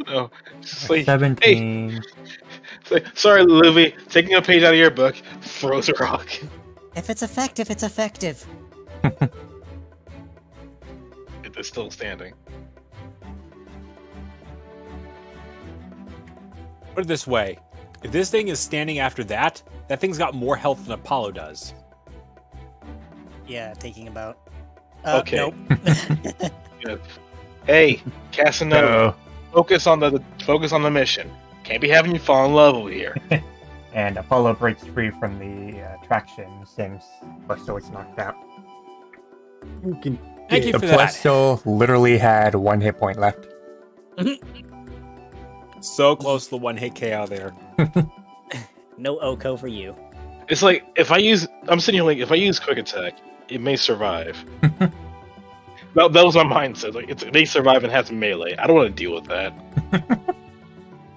No, just like, hey, 17. sorry, Livy, taking a page out of your book, throws a rock. If it's effective, it's effective. It's still standing. Put it this way. If this thing is standing after that, that thing's got more health than Apollo does. Yeah, taking about. Okay. Nope. Good. Hey, Casanova, focus on the mission. Can't be having you fall in love over here. And Apollo breaks free from the attraction since Blastoise knocked out. You can Thank you The for that. Blasto literally had 1 hit point left. So close to the one hit KO there. No Oko for you. It's like I'm sitting here like if I use quick attack, it may survive. that was my mindset. Like it may survive and has melee. I don't want to deal with that.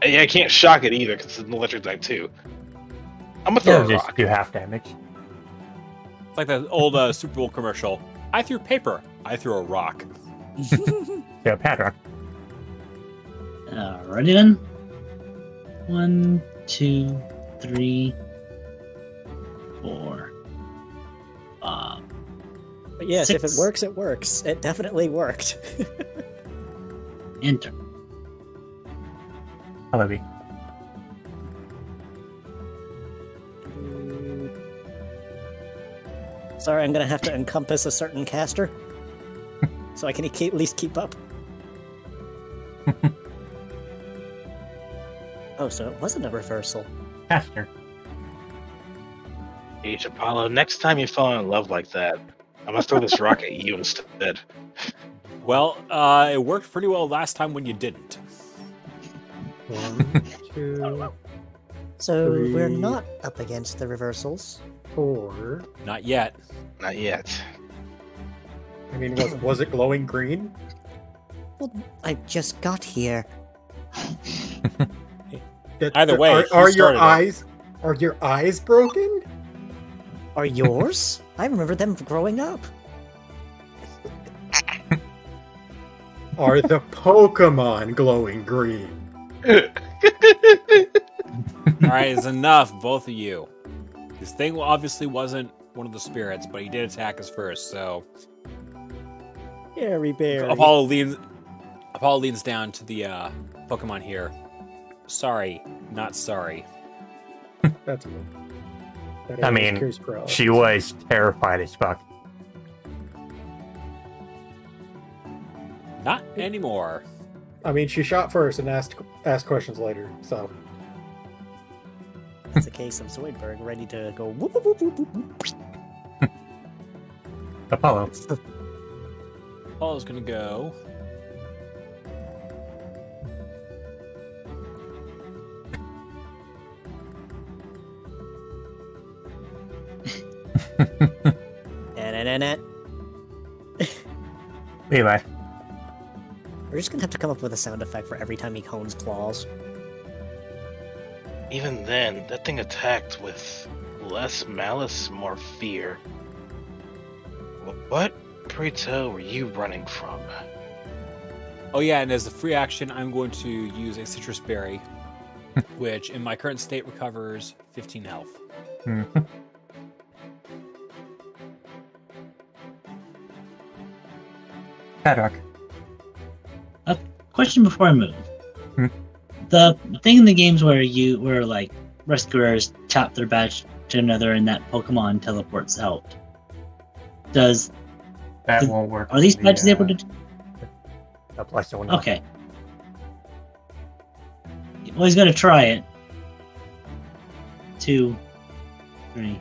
And I can't shock it either because it's an electric type too. I'm gonna throw It'll a just rock. do half damage. It's like that old Super Bowl commercial. I threw paper. I threw a rock. Yeah, Padrock. Alrighty then. 1, 2, 3, 4, 5. But yes, if it 6. works, it works. It definitely worked. Enter. I love you. Sorry, I'm gonna have to encompass a certain caster, so I can at least keep up. Oh, so it wasn't a reversal. Caster. H Apollo, next time you fall in love like that, I'm gonna throw this rock at you instead. Well, it worked pretty well last time when you didn't. 1, 2, So we're 3. not up against the reversals. 4. Not yet. Not yet. I mean, was it glowing green? Well, I just got here. Either way, are he your started it. eyes broken? Are yours? I remember them growing up. Are the Pokemon glowing green? Alright, it's enough, both of you. This thing obviously wasn't one of the spirits, but he did attack us first, so Berry berry. Apollo leans down to the Pokemon here. Sorry, not sorry. That's good. That I area mean, cures paralysis. She was terrified as fuck. Not anymore. I mean, she shot first and asked questions later. So It's a case of Zoidberg ready to go whoop whoop whoop whoop whoop. Apollo. Apollo's gonna go. Na-na-na-na. Levi. We're just gonna have to come up with a sound effect for every time he hones claws. Even then, that thing attacked with less malice, more fear. What, pray tell, were you running from? Oh yeah, and as a free action, I'm going to use a citrus berry, which in my current state recovers 15 health. Padrock. Question before I move. Hmm? The thing in the games where like rescuers tap their badge to another and that Pokemon teleports out. Does That Th- won't work. are these for badges the, able to? The Blasto will not. Okay. Well, he's gonna try it. 2, 3,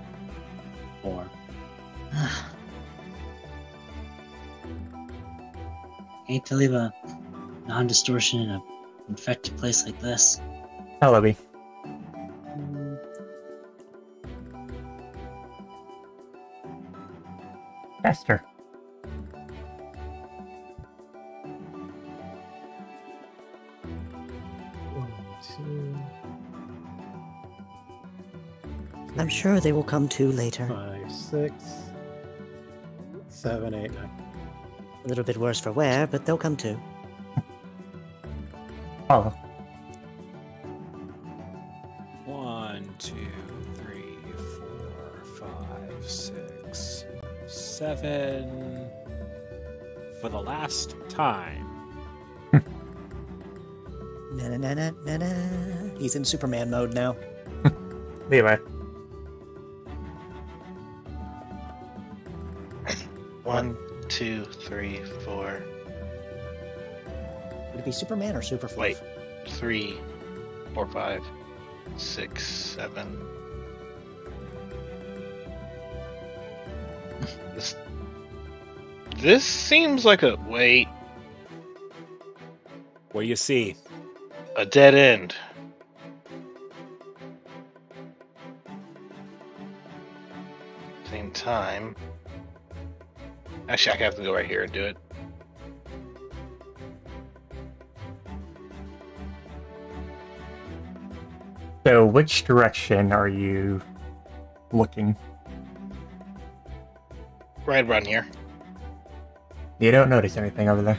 4. Hate to leave a non-distortion in an infected place like this. Hello, B. Esther. I'm sure they will come to later. 5, 6, 7, 8, 9. A little bit worse for wear, but they'll come to. Apollo. 1, 2, 3, 4, 5, 6, 7. For the last time. Na na na na na na. He's in Superman mode now. Levi. 1, 2, 3, 4. Would it be Superman or Superfluff? Wait. 3, 4, 5, 6, 7. This seems like a wait. What do you see? A dead end. Same time. Actually, I have to go right here and do it. So, which direction are you looking? Right around here. You don't notice anything over there.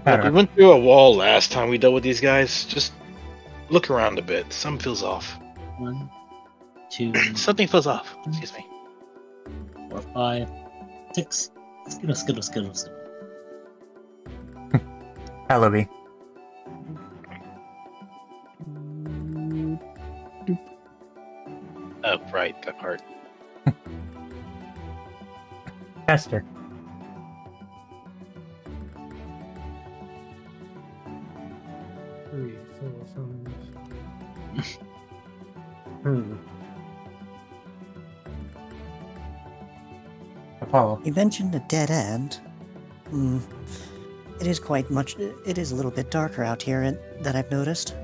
I Look, don't we know. went through a wall last time we dealt with these guys. Just look around a bit. Something feels off. 1, 2, Something feels off. Excuse me. 4, 5, 6. Skittle. Allaby. Oh, right, that part. Esther. Three, 4, 5. Apollo. You mentioned a dead end. It is quite much. It is a little bit darker out here that I've noticed.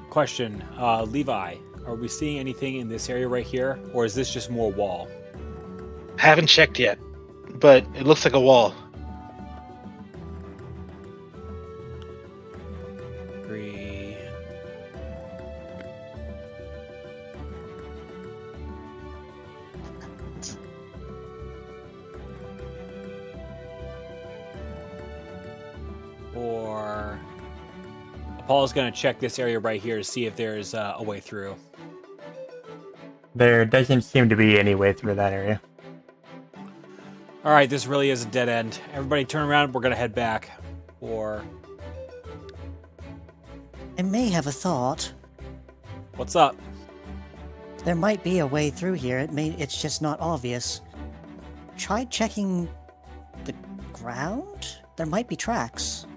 Question, Levi, are we seeing anything in this area right here, or is this just more wall? Haven't checked yet, but it looks like a wall. 3. Or Paul's gonna check this area right here to see if there's a way through. There doesn't seem to be any way through that area. All right, this really is a dead end. Everybody, turn around. We're gonna head back. Or I may have a thought. what's up? There might be a way through here. It's just not obvious. Try checking the ground? There might be tracks.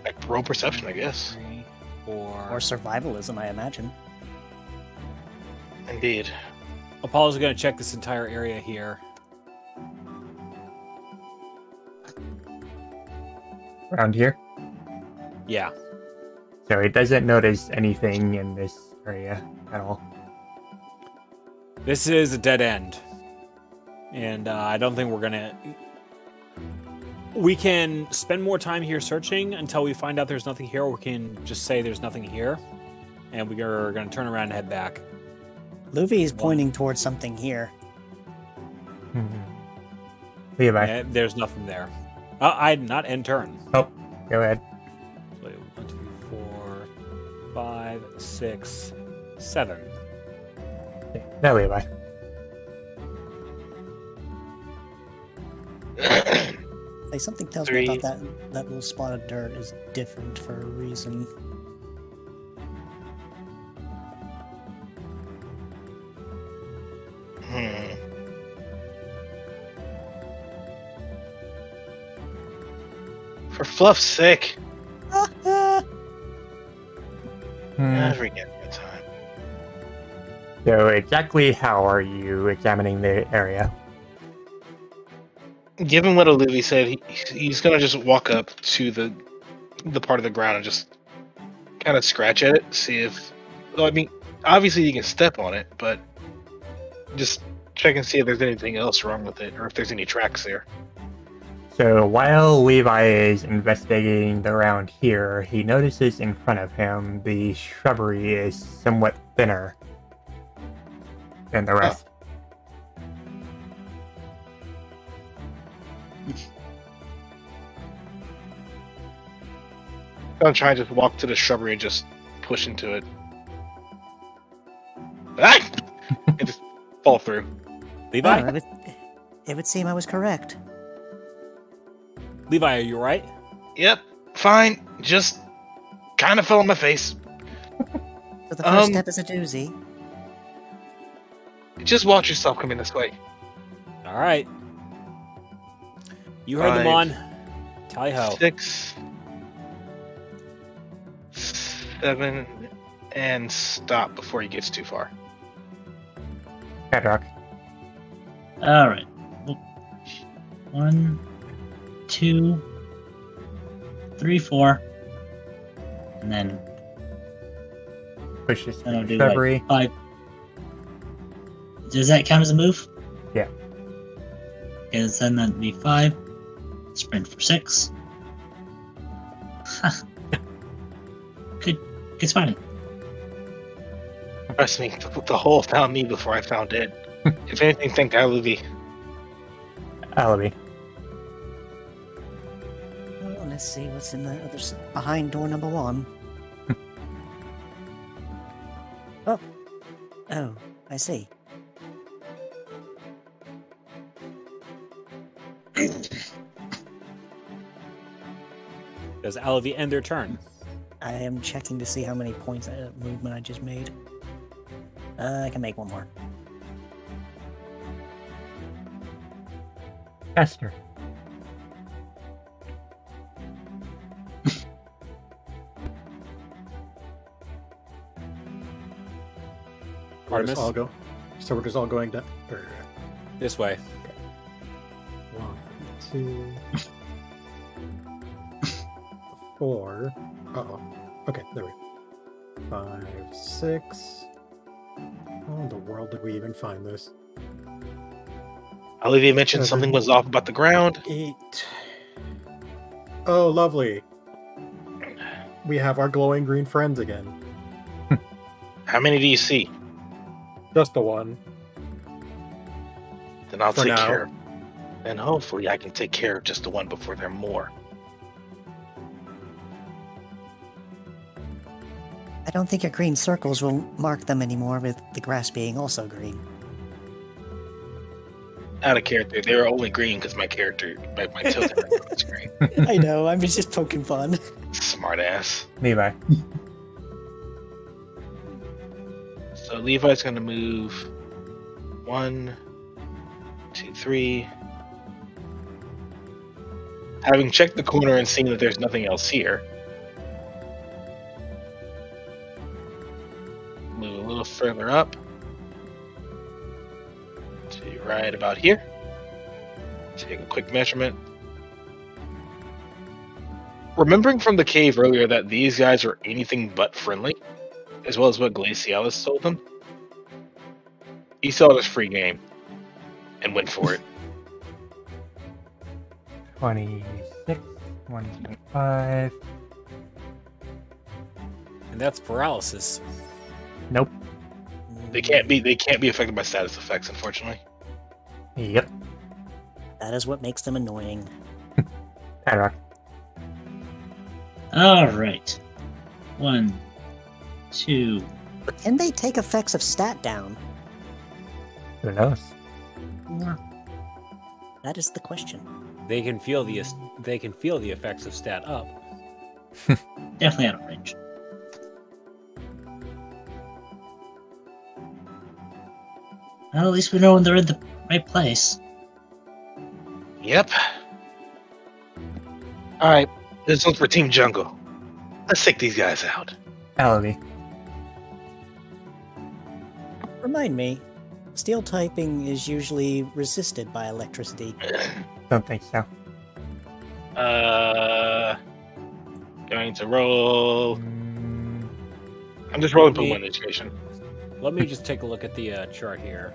Like roll perception, I guess. 3, 4. Or survivalism, I imagine. Indeed. Apollo's gonna check this entire area here. Around here. Yeah. So he doesn't notice anything in this area at all. This is a dead end. And I don't think we're gonna... We can spend more time here searching until we find out there's nothing here, or we can just say there's nothing here. And we are gonna turn around and head back. Luffy is pointing towards something here. Levi. And there's nothing there. I'd not end turn. Oh, go ahead. So 1, 2, 4, 5, 6, 7. No, Levi. Like something tells 3. me about that little spot of dirt is different for a reason. For Fluff's sake. Hmm. Every get good time. So exactly how are you examining the area? Given what Olivia said, he's gonna just walk up to the the part of the ground and just kind of scratch at it, see if. Well, I mean, obviously you can step on it, but just check and see if there's anything else wrong with it, or if there's any tracks there. So while Levi is investigating around here, he notices in front of him the shrubbery is somewhat thinner than the rest. I'm trying to walk to the shrubbery and just push into it. Ah! And just fall through. Levi? Oh, it would seem I was correct. Levi, are you alright? Yep, fine. Just kind of fell on my face. So the first step is a doozy. Just watch yourself coming this way. Alright. You heard them 5, on. Tally ho. 6, 7, and stop before he gets too far. Bedrock. All right. 1, 2, 3, 4, and then Pushes I'll through do shrubbery. like 5. Does that count as a move? Yeah. Okay, then that'd be 5. Sprint for 6. Good spotting. Trust me, the hole found me before I found it. If anything, thank God, Luby. Alibi. Oh, let's see what's in the other behind door number 1. Oh, I see. Does Alavi end their turn? I am checking to see how many points of movement I just made. I can make one more. Esther. We're just Artemis? all go. So we're just all going down. This way. 1, 2, 4. Uh-oh. Okay, there we go. 5, 6. How in the world did we even find this? Olivia mentioned something was off about the ground. 8. Oh, lovely. We have our glowing green friends again. How many do you see? Just the one. Then I'll For take now. care of. Then hopefully I can take care of just the one before there are more. I don't think your green circles will mark them anymore with the grass being also green. Out of character, they were only green because my character, my tilted was green. I know, I'm just poking fun. Smart ass. Levi. So Levi's gonna move 1, 2, 3. Having checked the corner and seen that there's nothing else here, move a little further up to right about here. Take a quick measurement. Remembering from the cave earlier that these guys are anything but friendly, as well as what Glacialis told them, he saw this free game and went for it. 26, 125. And that's paralysis. Nope. They can't be affected by status effects, unfortunately. Yep. That is what makes them annoying. Bedrock. All right. 1, 2. Can they take effects of stat down? Who knows? 4. That is the question. They can feel the effects of stat up. Definitely out of range. Well, at least we know when they're in the right place. Yep. Alright, this one's for Team Jungle. Let's take these guys out. Alibi. Remind me, steel typing is usually resisted by electricity. Don't think so. Going to roll. Mm, I'm just rolling Me- Pokemon education. Let me just take a look at the chart here.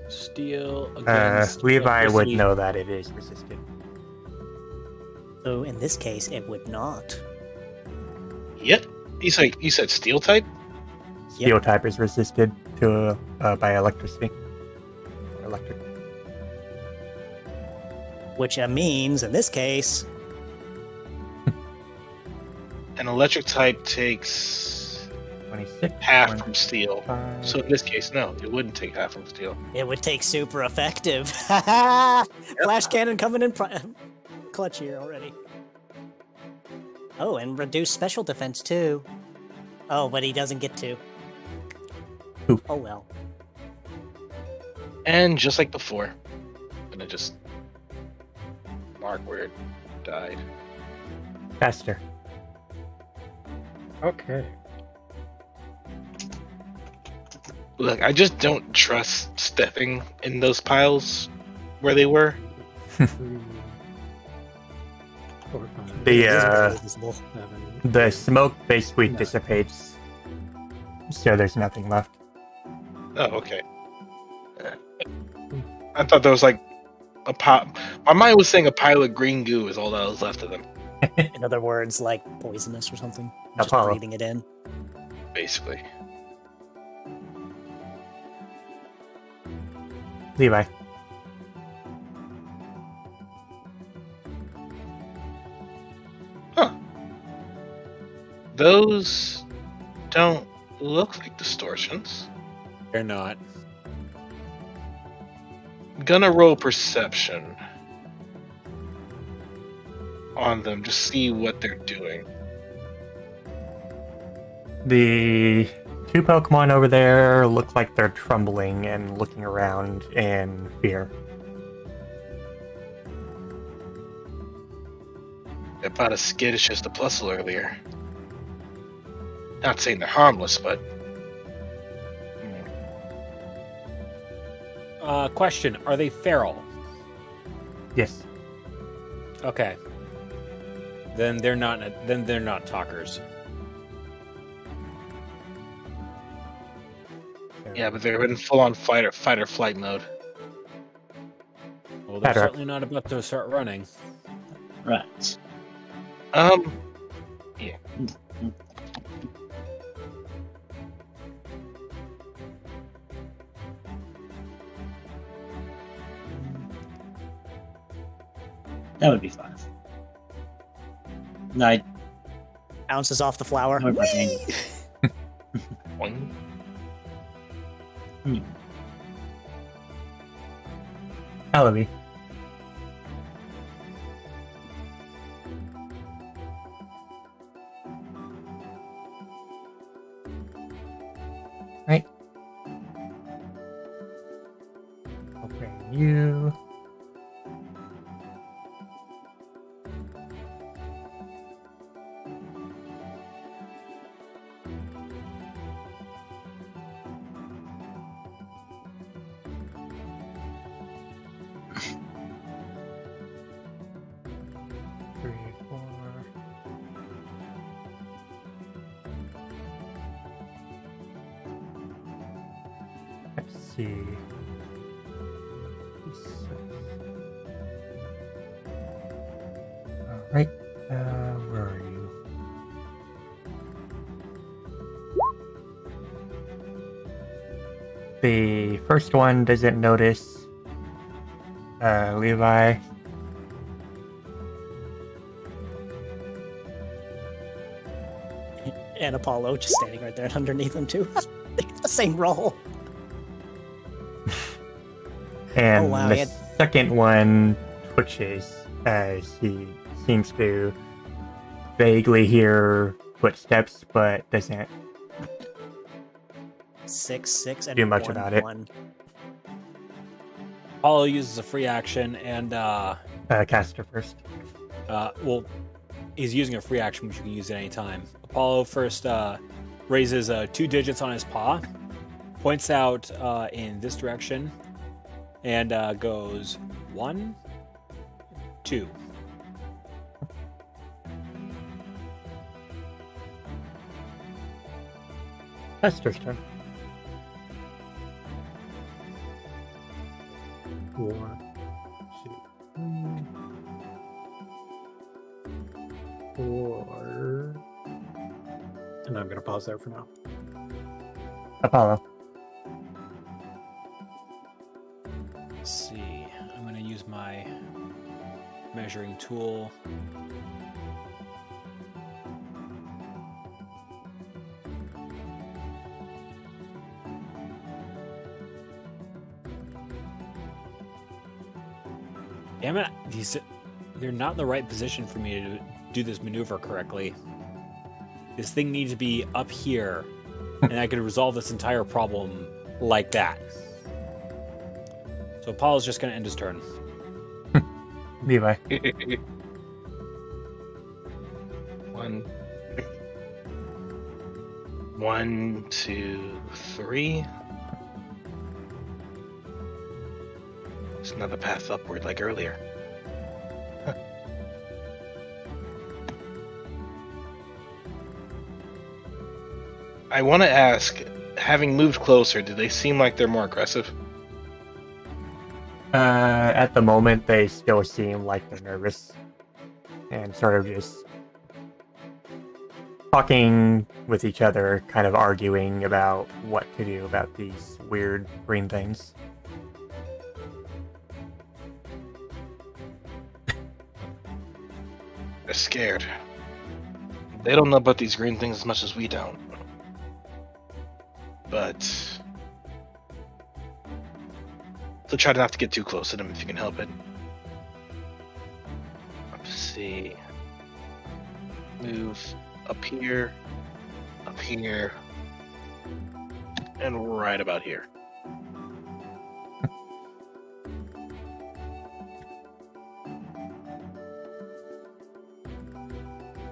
Steel against Levi would electricity. know that it is resisted. So in this case, it would not. Yep. You said steel type? Steel type is resisted to by electricity. Electric. Which means, in this case, An electric type takes 26. half from steel. 25. So in this case, no, it wouldn't take half from steel. it would take super effective. Flash cannon coming in clutch here already. Oh, and reduce special defense too. Oh, but he doesn't get to. Oof. Oh well. And just like before, I'm gonna just mark where it died. Faster. Okay. Look, I just don't trust stepping in those piles where they were. 3, 4, 5, The, It is uh, barely visible. 7. The smoke basically No. dissipates, so there's nothing left. Oh, okay. I thought there was like a pile. My mind was saying a pile of green goo is all that was left of them, In other words, like poisonous or something. Just Apollo. breathing it in. basically. Levi. Those don't look like distortions. They're not. Gonna roll perception on them to see what they're doing. The two Pokemon over there look like they're trembling and looking around in fear. About as skittish as the Plusle earlier. Not saying they're harmless, but Question: are they feral? Yes. Okay. Then they're not. Then they're not talkers. yeah, but they're in full-on fight or flight mode. Well, they're Better. certainly not about to start running. Right. Yeah. That would be fun. No, I Bounces off the flower. More about Whee! Boing. Alavi. Right. Okay, you. Three, four. Let's see. Alright, where are you? The first one doesn't notice Levi. And Apollo just standing right there underneath him too. They have the same role. And Oh, wow, the he had- second one twitches as he seems to vaguely hear footsteps, but doesn't. 6, 6, and Do much 1, about it. 1. Apollo uses a free action, and Caster first. well, he's using a free action, which you can use at any time. Apollo first raises 2 digits on his paw, points out in this direction, and goes 1, 2. Hester's turn. 1, 2, 3, 4. And I'm gonna pause there for now. Apollo. Let's see. I'm going to use my measuring tool. Damn it. They're not in the right position for me to do this maneuver correctly. This thing needs to be up here, and I could resolve this entire problem like that. So Apollo's just going to end his turn. Levi. 1, 2, 3. There's another path upward like earlier. I want to ask, having moved closer, do they seem like they're more aggressive? At the moment, they still seem like they're nervous and sort of just talking with each other, kind of arguing about what to do about these weird green things. They're scared. They don't know about these green things as much as we don't. But so try not to get too close to them if you can help it. Let's see. Move up here, and right about here.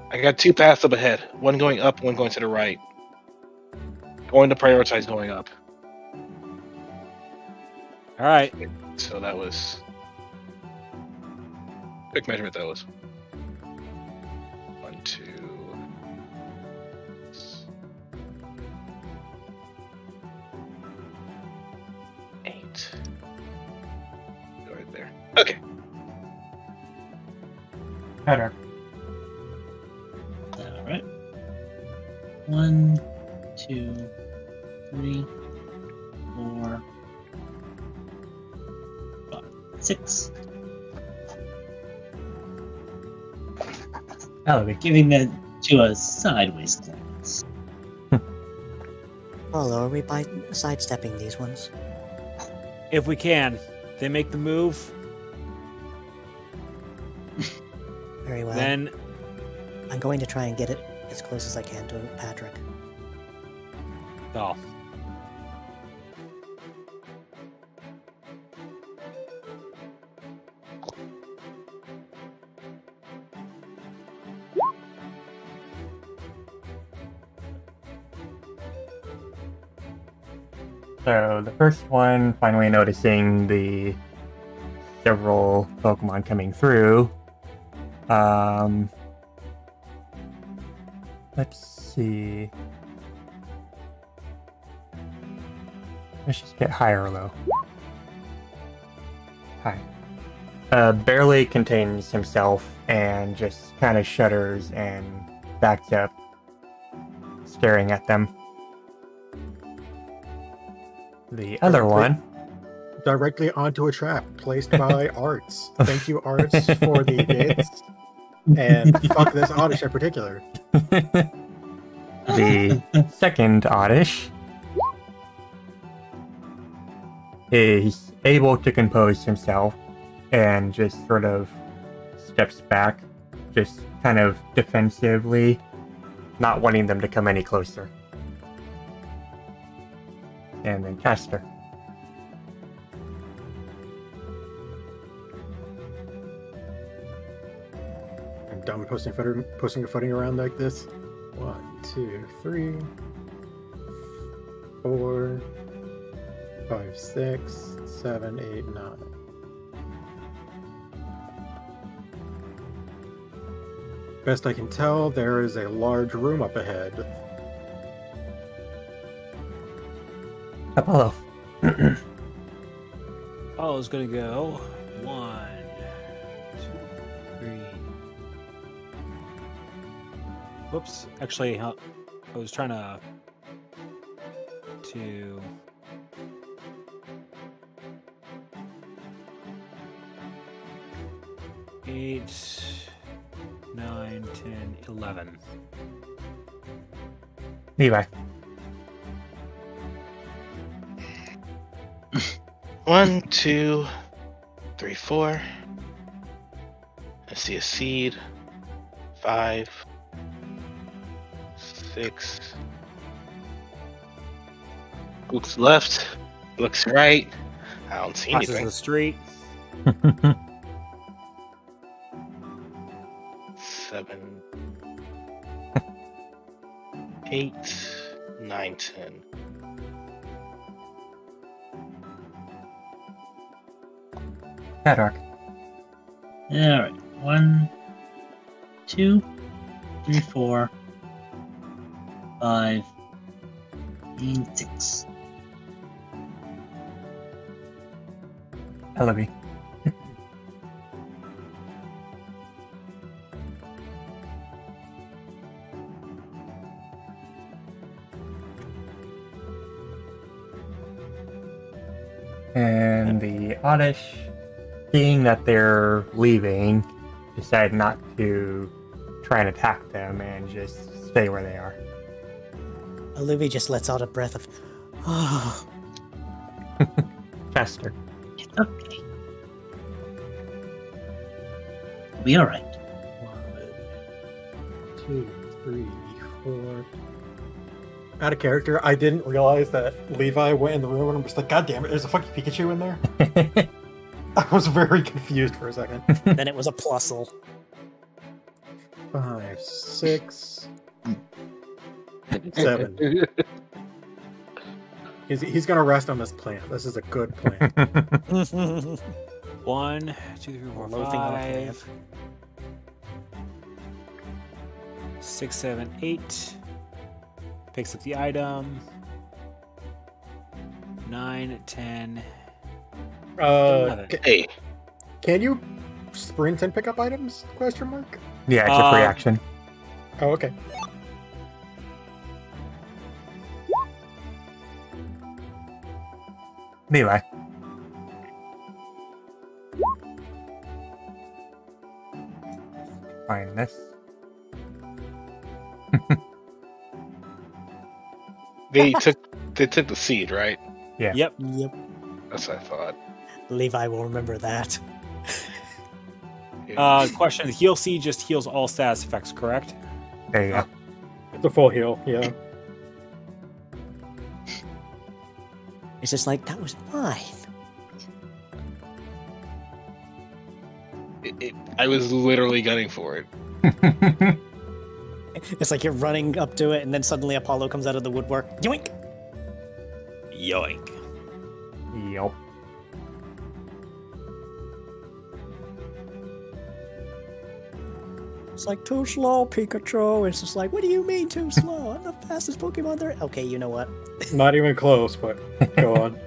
I got 2 paths up ahead. One going up, one going to the right. Going to prioritize going up. All right. So that was quick measurement. That was 1, 2. 8. Go right there. Okay. Better. All right. 1, 2, 3, 4, 5, 6. Ellie. Giving that to a sideways glance. Apollo, are we sidestepping these ones? If we can, they make the move, Very well. then I'm going to try and get it as close as I can to Patrick. oh, So the first one, finally noticing the several Pokemon coming through. Let's see. Let's just get high or low. High. Barely contains himself and just kind of shudders and backs up, staring at them. The other one. Directly onto a trap placed by Arts. Thank you, Arts, for the bits. And fuck this Oddish in particular. The second Oddish is able to compose himself and just sort of steps back, just kind of defensively, not wanting them to come any closer. And then Castor. I'm done with posting a footing around like this. 1, 2, 3, 4, 5, 6, 7, 8, 9. Best I can tell, there is a large room up ahead. Apollo. Apollo's gonna go 1, 2, 3. Whoops. Actually, I was trying to 2. 8, 9, 10, 11. Levi. 1, 2, 3, 4. I see a seed. 5, 6. Looks left. Looks right. I don't see Crosses anything. the street. 7, 8, 9, 10. Haddock. Alright. 1, 2, 3, 4, 5, and 6. Ellaby. And the Oddish, seeing that they're leaving, decide not to try and attack them and just stay where they are. Olivia just lets out a breath of, oh, Chester. It's okay. We'll be alright. 1, 2, 3, 4. Out of character, I didn't realize that Levi went in the room and was like, God damn it, there's a fucking Pikachu in there. I was very confused for a second. then it was a plusle. 5, 6, 7. He's gonna rest on this plan. This is a good plan. 1, 2, 3, 4, Loathing on a 5, 6, 7, 8. Picks up the item. 9, 10. 11. Hey, Can you sprint and pick up items? Question mark. Yeah, it's a free action. Oh, okay. Levi. Find this. they took the seed, right? Yep. Yep. That's what I thought. Levi will remember that. Question: the heal seed just heals all status effects, correct? There you go. It's a full heal. Yeah. It's just like, that was mine. I was literally gunning for it. It's like you're running up to it, and then suddenly Apollo comes out of the woodwork. Yoink! Yoink. Yup. It's like, too slow, Pikachu. It's just like, what do you mean too slow? I'm the fastest Pokemon there. Okay, you know what? Not even close, but go on.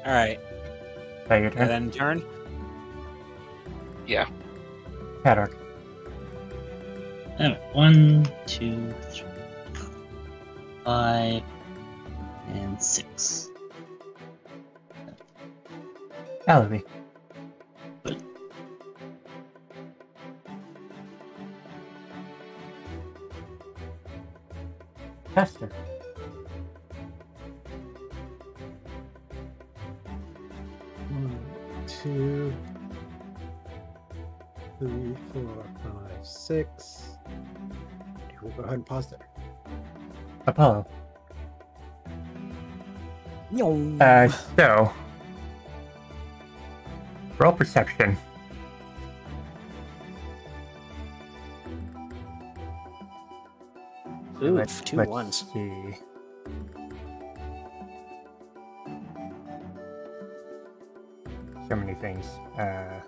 All right. Is that your turn? And then turn. Yeah. Haddock. Alright. 1, 2, 3, 5, and 6. Ellaby. Chester. 1, 2, 3, 4, 5, 6. We'll go ahead and pause there. Apollo. Yong. So. Roll perception. Oof, two let's ones. see. So many things. Here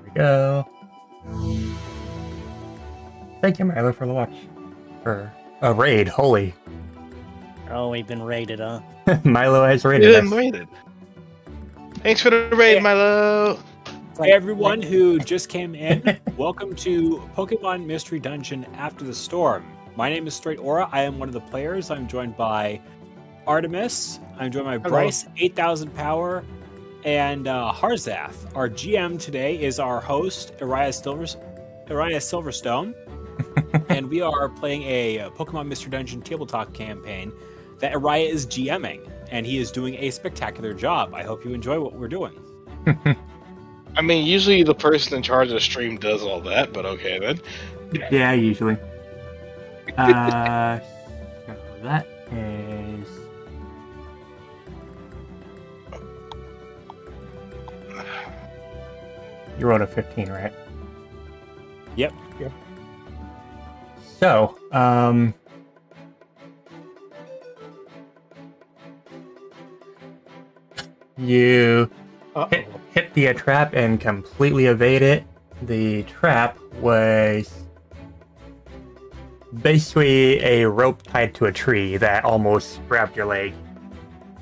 we go. Thank you, Milo, for the watch. For a raid, holy. Oh, we've been raided, huh? Milo has You rated didn't us. rate it. Thanks for the raid, Yeah. Milo. Hey, everyone who just came in, welcome to Pokemon Mystery Dungeon After the Storm. My name is Straight Aura. I am one of the players. I'm joined by Artemis. I'm joined by Bryce, 8,000 Power, and Harzath. Our GM today is our host, Ariah Silverstone. And we are playing a Pokemon Mystery Dungeon tabletop campaign that Ariah is GMing. And he is doing a spectacular job. I hope you enjoy what we're doing. I mean, usually the person in charge of the stream does all that, but okay then. Yeah, usually. So that is. You rolled a 15, right? Yep. So, you hit the trap and completely evade it. The trap was basically a rope tied to a tree that almost grabbed your leg.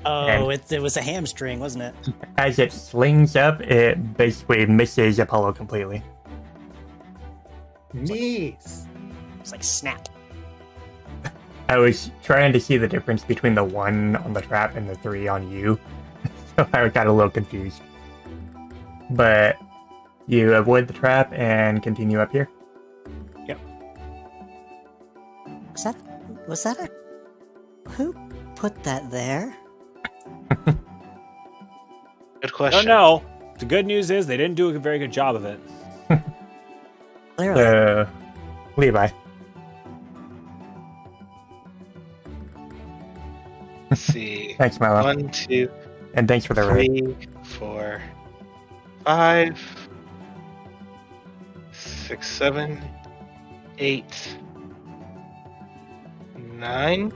Oh, it was a hamstring, wasn't it? As it slings up, it basically misses Apollo completely. Knees. It's like snap. I was trying to see the difference between the 1 on the trap and the 3 on you, so I got a little confused. But you avoid the trap and continue up here. Was that a... Who put that there? Good Oh question. no. The good news is they didn't do a very good job of it. Clearly. Levi. Let's see. Thanks, Milo. 1, 2, And thanks for the raid. 3, 4, 5, 6, 7, 8, 9.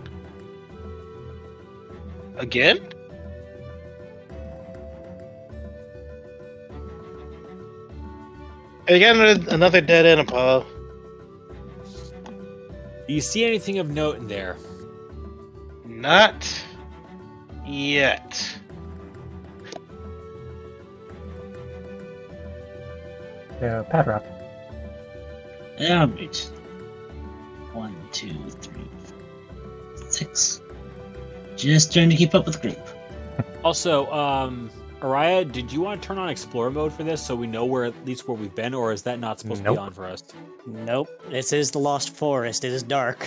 Again? I got another dead end, Apollo. Do you see anything of note in there? Not yet. Padrock. Alright. 1, 2, 3, 4, 6. Just trying to keep up with the group. Also, Ariah, did you want to turn on Explorer mode for this so we know where at least where we've been, or is that not supposed to be Nope. on for us? Nope. This is the Lost Forest. It is dark.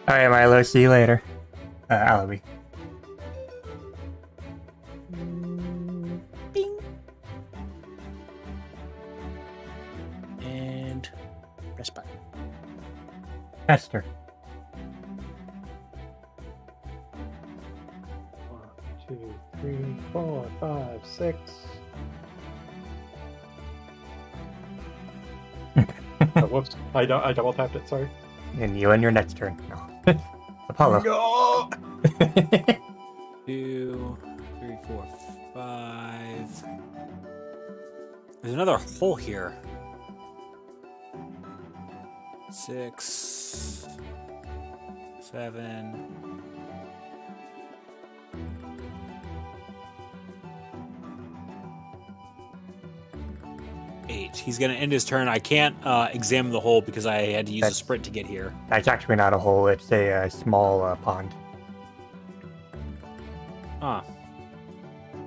Alright, Milo, see you later. Alawi. Bing. And press button. Esther. 1, 2, 3, 4, 5, 6. Oh, whoops! I double tapped it. Sorry. And you on your next turn. No. Apollo. No. 2, 3, 4, 5. There's another hole here. 6, 7. He's gonna end his turn. I can't examine the hole because I had to use a That's- sprint to get here. That's actually not a hole, it's a small pond. Ah,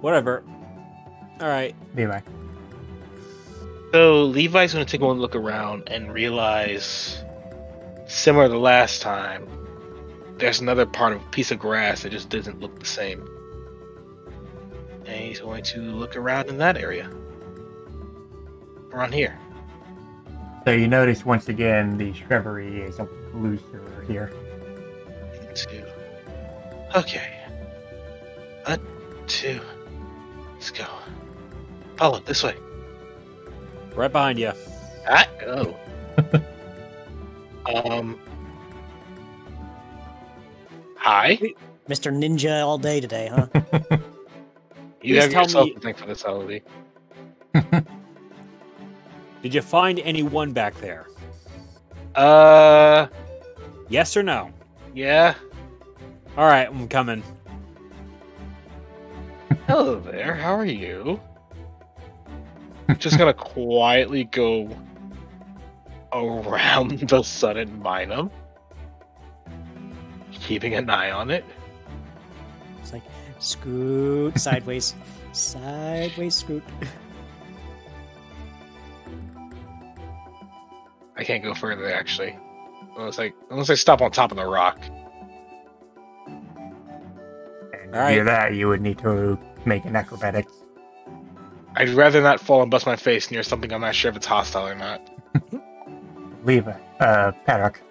whatever. All right. Levi. So Levi's going to take one look around and realize, similar to last time, there's another piece of grass that just doesn't look the same. And he's going to look around in that area. Around here. So you notice once again the shrubbery is looser here. 2. Okay. 1, 2. Let's go. Follow this way. Right behind you. Oh. Hi. Mr. Ninja all day today, huh? You Please have tell yourself me- to thank for this holiday. Did you find anyone back there? Yes or no? Yeah. All right, I'm coming. Hello there. How are you? Just gonna quietly go around the sun and mine them, keeping an eye on it. It's like scoot sideways, sideways scoot. I can't go further actually, unless I stop on top of the rock. And All to do right. that, you would need to make an acrobatics. I'd rather not fall and bust my face near something I'm not sure if it's hostile or not. Leave Paddock.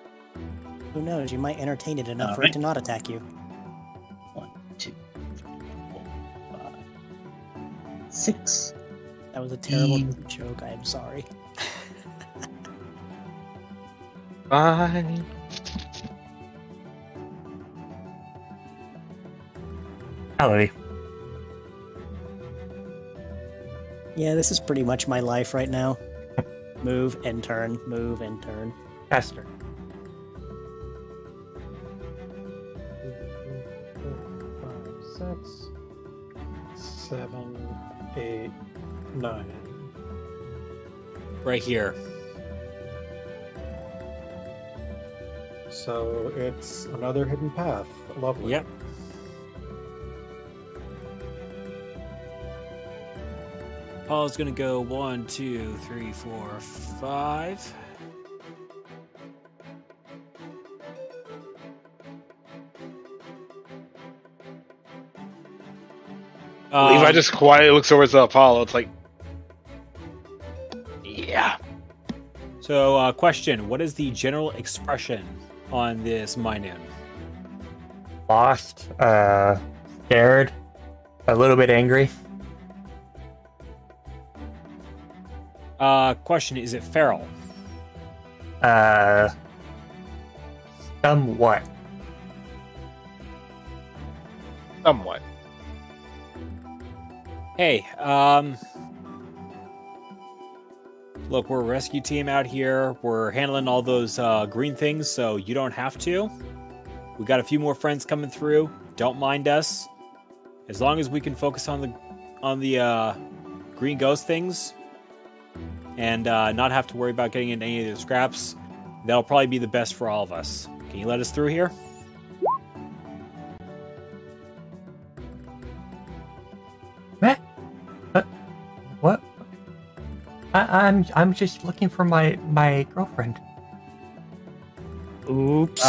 Who knows? You might entertain it enough for it to not attack you. 1, 2, 3, 4, 5, 6. That was a terrible joke. I am sorry. Fine. Elodie. Yeah, this is pretty much my life right now. Move and turn, move and turn. Esther. 5, 6, 7, 8, 9. Right here. So it's another hidden path. Lovely. Yep. Paul's gonna go 1, 2, 3, 4, 5. Levi just quietly looks over to Apollo. It's like, yeah. So, question: what is the general expression on this Minun? Lost, scared, a little bit angry. Question: is it feral? Somewhat. Somewhat. Hey, look, we're a rescue team out here. We're handling all those green things, so you don't have to. We got a few more friends coming through. Don't mind us. As long as we can focus on the green ghost things and not have to worry about getting into any of the scraps, that'll probably be the best for all of us. Can you let us through here? What? I'm just looking for my girlfriend. Oops.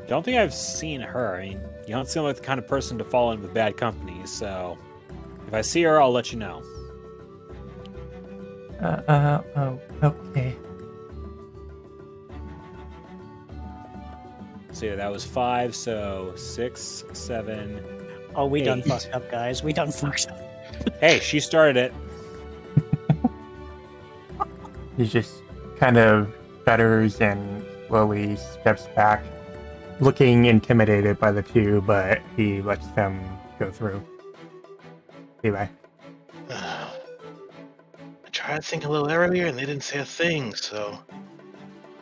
Don't think I've seen her. I mean, you don't seem like the kind of person to fall in with bad company, so if I see her, I'll let you know. Oh, okay. So yeah, that was 5, so 6, 7. Oh, we done Hey. fucked up, guys. We done fucked up. Hey, she started it. He just kind of stutters and slowly steps back, looking intimidated by the two, but he lets them go through. Levi. I tried to think a little earlier and they didn't say a thing, so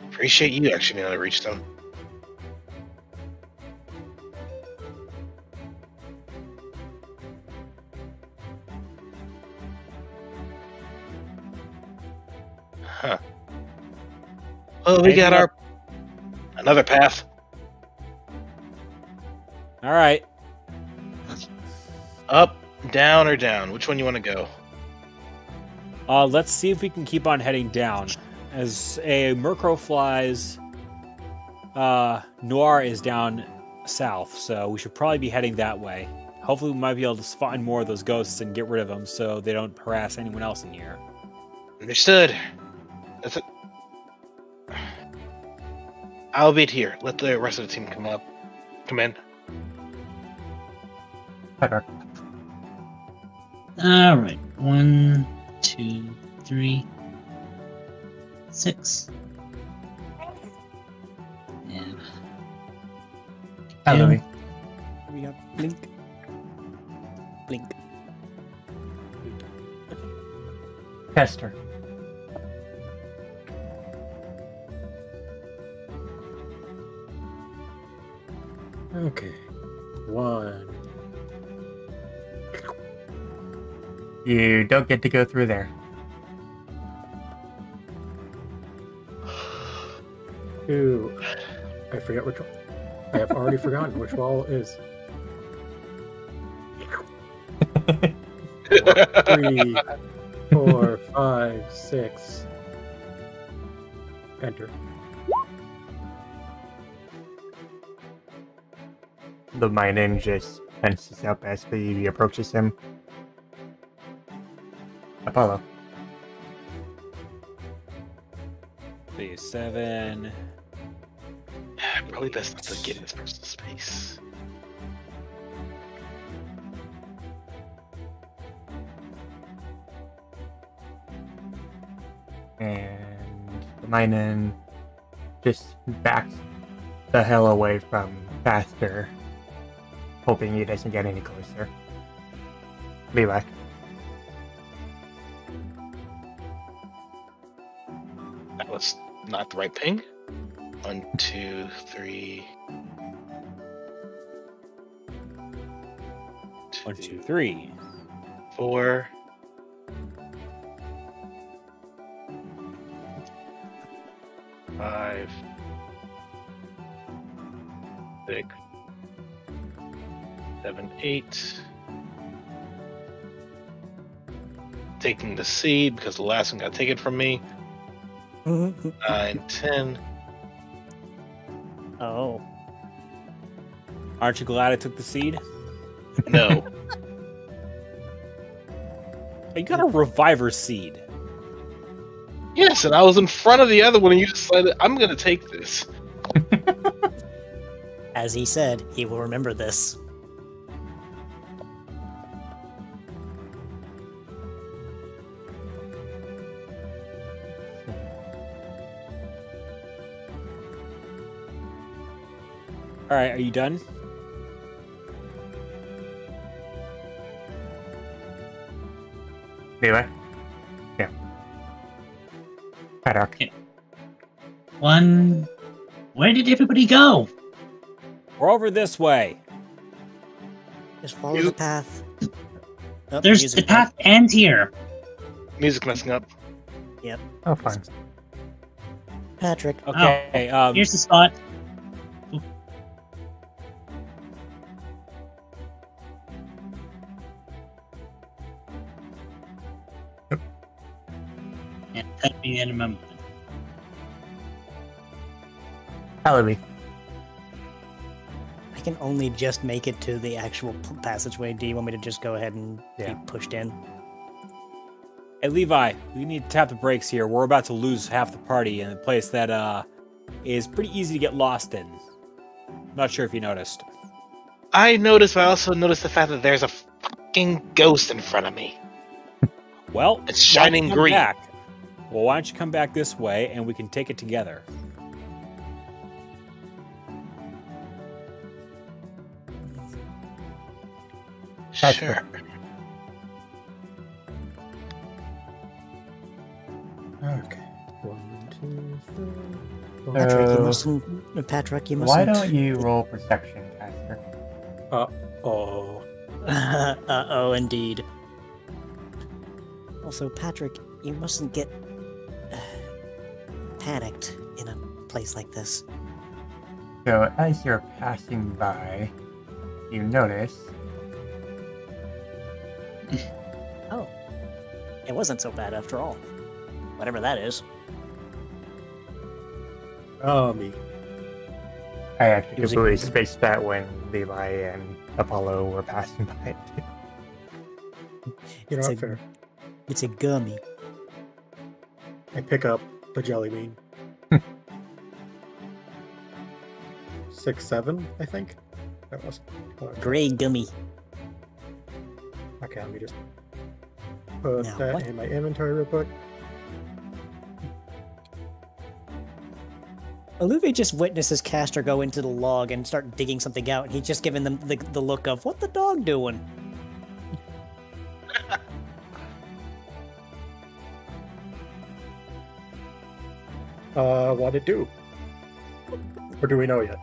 appreciate you actually being able to reach them. Huh. Well, we got our another path. All right. Up, down, or down? Which one you want to go? Let's see if we can keep on heading down. As a Murkrow flies, Noir is down south, so we should probably be heading that way. Hopefully, we might be able to find more of those ghosts and get rid of them so they don't harass anyone else in here. Understood. That's it. I'll wait here. Let the rest of the team come in. Paddock. Alright. 1, 2, 3, 6. And Elodie. Here we go. Blink. Blink. Kester. Okay. 1. You don't get to go through there. 2. I forget which one. I have already forgotten which wall it is. 3, 4, 5, 6. Enter. The Minun just tenses up as he approaches him. Apollo. Phase 7. Probably best not to get in this person's space. And the Minun just backs the hell away from Faster, hoping he doesn't get any closer. Levi. That was not the right ping. 1, 2, 3. 1, 2, 3. 4. 5. 6. 7, 8. Taking the seed because the last one got taken from me. 9, 10. Oh. Aren't you glad I took the seed? No. You got a reviver seed. Yes, and I was in front of the other one and you decided, I'm going to take this. As he said, he will remember this. Alright, are you done? Levi? Yeah. Paddock. One. Where did everybody go? We're over this way. Just follow the path. Oh, There's music the path ends here. Music messing up. Oh, fine. Patrick. Okay, Here's the spot. And that'd be the end of my movement. Alavi. I can only just make it to the actual passageway. Do you want me to just go ahead and Yeah. be pushed in? hey Levi, we need to tap the brakes here. We're about to lose half the party in a place that is pretty easy to get lost in. Not sure if you noticed. I noticed, but I also noticed the fact that there's a fucking ghost in front of me. Well, It's shining why don't you come green. back? Well, why don't you come back this way and we can take it together? That's Sure. Okay. 1, 2, 3. Patrick, you So- mustn't. Patrick, you mustn't. Why don't you roll perception, Caster? Oh. Uh-oh, indeed. Also, Patrick, you mustn't get panicked in a place like this. So, as you're passing by, you notice Oh. It wasn't so bad after all. Whatever that is. Oh, me. I actually Using- completely spaced that when Levi and Apollo were passing by. You know It's what? a- Fair. It's a gummy. I pick up the jelly bean. 6, 7, I think. That was. Gray gummy. Okay, let me just put Now, that what? in my inventory real quick. Oluvia just witnesses Castor go into the log and start digging something out, and he's just giving them the look of, what the dog doing? What'd it do? Or do we know yet?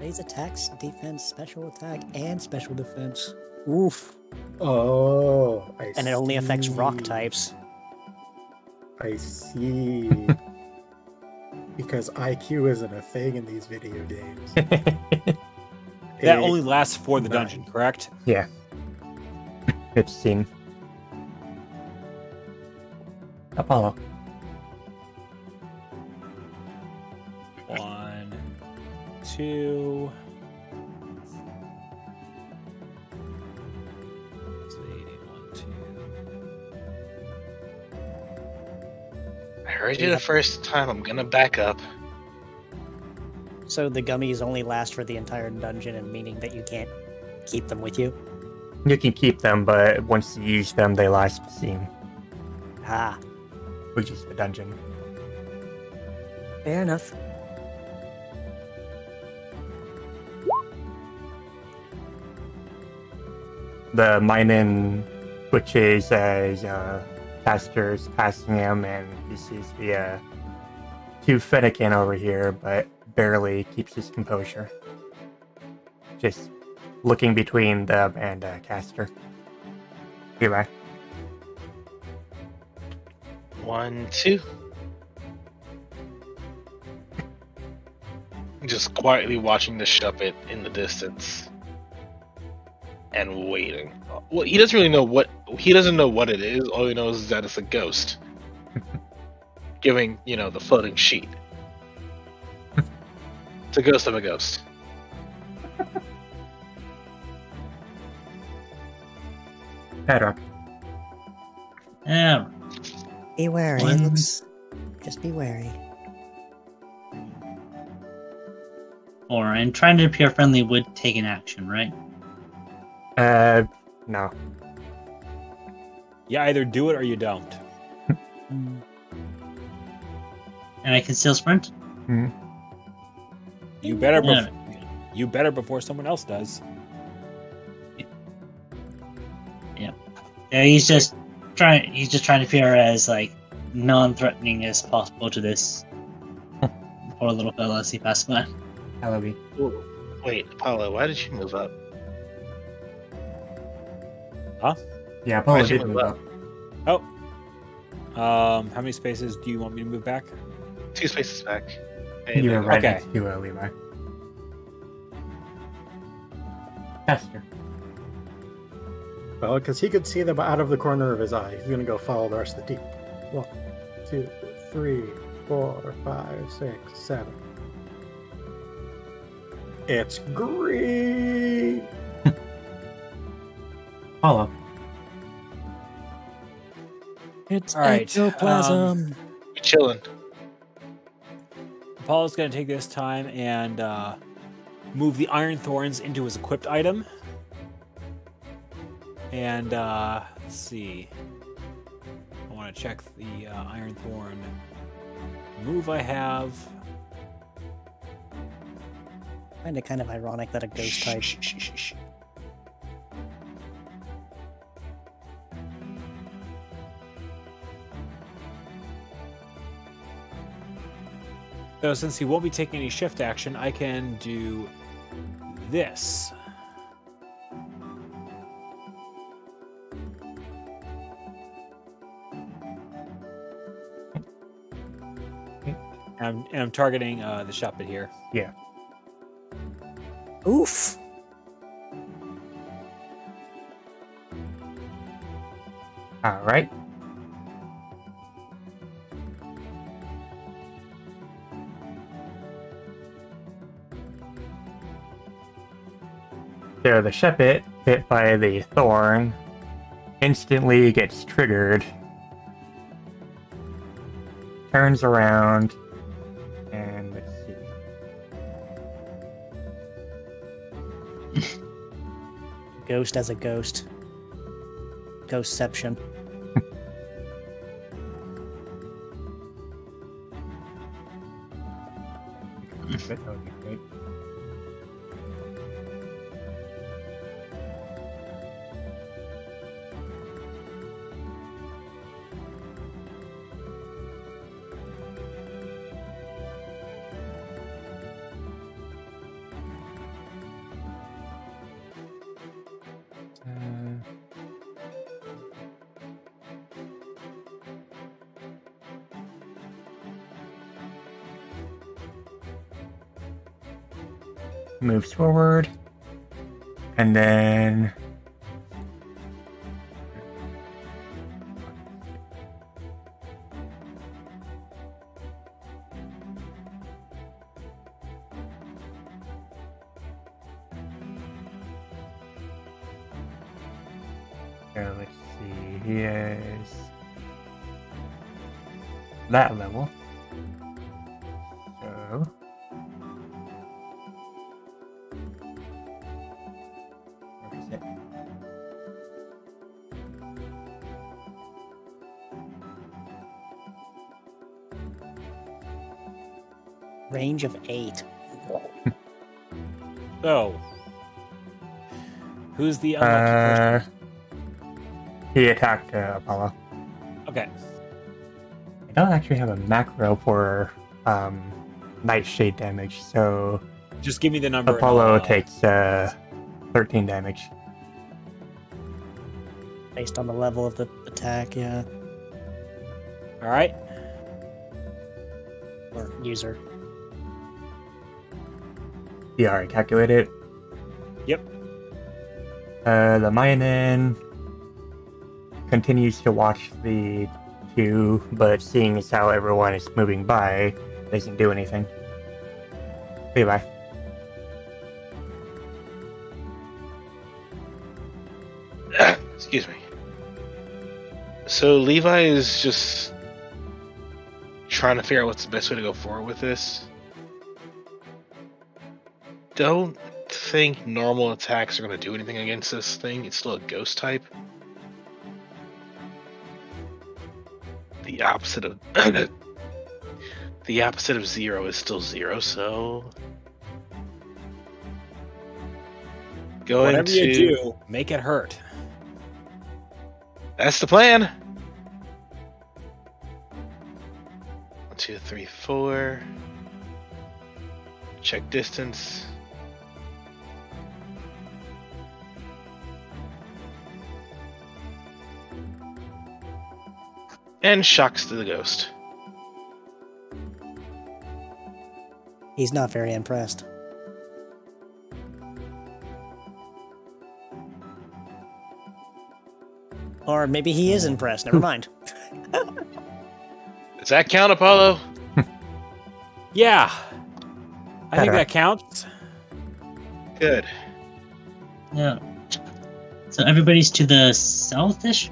Phase attacks, defense, special attack, and special defense. Oof. Oh, I And it only affects rock see. types. I see. Because IQ isn't a thing in these video games. That only lasts for the Nine. dungeon, correct? Yeah. Good scene. Apollo. 1, 2. Let's see, 1, 2. I heard you the first time. I'm gonna back up. So the gummies only last for the entire dungeon, and meaning that you can't keep them with you. You can keep them, but once you use them, they last the scene, Ah, which is the dungeon. fair enough. The Minun switches as Caster's passing him, and he sees the two Fennekin over here, but barely keeps his composure. Just looking between them and Caster. Goodbye. 1, 2. Just quietly watching the Shuppet in the distance and waiting. Well, he doesn't really know what it is. All he knows is that it's a ghost, giving the floating sheet. It's a ghost of a ghost. Padrock. Yeah. Be wary. It One- looks. Just be wary. Or and trying to appear friendly would take an action, right? No. You either do it or you don't. Mm. And I can still sprint. You better, Yeah. you better before someone else does. Yeah, he's just trying to appear as like non-threatening as possible to this poor little fella as he passes by. Halloween. Ooh. Wait, Apollo, why did you move up? Yeah, Apollo Why'd you did move move up? up. Oh. How many spaces do you want me to move back? 2 spaces back. Hey, You were there. right Okay. next to Levi. Caster. Well, because he could see them out of the corner of his eye. He's gonna go follow the rest of the team. 1, 2, 3, 4, 5, 6, 7. It's green. Apollo. It's All right, ectoplasm. You're chilling. Apollo's going to take this time and move the Iron Thorns into his equipped item. And let's see. I want to check the Iron Thorn move I have. I find it kind of ironic that a ghost type. Shh. So since he won't be taking any shift action, I can do this. And I'm targeting the Shuppet here. Yeah. Oof. Alright. So the Shepherd, hit by the thorn, instantly gets triggered, turns around, and let's see. Ghost as a ghost. Ghostception. That would be great. moves forward. And then... Here, let's see. He is that level. So where is it? Range of 8. So, who's the unlucky person? He attacked Apollo. Okay. I don't actually have a macro for nightshade damage, so Just give me the number. and Apollo I'll, takes 13 damage. Based on the level of the attack, yeah. All right. Or user. You already calculated. Yep. The Mayanin continues to watch the two, but seeing as how everyone is moving by, doesn't do anything. Levi. Excuse me. So Levi is just trying to figure out what's the best way to go forward with this. Don't think normal attacks are going to do anything against this thing. It's still a ghost type. The opposite of the opposite of 0 is still 0. So going Whatever to you do, make it hurt. That's the plan. 1, 2, 3, 4. Check distance. And shocks to the ghost. He's not very impressed. Or maybe he is impressed. Never mind. Does that count, Apollo? Yeah. I think Better. that counts. Good. Yeah. So everybody's to the southish?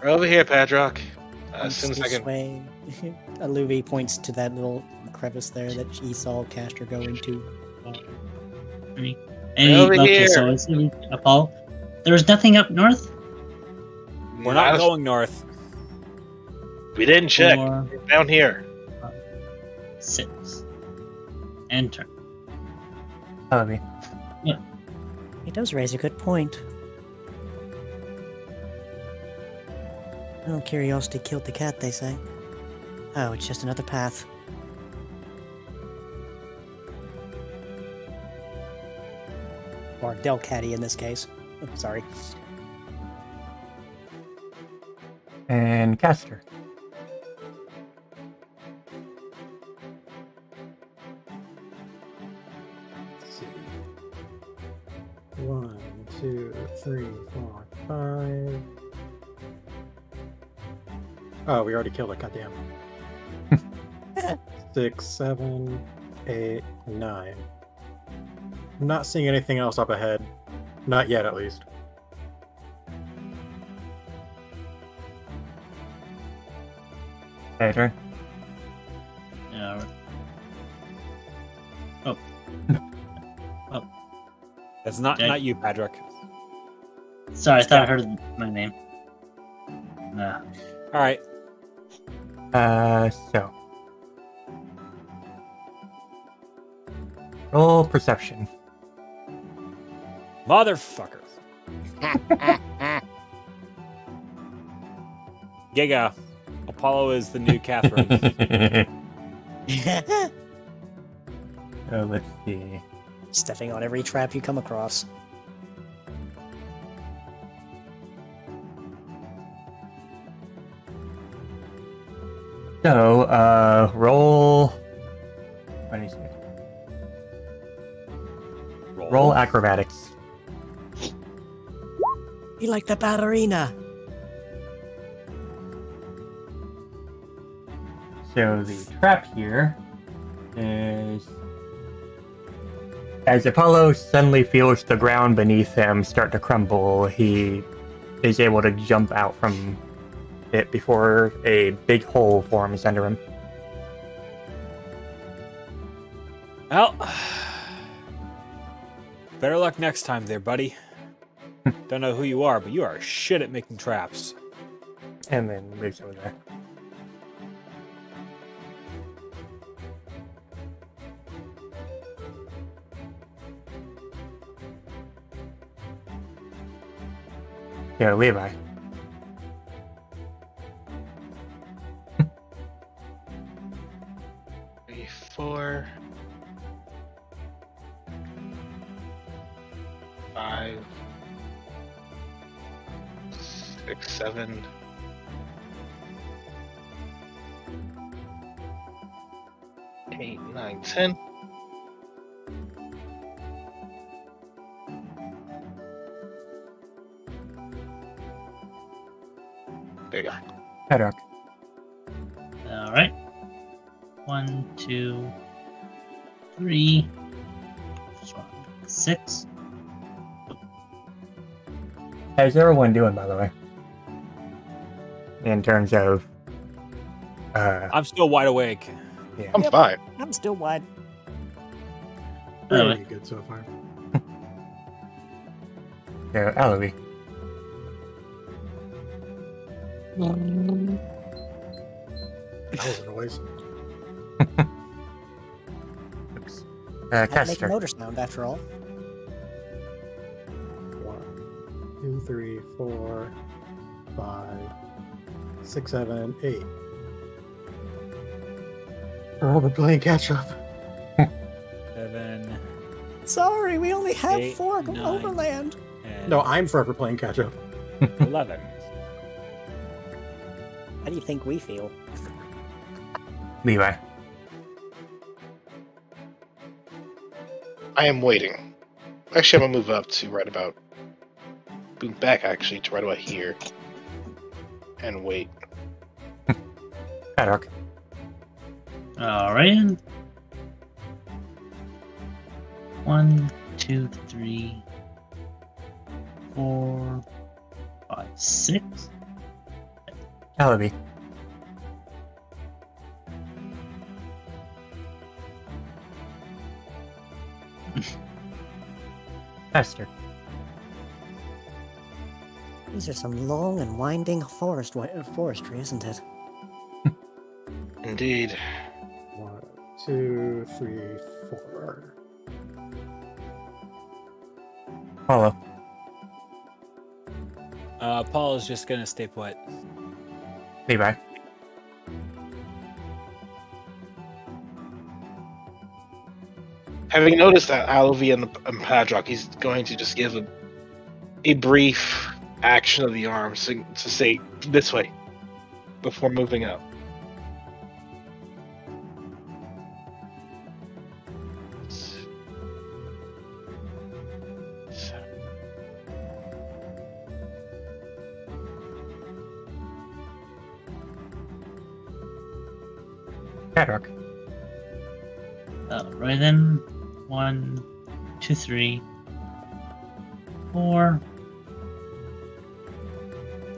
We're over here, Padrock. As soon as I This can. way. Aluvi points to that little crevice there that he saw Castor go into. Over Okay, here. so it's Apollo. There was nothing up north? We're not going north. We didn't check. 4, We're down here. 6. Enter. Follow me. He does raise a good point. Well, curiosity killed the cat, they say. Oh, it's just another path. Or Delcatty in this case. Oh, sorry. And Caster. Let's see. 1, 2, 3, 4, 5. Oh, we already killed it. Goddamn. 6, 7, 8, 9. I'm not seeing anything else up ahead. Not yet, at least. Later. Yeah. That's not Okay. not you, Patrick. Sorry, I thought I heard my name. Nah. All right. So. Roll perception. Motherfucker. Giga. Apollo is the new Catherine. Let's see. Stepping on every trap you come across. So, roll. What is it? Roll acrobatics. You like the ballerina. So the trap here is... As Apollo suddenly feels the ground beneath him start to crumble, he is able to jump out from it before a big hole forms under him. Well, better luck next time there, buddy. Don't know who you are, but you are shit at making traps. And then moves over there. Yeah, Levi. 4, 5, 6, 7, 8, 9, 10. There you go. Hedrock. All right. 1, 2, 3, 6. How's everyone doing, by the way? In terms of... I'm still wide awake. yeah. I'm fine. I'm still wide. Really good so far. So, Alavi. That was a noise. Oops. Had to make a Kester. motor sound after all. 1, 2, 3, 4, 5, 6, 7, 8. Oh, we're playing catch up. 7, Sorry, we only have 8, 4 9. overland. and No, I'm forever playing catch up. 11. How do you think we feel? Levi. I am waiting. Actually, I'm gonna move up to right about. Move back actually to right about here. And wait. Hedrock. All right. 1, 2, 3, 4, 5, 6. Alavi. Kester. These are some long and winding forestry, isn't it? Indeed. 1, 2, 3, 4. Apollo. Paul is just gonna stay put. Levi. Having noticed that Alavi and Padrock, he's going to just give a brief action of the arms to say this way before moving up. Hedrock. Right then. 1, 2, 3, 4,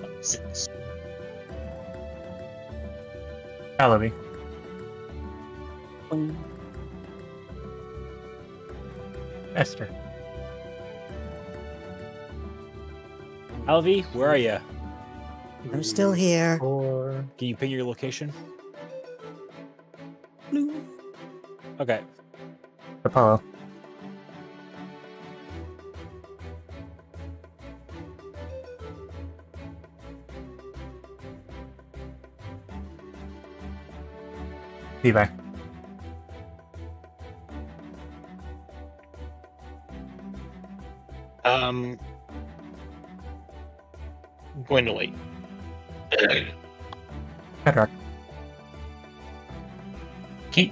5, 6. Alavi. Esther. Alvi, where are you? I'm still here. 4. Can you ping your location? Blue. Okay. Apollo. Levi. I'm going to wait. Hedrock. Okay.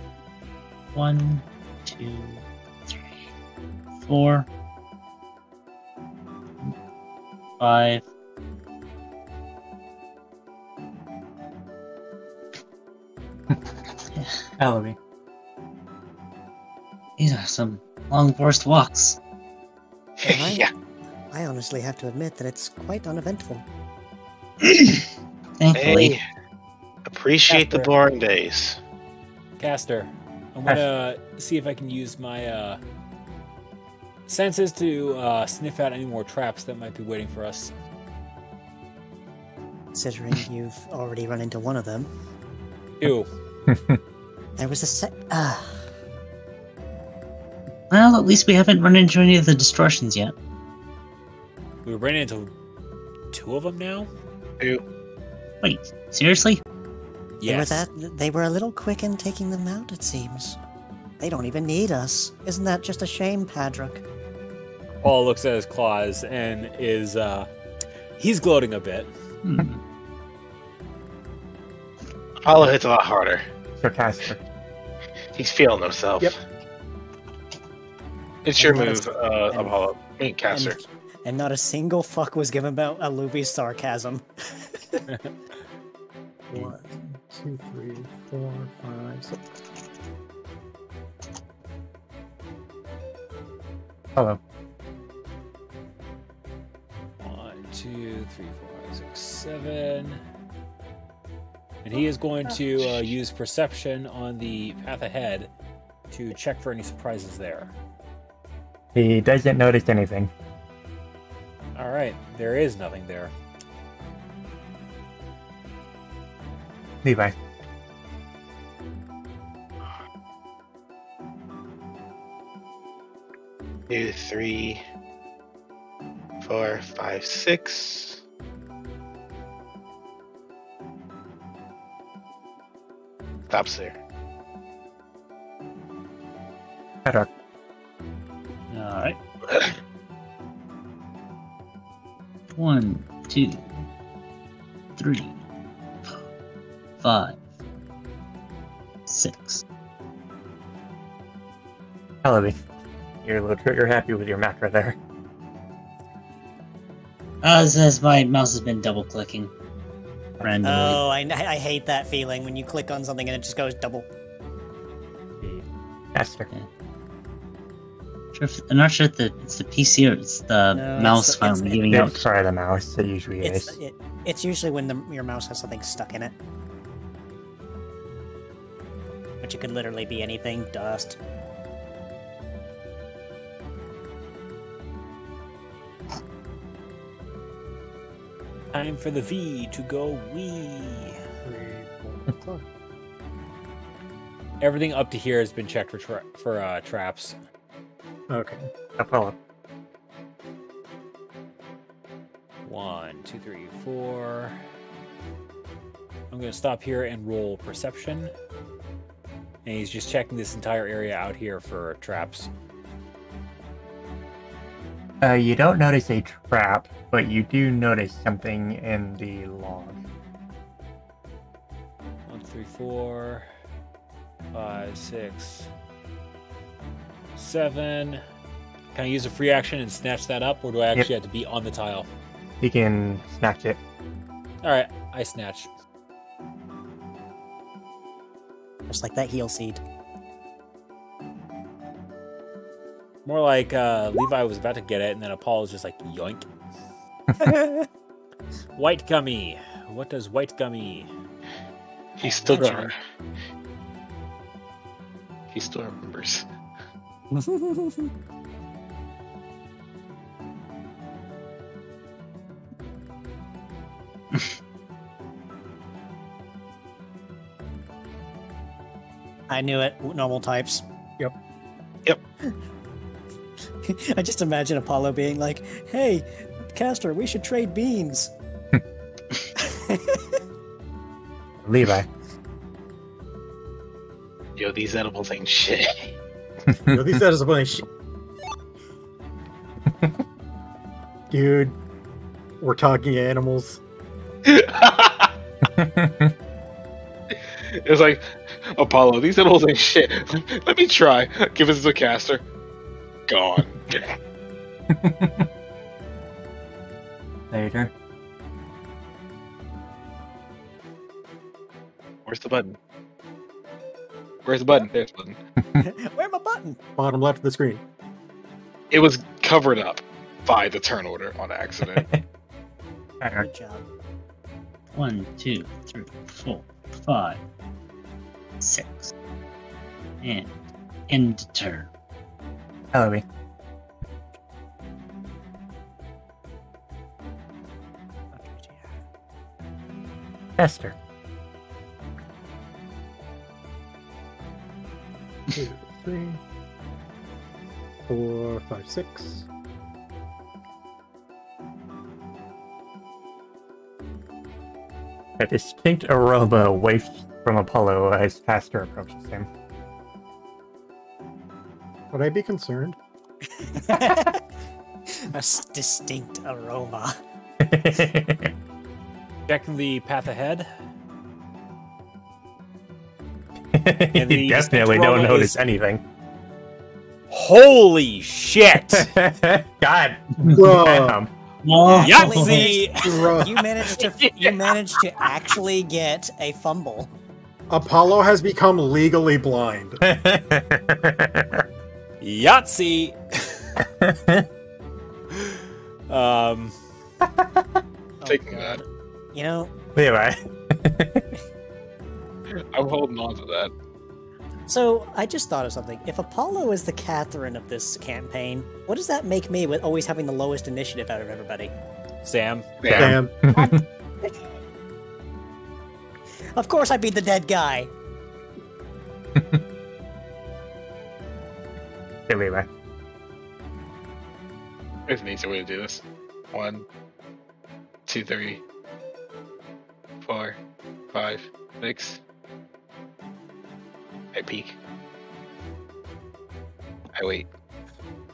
1, 2, 3, 4, 5. Ellaby. These are some long forest walks. Right. Yeah. I honestly have to admit that it's quite uneventful. Thankfully. Hey, appreciate the After- boring days. Caster, I'm gonna see if I can use my senses to sniff out any more traps that might be waiting for us. Considering you've already run into one of them. Ew. There was a Well, at least we haven't run into any of the distortions yet. We ran into 2 of them now? Wait, seriously? Yes. They were a little quick in taking them out, it seems. They don't even need us. Isn't that just a shame, Padrock? Paul looks at his claws and is, he's gloating a bit. Apollo hits a lot harder. Sarcastic. He's feeling himself. Yep. It's your And move, and- Apollo. Caster. And not a single fuck was given about Alubi's sarcasm. 1, 2, 3, 4, 5, 6. Hello. 1, 2, 3, 4, 5, 6, 7. And he is going to use perception on the path ahead to check for any surprises there. He doesn't notice anything. All right, there is nothing there. Levi. Two, 3, 4, 5, 6. Stops there. Padrock. Alright. 1, 2, 3, 5, 6. Ellaby. You're a little trigger happy with your macro there. As my mouse has been double clicking randomly. Oh, I hate that feeling when you click on something and it just goes double. Caster. I'm not sure if it's the PC or it's the No, mouse it's finally giving Did out. try the mouse, it usually is. It's usually when your mouse has something stuck in it. Which it could literally be anything, dust. Time for the V to go wee. 3, 4, 5. Everything up to here has been checked for traps. Okay. Apollo. 1, 2, 3, 4. I'm gonna stop here and roll perception. And he's just checking this entire area out here for traps. You don't notice a trap, but you do notice something in the log. 1, 3, 4, 5, 6, 7. Can I use a free action and snatch that up, or do I actually have to be on the tile? You can snatch it. Alright, I snatch. Just like that heal seed. More like Levi was about to get it, and then Apollo's just like, yoink. White gummy. What does white gummy? He's still That's gonna. He still remembers. I knew it. Normal types. Yep. Yep. I just imagine Apollo being like, "Hey, Caster, we should trade beans." Levi. Yo, these edibles ain't shit. Yo, these guys are playing shit. Dude, we're talking animals. It's like, Apollo, these edibles ain't shit. Let me try. Give us a caster. Gone. Later. Where's the button? Where's the button? There's the button. Where's my button? Bottom left of the screen. It was covered up by the turn order on accident. Good job. 1, 2, 3, 4, 5, 6. And end turn. Ellie. Esther. 2, 3, 4, 5, 6. A distinct aroma wafts from Apollo as Castor approaches him. Would I be concerned? A distinct aroma. Checking the path ahead. You the definitely aroma don't notice is- anything. Holy shit! God Whoa. damn. Oh, Yahtzee! You managed to actually get a fumble. Apollo has become legally blind. Yahtzee! Taking God. that. You know, Levi. I'm holding on to that. so I just thought of something. If Apollo is the Catherine of this campaign, what does that make me with always having the lowest initiative out of everybody? Sam. Damn. Of course I'd be the dead guy. Hey, Levi. There's an easier way to do this. 1, 2, 3, 4, 5, 6. I peek. I wait.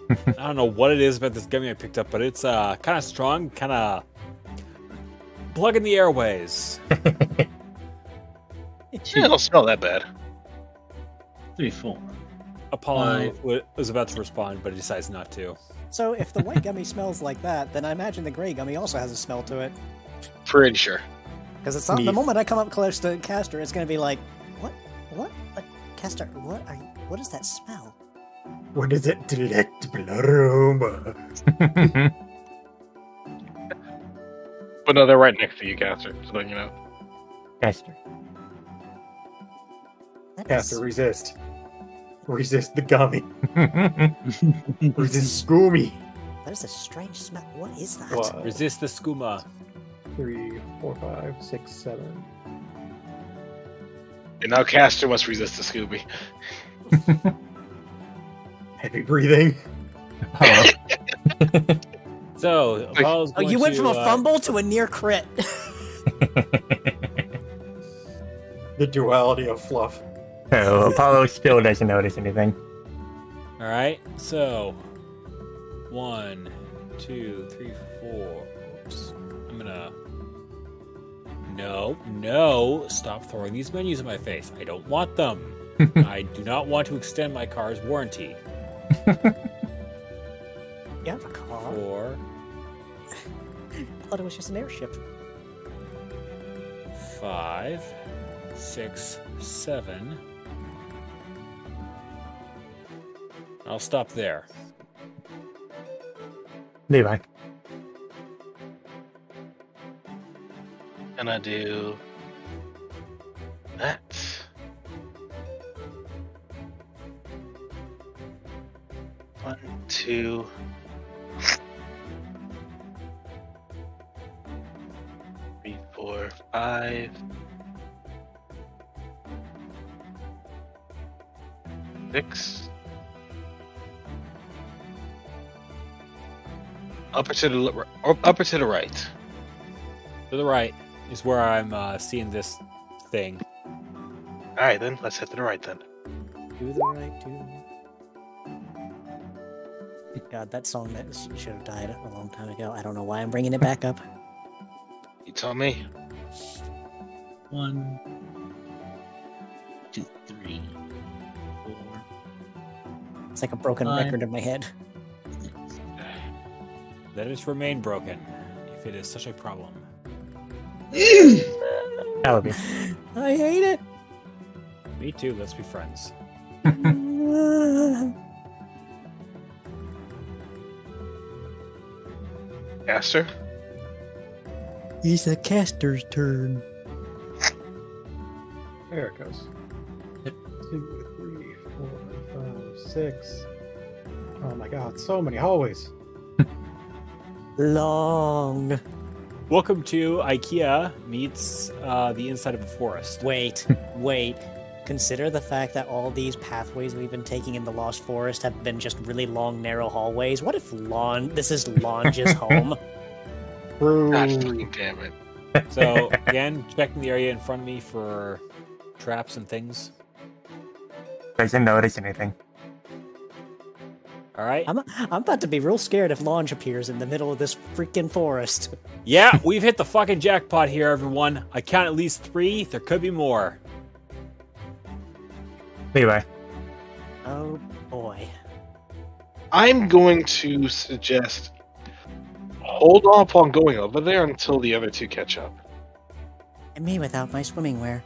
I don't know what it is about this gummy I picked up, but it's kind of strong, kind of plugging the airways. Yeah, it don't smell that bad. 3, 4. Apollo was about to respond, but he decides not to. So if the white gummy smells like that, then I imagine the gray gummy also has a smell to it. Pretty sure. Because it's not, the Neat. moment I come up close to Castor, it's going to be like, what? Castor, what is that smell? What is it? Delectable aroma. But no, they're right next to you, Caster. Just letting you know. Esther. That Have to is- resist. Resist the gummy. Resist Scoomy. that is a strange smell. What is that? What? Resist the skooma. 3, 4, 5, 6, 7. And now Caster must resist the Scooby. Heavy breathing. Apollo. So, Apollo's Oh, going you went to, from a fumble to a near crit. The duality of fluff. So Apollo still doesn't notice anything. All right, so 1, 2, 3, 4. Oops. I'm gonna. No! Stop throwing these menus in my face. I don't want them. I do not want to extend my car's warranty. You have a car? 4, I thought it was just an airship. 5, 6, 7. I'll stop there. Levi. And I do that. One, 2. 3, 4, 5. 6. Upper to the right. To the right is where I'm seeing this thing. All right, then let's head to the right then. To the right, to the right. God, that song that should have died a long time ago. I don't know why I'm bringing it back up. You tell me. 1, 2, 3, 4, It's like a broken Fine. record in my head. 6, Let it remain broken, if it is such a problem. Ellaby. I hate it. Me too, let's be friends. Caster? It's the caster's turn. There it goes. 2, 3, 4, 5, 6. Oh my god, so many hallways. Long. Welcome to IKEA meets the inside of a forest. Wait. Consider the fact that all these pathways we've been taking in the Lost Forest have been just really long, narrow hallways. What if this is Lange's home? True. God fucking damn it. So, again, checking the area in front of me for traps and things. Doesn't notice anything. Alright? I'm about to be real scared if Lange appears in the middle of this freaking forest. Yeah, we've hit the fucking jackpot here, everyone. I count at least 3. There could be more. Levi. Oh boy. I'm going to suggest hold off on going over there until the other two catch up. And me without my swimming wear.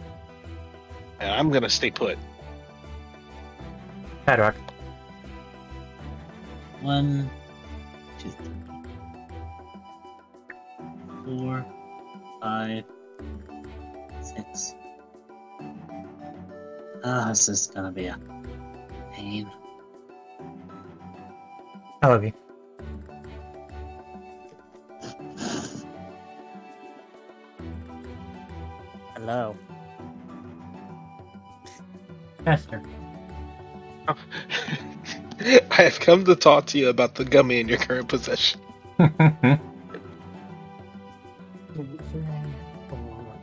And I'm gonna stay put. Haddock. 1, 2, 3, 4, 5, 6. This is gonna be a pain. Ellaby. Hello. Caster. I have come to talk to you about the gummy in your current possession.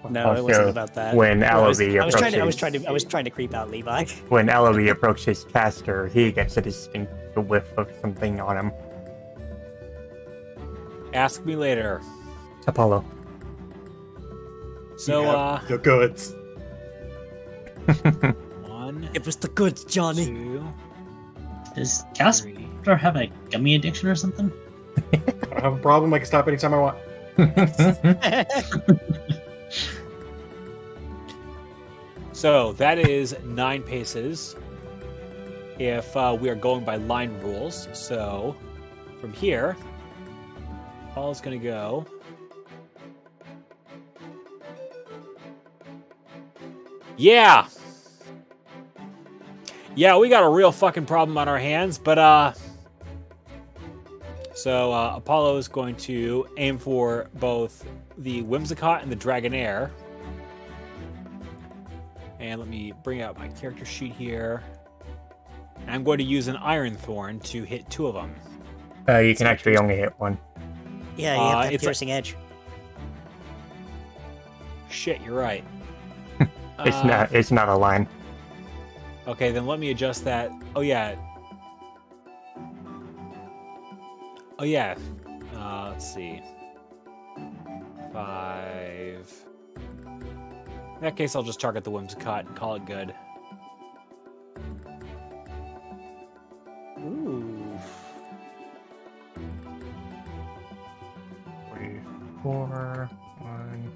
No, it wasn't about that. When I was Ellaby trying to creep out Levi. when Ellaby approaches Caster, he gets a distinct whiff of something on him. Ask me later. Apollo. So, You have the goods. 1, It was the goods, Johnny. 2, Does Casper 3. have a gummy addiction or something? I don't have a problem. I can stop anytime I want. So, that is 9 paces. If we are going by line rules. So, from here, Paul's going to go. Yeah! Yeah, we got a real fucking problem on our hands, but, So, Apollo is going to aim for both the Whimsicott and the Dragonair. And let me bring out my character sheet here. And I'm going to use an Iron Thorn to hit 2 of them. You can actually only hit one. Yeah, you have to have it's piercing edge. Shit, you're right. It's not a line. Okay, then let me adjust that. Oh, yeah. Let's see. 5. In that case, I'll just target the Whimsicott and call it good. Ooh. 3, 4, 1.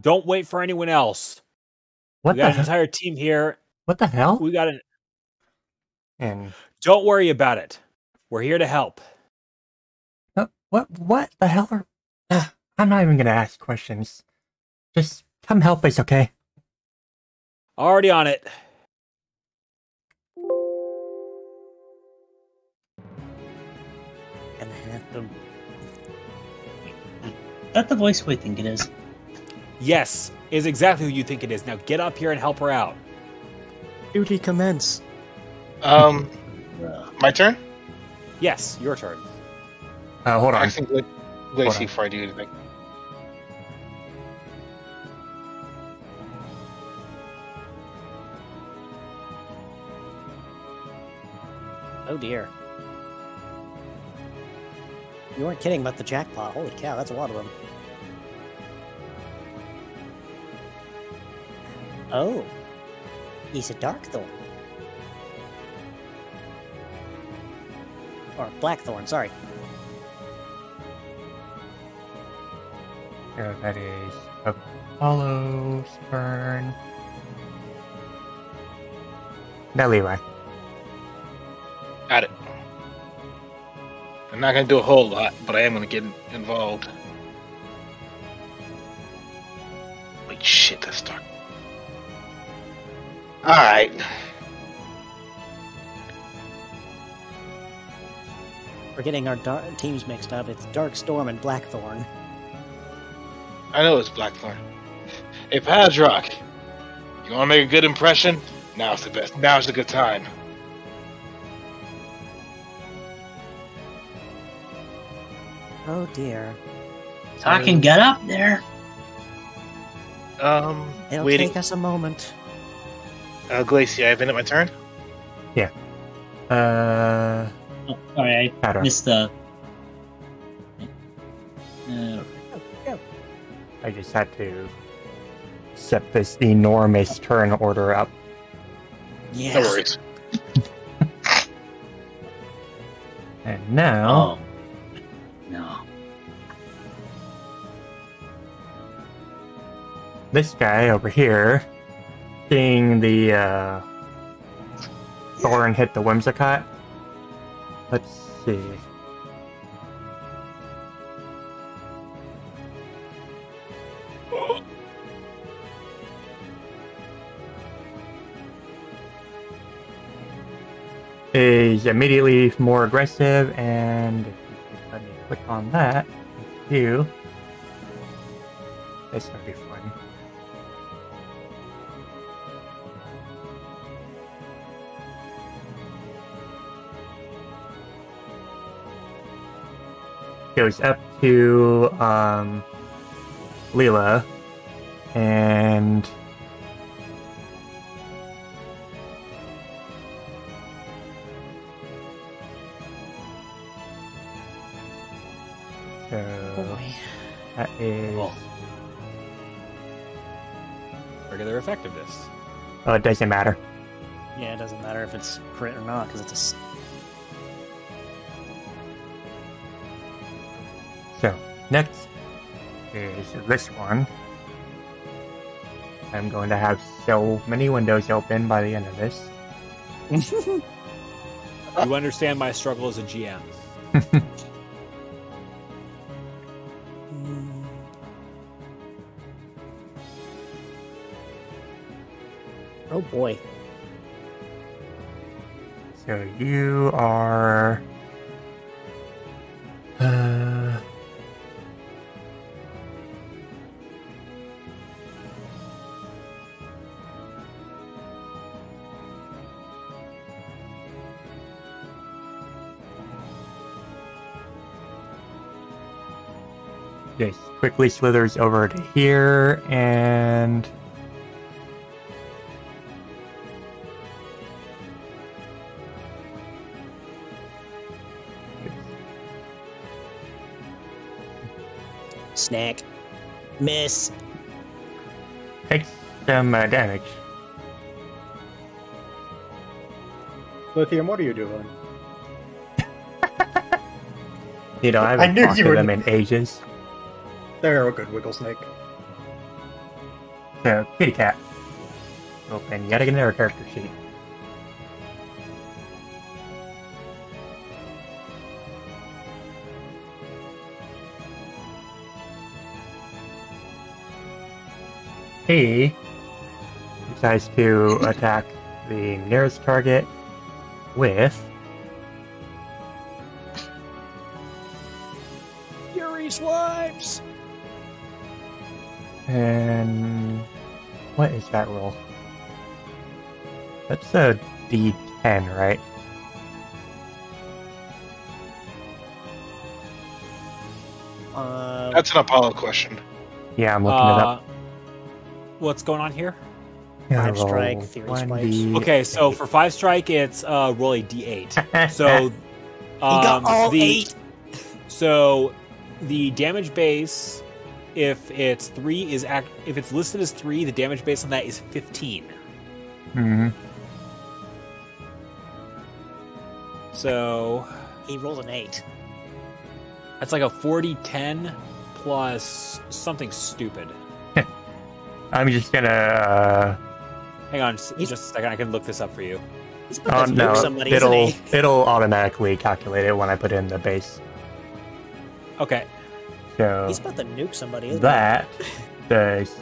Don't wait for anyone else. What We got an the entire team here. What the hell? We got an. And Don't worry about it. We're here to help. what the hell are? I'm not even gonna ask questions. Just come help us, okay? Already on it. And have them. Is that the voice we think it is? Yes, is exactly who you think it is. Now get up here and help her out. Duty commence. My turn? Yes, your turn. Hold on. I think let Hold me on. see before I do anything. Oh dear. You weren't kidding about the jackpot. Holy cow, that's a lot of them. Oh. He's a Dark Thorn. Or Blackthorn, sorry. So that is Apollo's turn. Now Levi. Got it. I'm not gonna do a whole lot, but I am gonna get involved. Wait, shit, that's dark. Alright. We're getting our teams mixed up. It's Darkstorm and Blackthorn. I know it's Blackthorn. Hey, Padrock, you wanna make a good impression? Now's the good time. Oh dear. I can get up there. It'll Waiting. take us a moment. Glacia, I've been at my turn. Oh, sorry, I Padrock. missed the. I just had to set this enormous turn order up. Yeah. No worries. And now, Oh. No. this guy over here, seeing the Thorn hit the Whimsicott. Let's see. Is immediately more aggressive, and if you could let me click on that, thank you. That's gonna be fun. Goes up to Leela, and Oh so boy. that is. Regular effectiveness. Oh, it doesn't matter. Yeah, it doesn't matter if it's crit or not, because it's a... So next is this one. I'm going to have so many windows open by the end of this. You understand my struggle as a GM. Oh boy. So you are. Just quickly slithers over to here and. Snack. Miss. Takes some damage. Lithium, what are you doing? You know, I I haven't knew talked you to were- them in ages. They're a good wiggle snake. So, kitty cat. Open yet another character sheet. He decides to attack the nearest target with Fury Swipes! and what is that roll? That's a D10, right? That's an Apollo question. Yeah, I'm looking it up. What's going on here? Yeah, 5 strike, roll Fury 1D8. Okay, so for 5 strike, it's roll a d8. So He got all the 8! So the damage base, if it's 3, if it's listed as 3, the damage base on that is 15. Mhm. So He rolled an 8. That's like a 40-10 plus something stupid. I'm just gonna. Hang on, He's- just a second. I can look this up for you. He's Oh about to no! nuke somebody, isn't It'll he? it'll automatically calculate it when I put in the base. Okay. So He's about to nuke somebody, isn't that does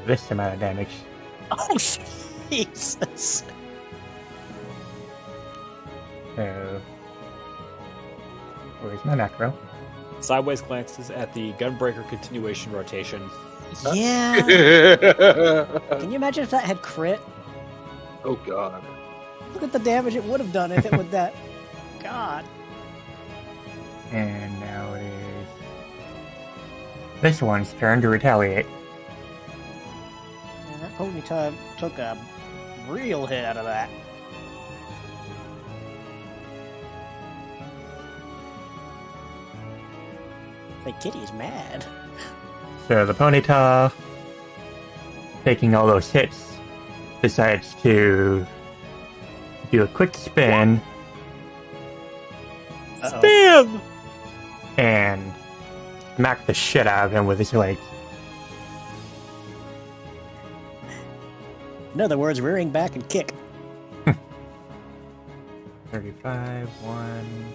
this amount of damage. he? Oh, Jesus. So where's my macro? Sideways glances at the Gunbreaker continuation rotation. Yeah. Can you imagine if that had crit? Oh god. Look at the damage it would have done if it would that. God. And now it is this one's turn to retaliate. Man, that Ponyta took a real hit out of that. Like Kitty's mad. So the Ponyta, taking all those hits, decides to do a quick spin Uh-oh. Spam! and smack the shit out of him with his legs. In other words, rearing back and kick. 35, 1,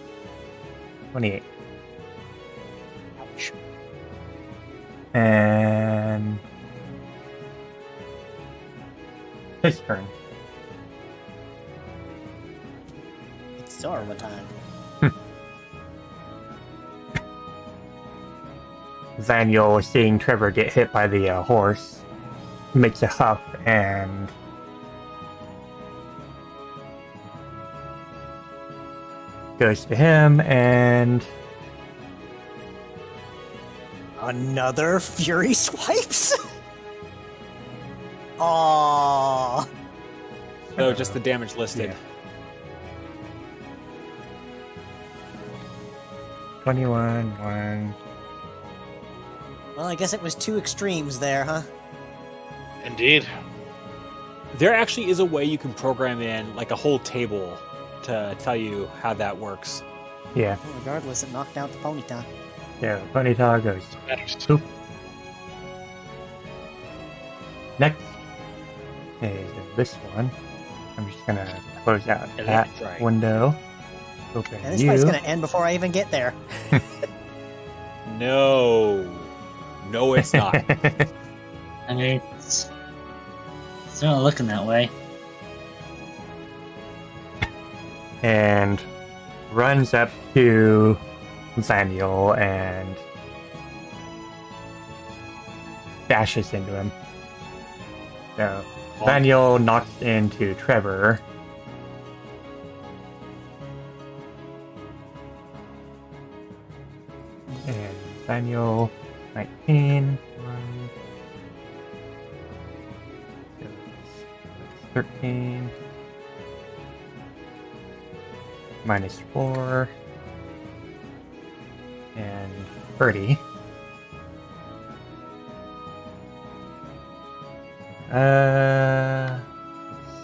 28. Ouch. And his turn. It's Zorba time. Zaniel, seeing Trevor get hit by the horse, makes a huff and goes to him and Another Fury Swipes? Aww. So just the damage listed. Yeah. 21, 1. Well, I guess it was two extremes there, huh? Indeed. There actually is a way you can program in like a whole table to tell you how that works. Yeah, Well, regardless, it knocked out the Ponyta. yeah, Ponyta goes. Matters. Oop. Next is this one. I'm just gonna close out that Electrike. window. Open And this you. fight's gonna end before I even get there. No. No, it's not. I mean, it's not looking that way. and runs up to Zaniel and dashes into him. So Zaniel knocks into Trevor. And Zaniel 19. 1, 13. -4. And 30.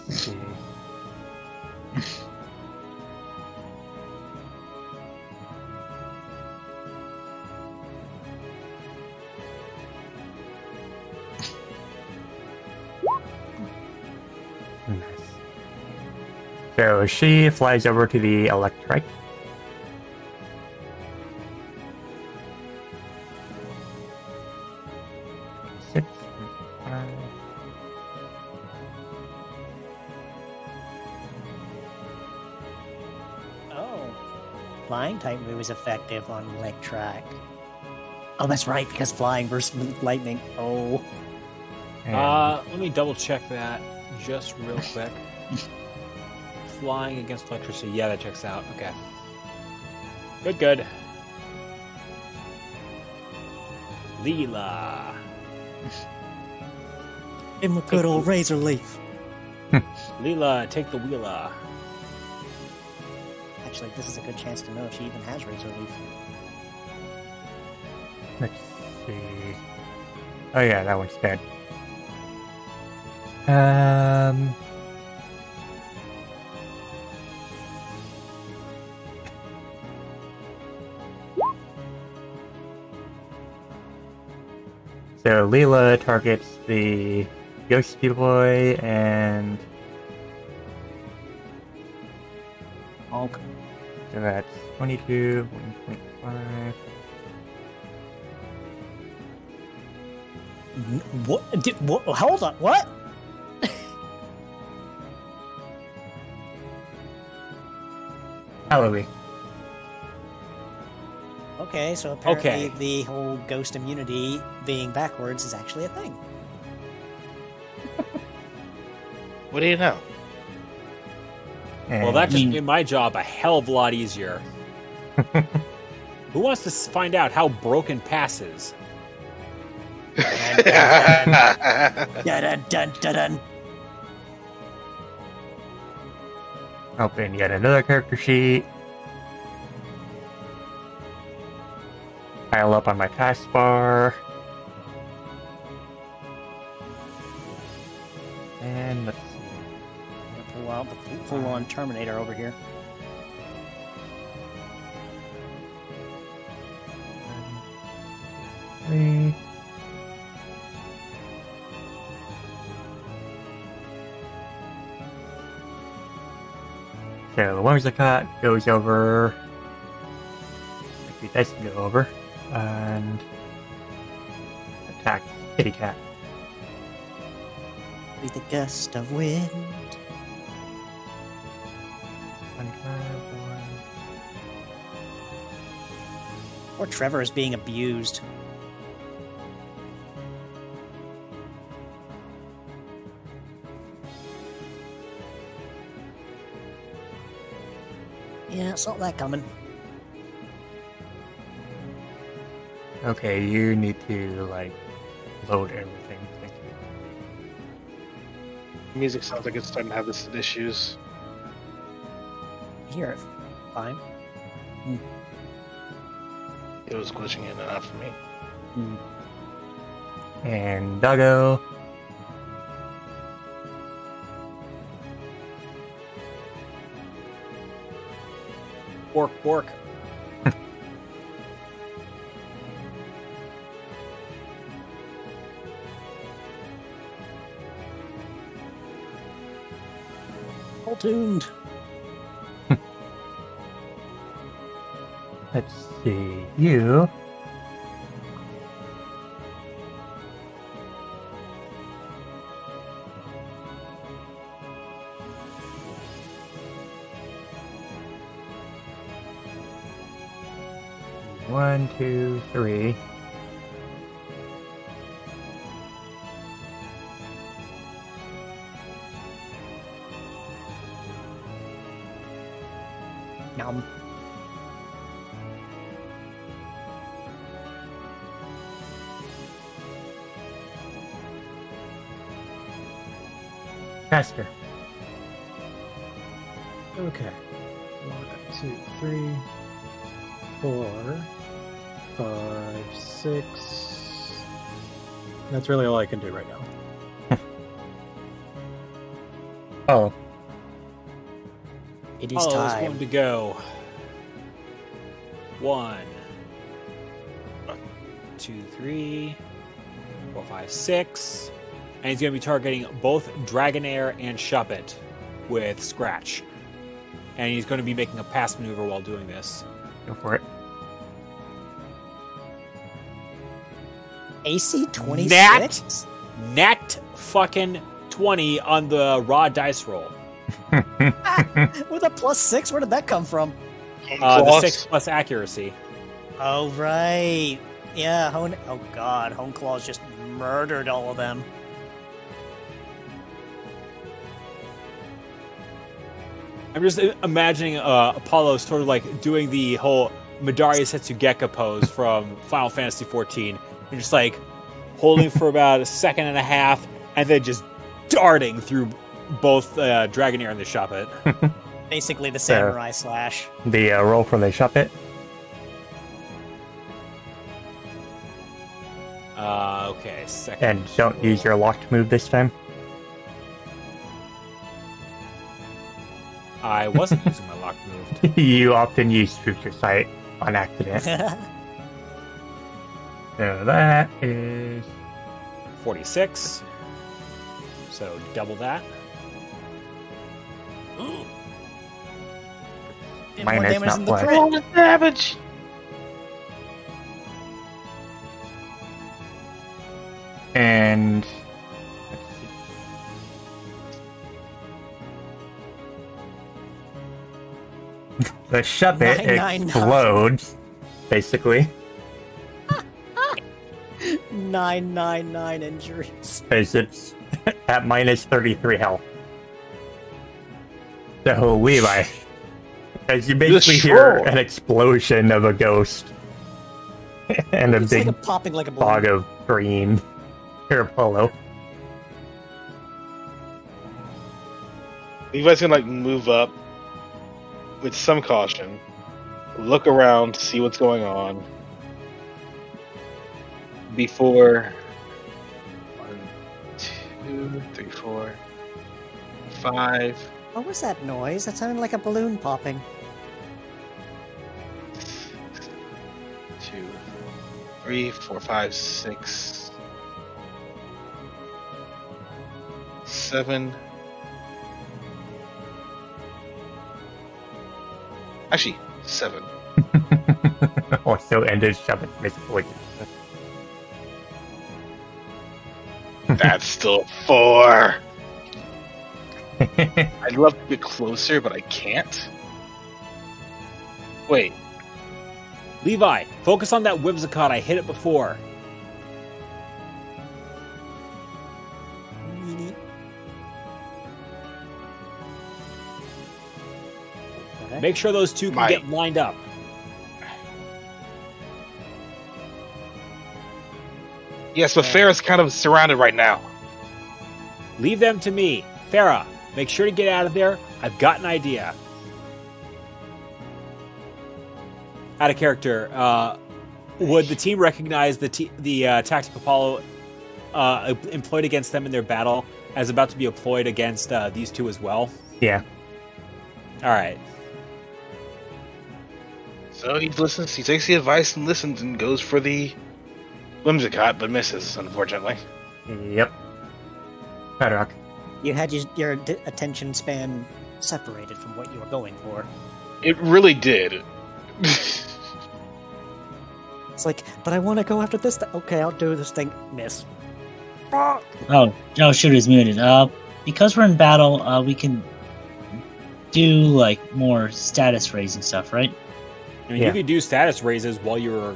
Let's see. Nice. So she flies over to the Electrike. Six, 5. Oh. Flying type move is effective on Electrike. Oh, that's right, because flying versus lightning. Oh. And Let me double check that just real quick. Flying against electricity. Yeah, that checks out. Okay. Good, good. Leela. Give him a good old razor leaf. Leela, take the wheeler. Actually, this is a good chance to know if she even has razor leaf. let's see. Oh yeah, that one's dead. So Leela targets the Ghosty Boy and Honk. so that's 22, 1.5. What? Hold on. What? Halloween. Okay, so apparently Okay. the whole ghost immunity being backwards is actually a thing. What do you know? Well, that And just mean- made my job a hell of a lot easier. Who wants to find out how broken pass is? Dun, dun, dun, dun, dun. open yet another character sheet. Pile up on my taskbar. And let's see. Pull out the full-on Terminator over here. Three. So the Whimsicott goes over. Actually, this can go over. And attacks Kitty Cat. With a gust of wind. 25, Or Trevor is being abused. Yeah, saw that coming. Okay, you need to like load everything. Thank you. Music sounds like it's starting to have some issues. Here, fine. It was glitching in and out for me. And Doggo. Bork, bork. All tuned. Let's see. You. One, two, three. Nom. Faster. Okay. 1, 2, 3, 4, 5, 6. That's really all I can do right now. Oh, It is Oh, it's time. going to go. 1, 2, 3, 4, 5, 6. And he's going to be targeting both Dragonair and Shuppet with Scratch. And he's going to be making a pass maneuver while doing this. go for it. AC 26? Nat fucking 20 on the raw dice roll. With a +6? Where did that come from? The Claws. 6 plus accuracy. Oh, right. Yeah, oh god, Hone Claws just murdered all of them. I'm just imagining Apollo sort of like doing the whole Midoriya Setsugeka pose from Final Fantasy XIV. And just like holding for about a second and a half and then just darting through both Dragonair and the Shuppet. Basically the Samurai Slash. The roll for the Shuppet. Okay, second. And don't use your locked move this time. I wasn't using my lock move. You often use Future Sight on accident. So that is 46. So double that. Did Mine more is damage not than the flesh. crit. Roll the damage. And the shove it 999. explodes, basically, 999 injuries. because it's at minus 33 health. So Levi, as you basically hear Destroy. an explosion of a ghost and a It's big like a popping like a fog balloon. of green hair polo. Levi's gonna like move up with some caution, look around, see what's going on before 1, 2, 3, 4, 5, What was that noise? That sounded like a balloon popping. 2, 3, 4, 5, 6, 7. Actually, 7. Also ended shove it misclick. That's still 4. I'd love to get closer, but I can't. Wait, Levi, focus on that Whimsicott. I hit it before. Okay. Make sure those two can My- get lined up. yes, but Farrah's kind of surrounded right now. Leave them to me. Farah, make sure to get out of there. I've got an idea. Out of character, would the team recognize the tactic Apollo employed against them in their battle as about to be employed against these two as well? Yeah. All right. So he listens, he takes the advice and listens and goes for the Whimsicott, but misses, unfortunately. Yep. Bedrock. You had your attention span separated from what you were going for. It really did. It's like, but I want to go after this thing. Okay, I'll do this thing. Miss. Fuck. Oh, shooter's muted. Because we're in battle, we can do like more status raising stuff, right? I mean, Yeah. you could do status raises while you're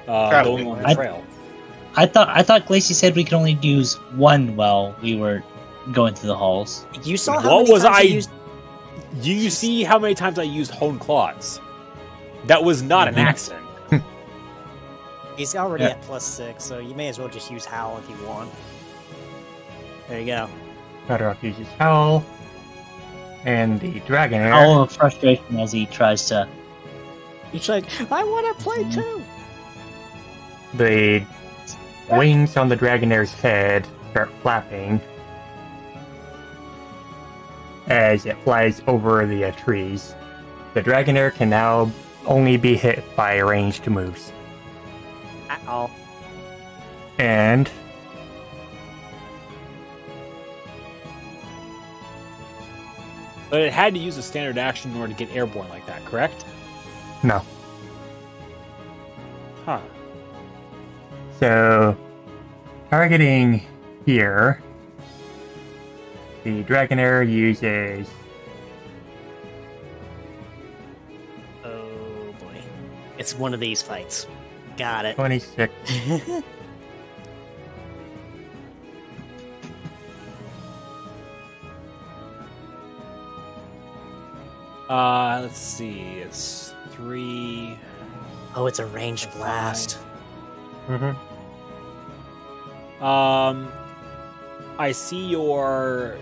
Probably. going on the I- trail. I thought Glacy said we could only use one while we were going through the halls. You saw how What many was times I- you used. Do you see how many times I used Hone Claws? That was not an Mhm. accident. He's already Yeah. at +6, so you may as well just use Howl if you want. There you go. Bedrock uses Howl. And the Dragonair. All of frustration as he tries to. He's like, I want to play Mhm. too. The wings on the Dragonair's head start flapping as it flies over the trees. The Dragonair can now only be hit by ranged moves. Oh, And But it had to use a standard action in order to get airborne like that, correct? no. Huh. So, targeting here, the Dragonair uses oh boy. It's one of these fights. Got it. 26. Let's see. It's 3. Oh, it's a ranged blast. Mm-hmm. I see your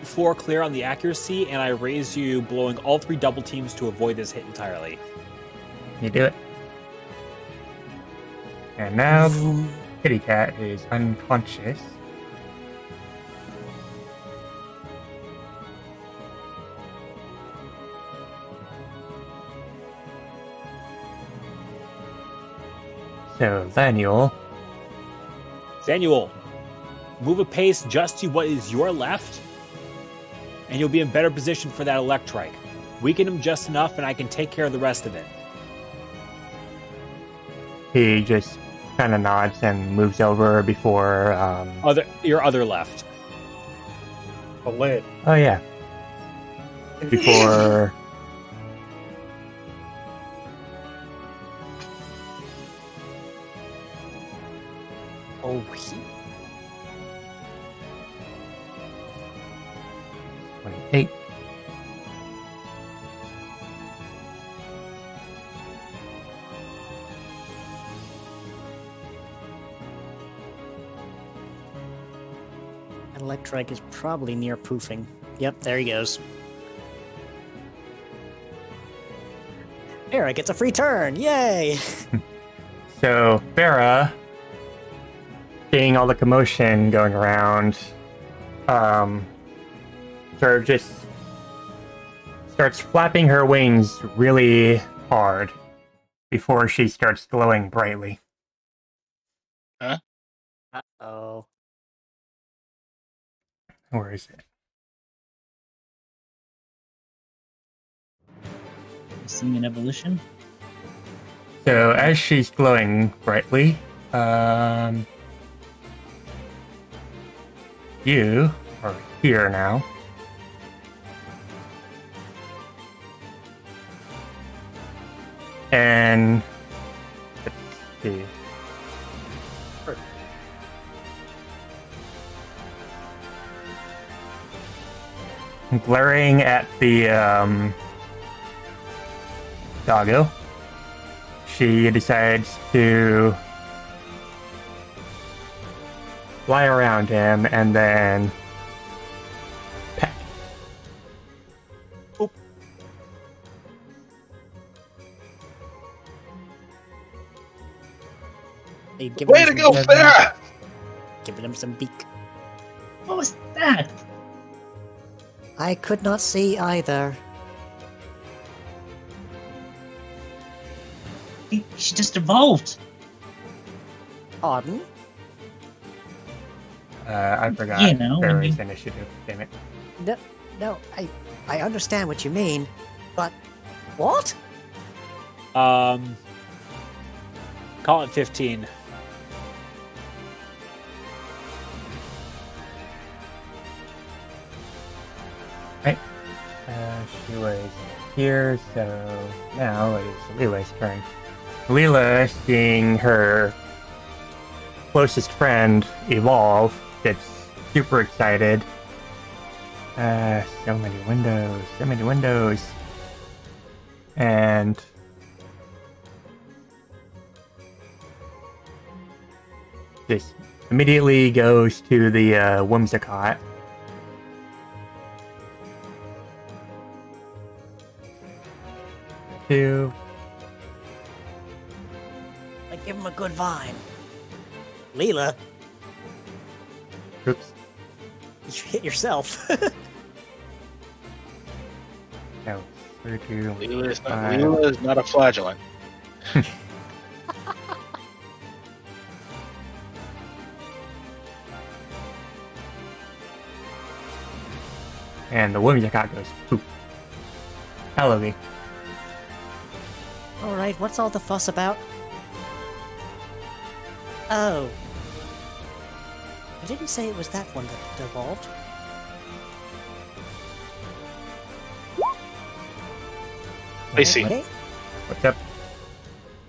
4 clear on the accuracy, and I raise you, blowing all 3 double teams to avoid this hit entirely. You do it. And now Vroom. Kitty Cat is unconscious. So Daniel Daniel, move a pace just to what is your left, and you'll be in better position for that Electrike. Weaken him just enough, and I can take care of the rest of it. He just kind of nods and moves over before. Your other left. The lid. Oh yeah. Before. Oh, he... 28. Electrike is probably near poofing. Yep, there he goes. Eric, it's a free turn! Yay! So, Farah, seeing all the commotion going around, sort of just starts flapping her wings really hard before she starts glowing brightly. Uh-oh. Where is it? Seeing an evolution. So, as she's glowing brightly, you are here now. And let's see. Glaring at the doggo, she decides to fly around him and then peck. Oop. Hey, Way to go, Farah! Giving him some beak. What was that? I could not see either. She just evolved. Pardon? I forgot. You know, when Barry's you- initiative. Damn it. No, I understand what you mean, but what? Call it 15. She was here, so now it is Leela's turn. Leela, seeing her closest friend evolve, gets super excited. So many windows. And just immediately goes to the Whimsicott. Two. I give him a good vine. Leela, Oops. you hit yourself. No. 32. Leela is not a flagellant. And the Whimsicott goes poop. Elevie. Alright, what's all the fuss about? Oh. I didn't say it was that one that evolved. Lacey, What? What's up?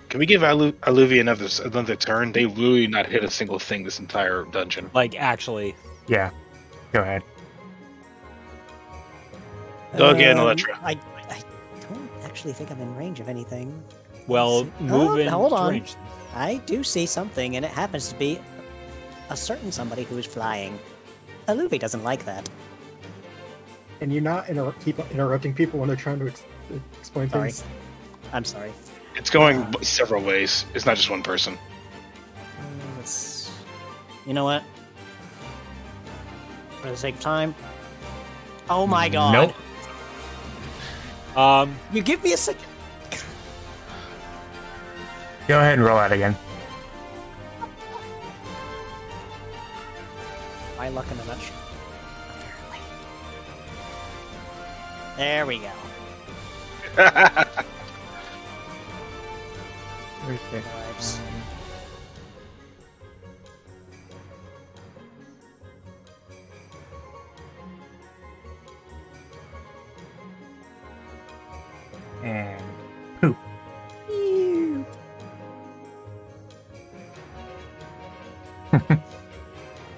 can we give Alluvia another turn? They really not hit a single thing this entire dungeon. Like, actually. Yeah. Go ahead. Go again, Electra. I don't actually think I'm in range of anything. Well, move in hold on. range. I do see something, and it happens to be a certain somebody who is flying. Aluvi doesn't like that. And you not keep interrupting people when they're trying to explain Sorry. things. I'm sorry. It's going several ways. It's not just one person. Let's... You know what? For the sake of time. Oh my god. Nope. You give me a second. Go ahead and roll out again. My luck in a nutshell. Apparently. There we go. Where's it? Vibes. And poof.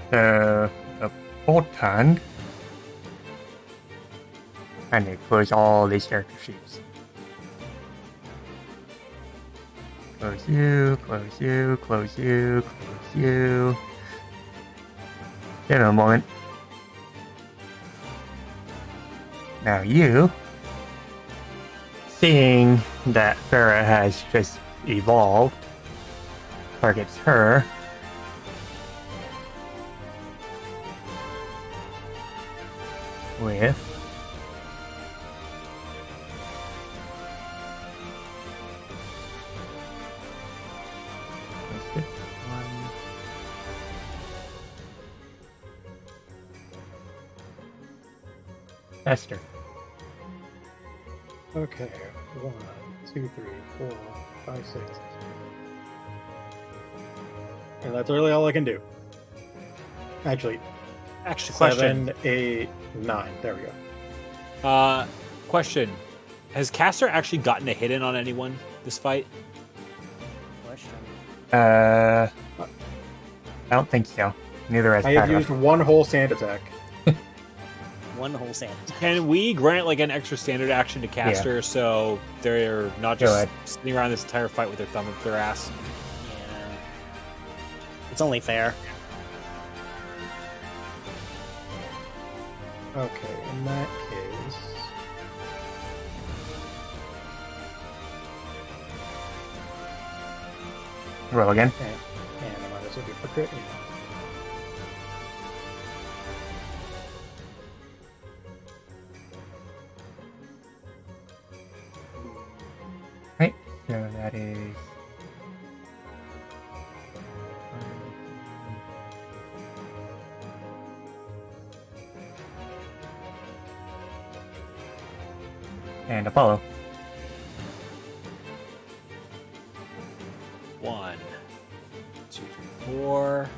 The button. And they close all these character sheets. Close you, close you, close you, close you. Give it a moment. Now you, seeing that Farah has just evolved, targets her. With Esther. Okay. 1, 2, 3, 4, 5, 6. And that's really all I can do. Actually, Question. 7, 8, 9. There we go. Question. Has Caster actually gotten a hit in on anyone this fight? Question. I don't think so. Neither has I have Farah. used one whole sand attack. One whole sand. Can we grant like an extra standard action to Caster so they're not Go just ahead. sitting around this entire fight with their thumb up their ass? Yeah. It's only fair. Okay, in that case. Roll again. And I might as well do for crit. Right. So that is. And Apollo. 1, 2, 3, 4.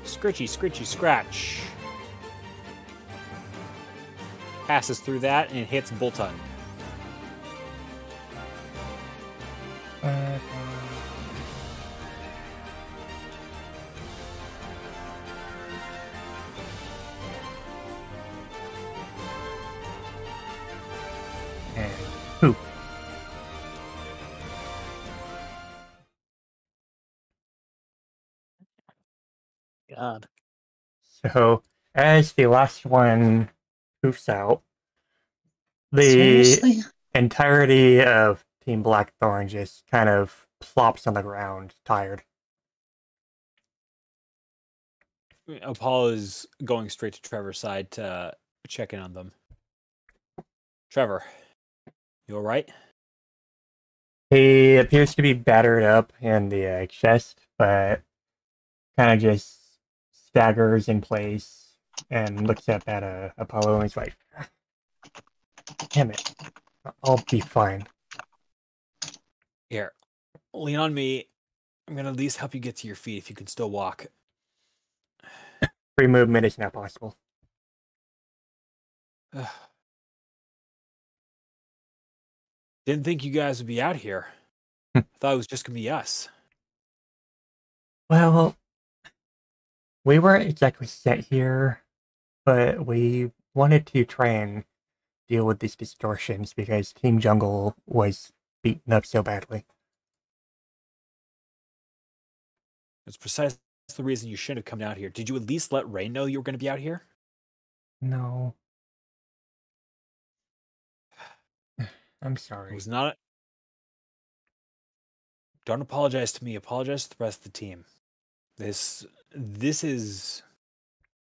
Scritchy, scritchy, scratch. Passes through that and hits Bolton. And poop. God. So, as the last one poofs out, the Seriously? entirety of Team Blackthorn just kind of plops on the ground, tired. Apollo's going straight to Trevor's side to check in on them. Trevor, you alright? He appears to be battered up in the chest, but kind of just staggers in place and looks up at Apollo and he's like, damn it, I'll be fine. Here, lean on me. I'm going to at least help you get to your feet if you can still walk. Free movement is not possible. Didn't think you guys would be out here. I thought it was just going to be us. Well, we weren't exactly set here, but we wanted to try and deal with these distortions because Team Jungle was beaten up so badly. It's precisely the reason you shouldn't have come out here. Did you at least let Ray know you were going to be out here? No. I'm It sorry. was not. Don't apologize to me. Apologize to the rest of the team. This is.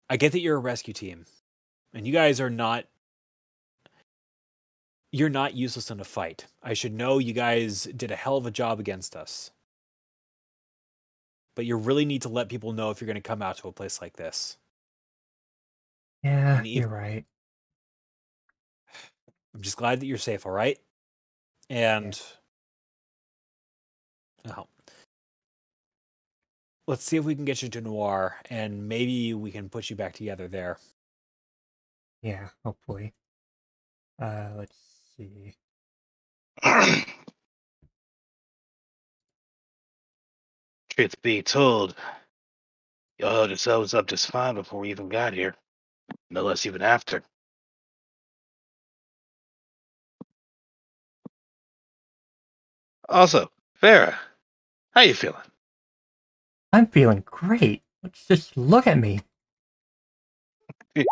I get that you're a rescue team, and you guys are not. You're not useless in a fight. I should know you guys did a hell of a job against us. but you really need to let people know if you're going to come out to a place like this. Yeah, And you're right. I'm just glad that you're safe, all right? And oh, let's see if we can get you to Noir, and maybe we can put you back together there. Yeah, hopefully. Let's see. Truth be told, y'all held yourselves up just fine before we even got here. No less even after. Also, Farah, how you feeling? I'm feeling great. Let's just look at me. You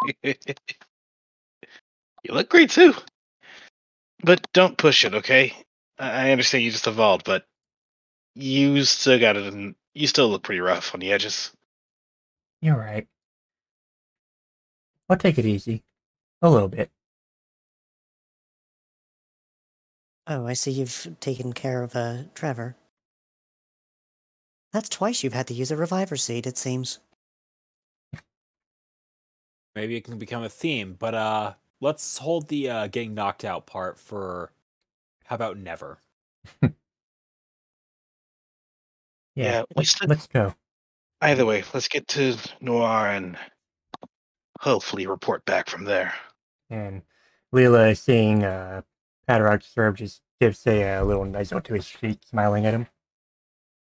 look great too. But don't push it, okay? I understand you just evolved, but you still got it, and you still look pretty rough on the edges. You're right. I'll take it easy. A little bit. Oh, I see you've taken care of Trevor. That's twice you've had to use a reviver seed, it seems. Maybe it can become a theme, but let's hold the getting knocked out part for how about never? Yeah, let's go. Either way, let's get to Noir and hopefully report back from there. And Leela, seeing Padarok Serb, just gives a little nuzzle to his cheek, smiling at him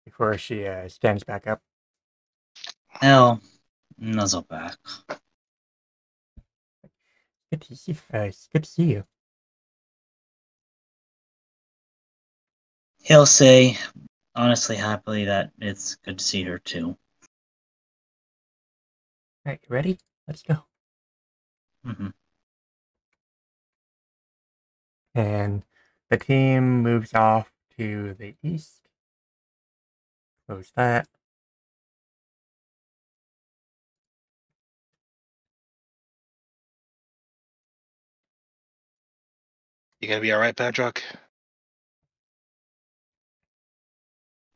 before she stands back up. I'll nuzzle back. Good to see. It's good to see you. He'll say, honestly, happily, that it's good to see her too. All right, you ready? Let's go. Mm-hmm. And the team moves off to the east. Close that. You gonna be alright, Padrock?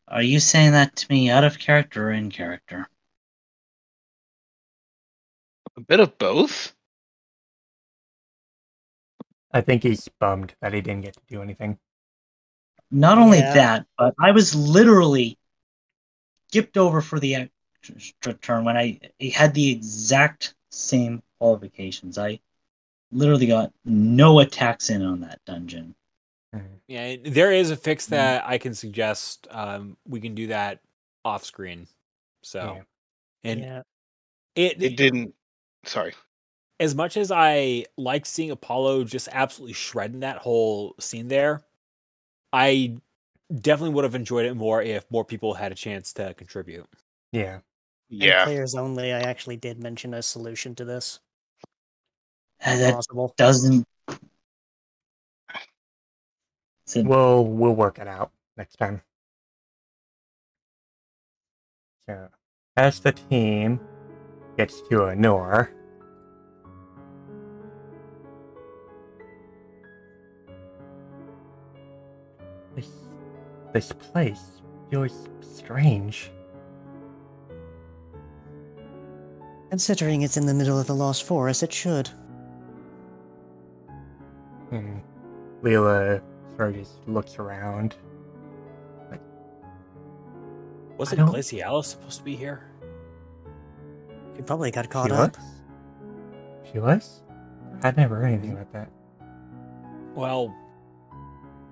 Are you saying that to me out of character or in character? A bit of both? I think he's bummed that he didn't get to do anything. Not only Yeah. that, but I was literally skipped over for the extra turn when I had the exact same qualifications. I literally got no attacks in on that dungeon. Yeah, there is a fix that I can suggest. We can do that off screen. So, Yeah. and Yeah. It didn't. Sorry. as much as I liked seeing Apollo just absolutely shredding that whole scene there, I definitely would have enjoyed it more if more people had a chance to contribute. Yeah. And players only, I actually did mention a solution to this. That Possible. doesn't. We'll work it out next time. So, as the team gets to a Nor, this place feels strange. Considering it's in the middle of the Lost Forest, it should. And Leela sort of just looks around. Wasn't Glacialis supposed to be here? You probably got caught up. She was? I'd never heard anything about that. Well,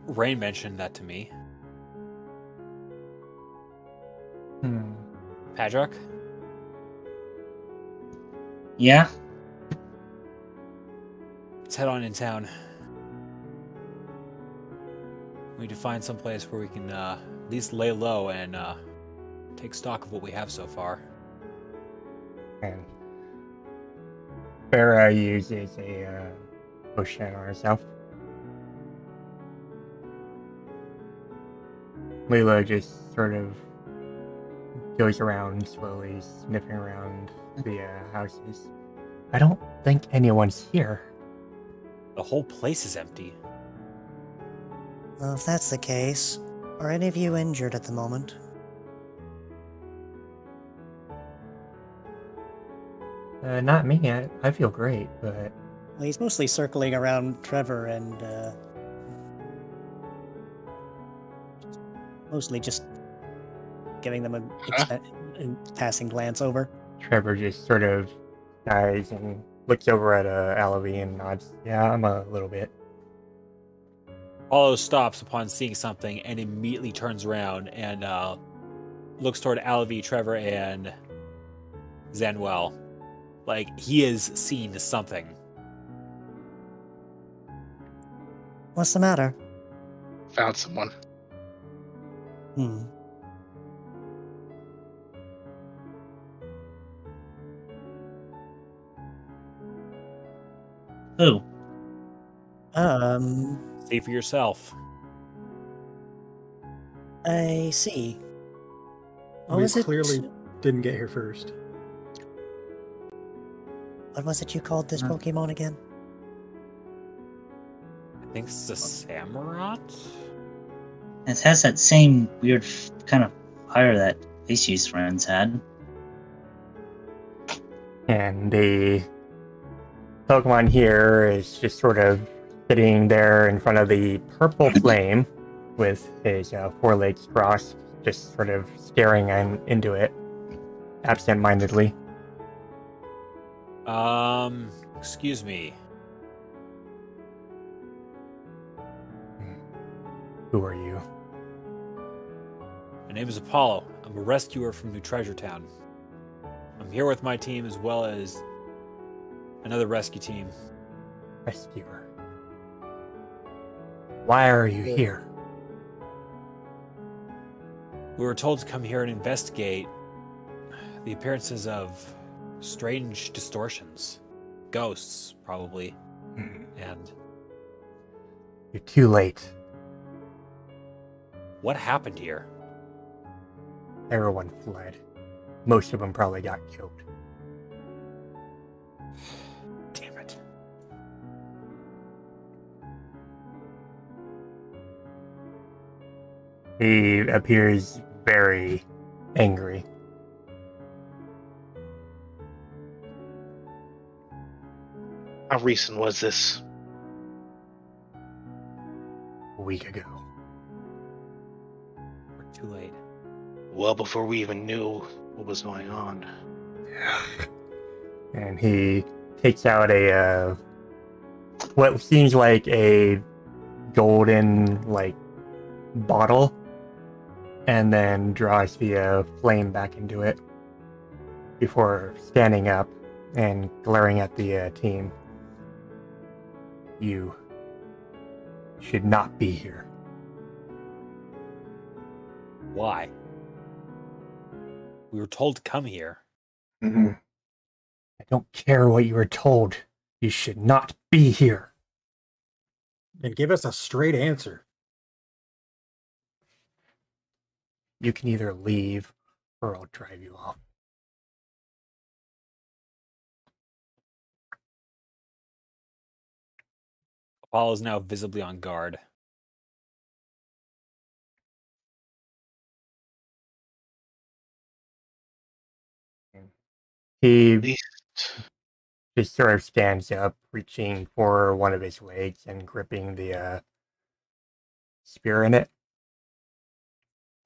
Rain mentioned that to me. Padrock? Yeah? Let's head on in town. We need to find some place where we can at least lay low and take stock of what we have so far. And Farah uses a potion on herself. Leela just sort of goes around slowly, sniffing around the houses. I don't think anyone's here. The whole place is empty. Well, if that's the case, are any of you injured at the moment? Not me. I feel great, but Well, he's mostly circling around Trevor and mostly just giving them a passing glance over. Trevor just sort of sighs and looks over at Alavi and nods. Yeah, I'm a little bit. Apollo stops upon seeing something and immediately turns around and looks toward Alavi, Trevor, and Zanwell. Like he has seen something. What's the matter? Found someone. Hmm. Who? See for yourself. I see. What We was it? clearly didn't get here first. What was it you called this Pokemon again? I think it's a Samurott. It has that same weird kind of fire that Ace's friends had. And the Pokemon here is just sort of sitting there in front of the purple flame with his forelegs crossed, just sort of staring into it absent-mindedly. Excuse me. Who are you? My name is Apollo. I'm a rescuer from New Treasure Town. I'm here with my team as well as another rescue team. Rescuer. Why are you here? We were told to come here and investigate the appearances of strange distortions. Ghosts, probably. And You're too late. what happened here? Everyone fled. Most of them probably got killed. Damn it. He appears very angry. How recent was this? A week ago. We're too late. Well before we even knew what was going on. And he takes out a what seems like a golden bottle, and then draws the flame back into it before standing up and glaring at the team. You should not be here. Why? We were told to come here. I don't care what you were told. You should not be here. And give us a straight answer. You can either leave or I'll drive you off. Apollo is now visibly on guard. He These just sort of stands up, reaching for one of his legs and gripping the spear in it.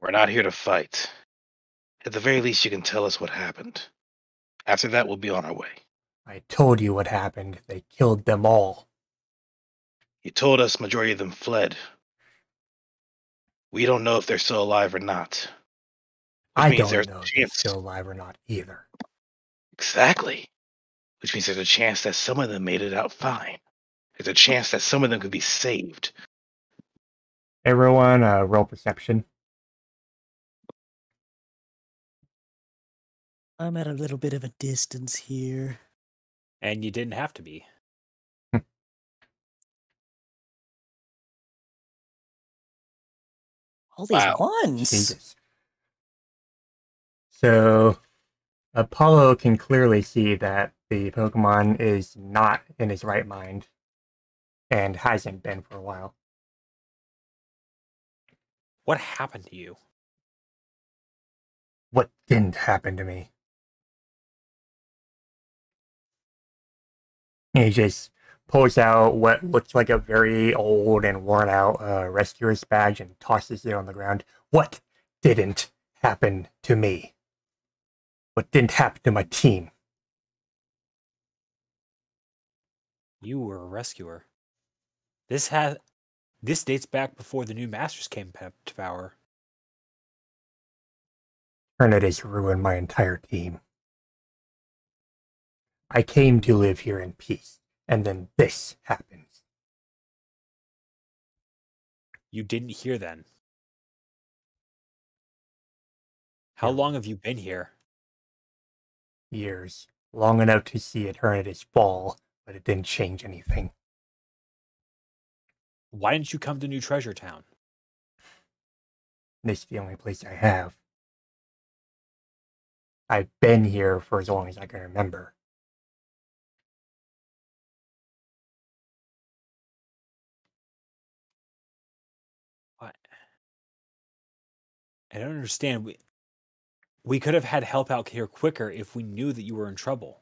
We're not here to fight. At the very least, you can tell us what happened. After that, we'll be on our way. I told you what happened. They killed them all. You told us majority of them fled. We don't know if they're still alive or not. Which I means don't there's know a if they're chance. still alive or not either. Exactly. Which means there's a chance that some of them made it out fine. There's a chance that some of them could be saved. Everyone, roll perception. I'm at a little bit of a distance here. And you didn't have to be. All these Wow. ones. Jesus. So, Apollo can clearly see that the Pokemon is not in his right mind and hasn't been for a while. What happened to you? What didn't happen to me? And he just pulls out what looks like a very old and worn out rescuer's badge and tosses it on the ground. What didn't happen to me? What didn't happen to my team? You were a rescuer. This dates back before the new masters came to power. Eternatus ruined my entire team. I came to live here in peace, and then this happens. You didn't hear then. How long have you been here? Years. Long enough to see Eternatus fall, but it didn't change anything. Why didn't you come to New Treasure Town? This is the only place I have. I've been here for as long as I can remember. What? I don't understand. We could have had help out here quicker if we knew that you were in trouble.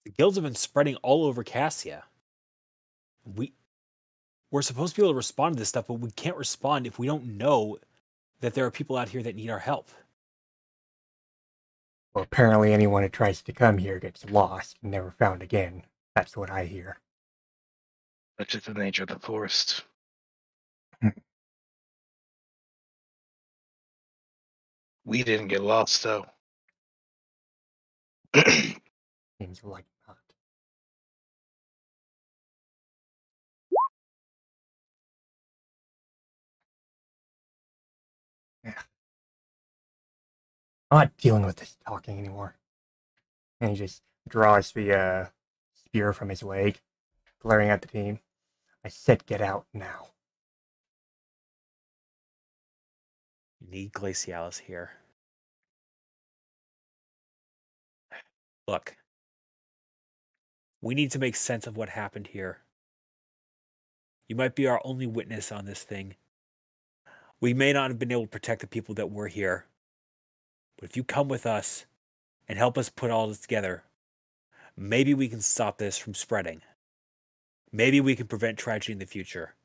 The guilds have been spreading all over Cassia. We're supposed to be able to respond to this stuff, but we can't respond if we don't know that there are people out here that need our help. Well, apparently anyone who tries to come here gets lost and never found again. That's what I hear. That's just the nature of the forest. We didn't get lost, though. Seems like not. Yeah. I'm not dealing with this talking anymore. And he just draws the spear from his leg, glaring at the team. I said get out now. You need Glacialis here. Look. We need to make sense of what happened here. You might be our only witness on this thing. We may not have been able to protect the people that were here. But if you come with us and help us put all this together, maybe we can stop this from spreading. Maybe we can prevent tragedy in the future.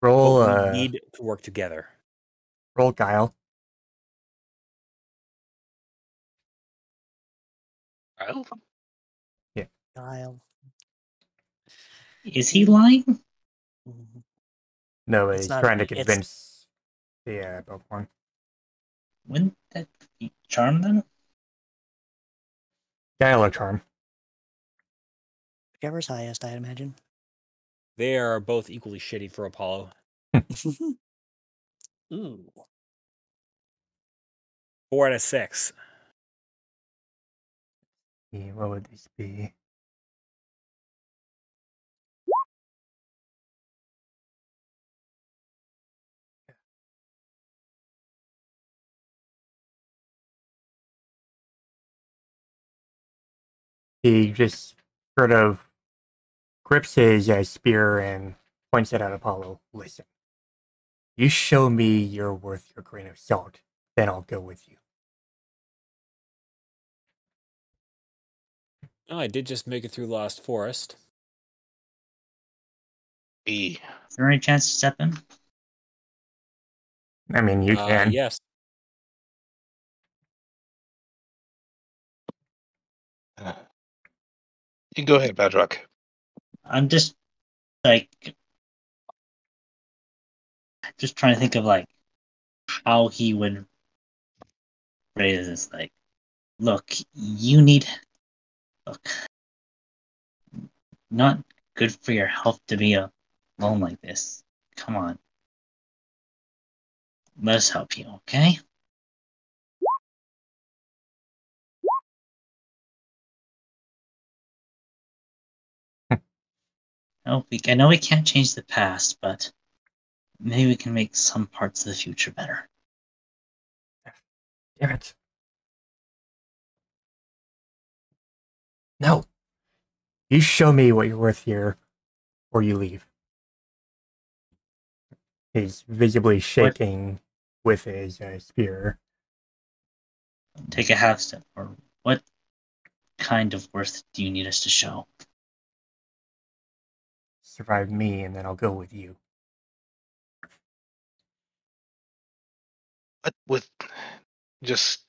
Roll, but we need to work together. Roll Guile. Well, Kyle. Is he lying? Mhm. No, It's he's not- trying to it's- convince the Pokemon. Wouldn't that be charm then? Guile or Charm. Whichever's highest, I'd imagine. They are both equally shitty for Apollo. Ooh. 4 out of 6. Yeah, what would this be? He just sort of grips his spear and points it at Apollo. Listen, you show me you're worth your grain of salt, then I'll go with you. Oh, I did just make it through Lost Forest. E. Is there any chance to step in? I mean, you can. Yes. You go ahead, Badrock. I'm just like just trying to think of like how he would phrase this. Like, look, not good for your health to be alone like this. Come on, let us help you, okay? I know we can't change the past, but maybe we can make some parts of the future better. Damn it. No. You show me what you're worth here, or you leave. He's visibly shaking with his spear. Take a half step forward. What kind of worth do you need us to show? Survive me, and then I'll go with you. What with just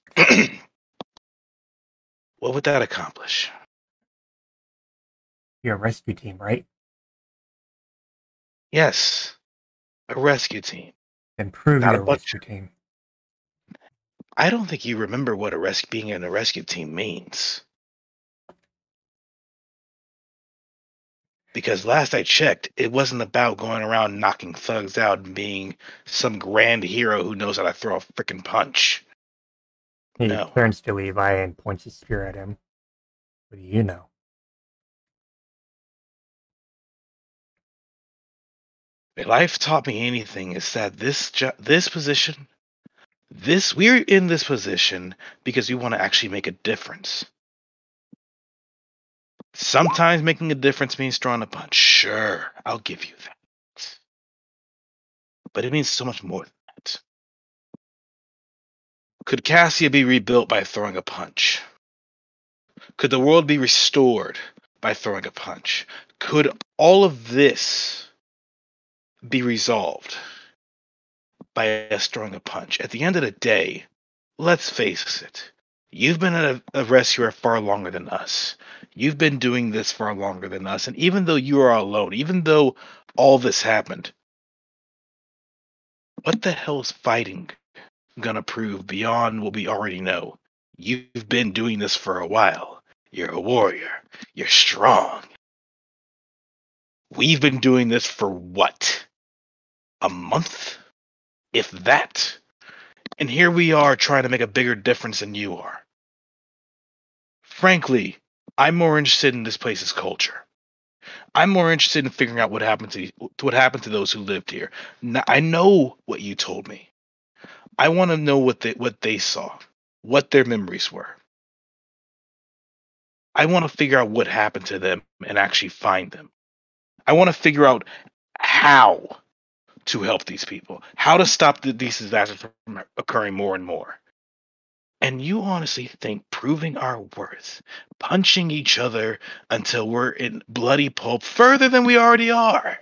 what would that accomplish? You're a rescue team, right? Yes, a rescue team. Then prove Not a you're a bunch. rescue team. I don't think you remember what being in a rescue team means. Because last I checked, it wasn't about going around knocking thugs out and being some grand hero who knows how to throw a freaking punch. He No. turns to Levi and points his spear at him. What do you know? If life taught me anything, is that this position, we're in this position because we want to actually make a difference. Sometimes making a difference means throwing a punch. Sure, I'll give you that. But it means so much more than that. Could Cassia be rebuilt by throwing a punch? Could the world be restored by throwing a punch? Could all of this be resolved by us throwing a punch? At the end of the day, let's face it. You've been a rescuer far longer than us. You've been doing this far longer than us. And even though you are alone, even though all this happened, what the hell is fighting gonna prove beyond what we already know? You've been doing this for a while. You're a warrior. You're strong. We've been doing this for what? A month? If that. And here we are trying to make a bigger difference than you are. Frankly, I'm more interested in this place's culture. I'm more interested in figuring out what happened to those who lived here. Now, I know what you told me. I want to know what they saw, what their memories were. I want to figure out what happened to them and actually find them. I want to figure out how to help these people, how to stop these disasters from occurring more and more. And you honestly think proving our worth, punching each other until we're in bloody pulp further than we already are,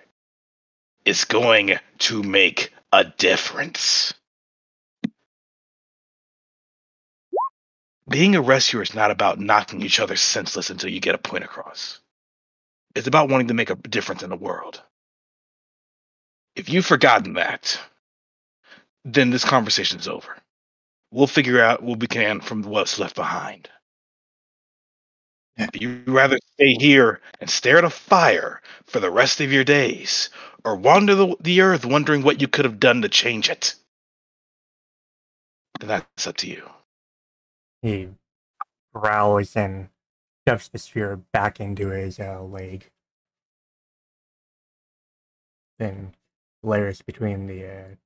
is going to make a difference? Being a rescuer is not about knocking each other senseless until you get a point across. It's about wanting to make a difference in the world. If you've forgotten that, then this conversation is over. We'll figure out what we can from what's left behind. If you'd rather stay here and stare at a fire for the rest of your days, or wander the earth wondering what you could have done to change it, then that's up to you. He growls and shoves the spear back into his leg. Then layers between the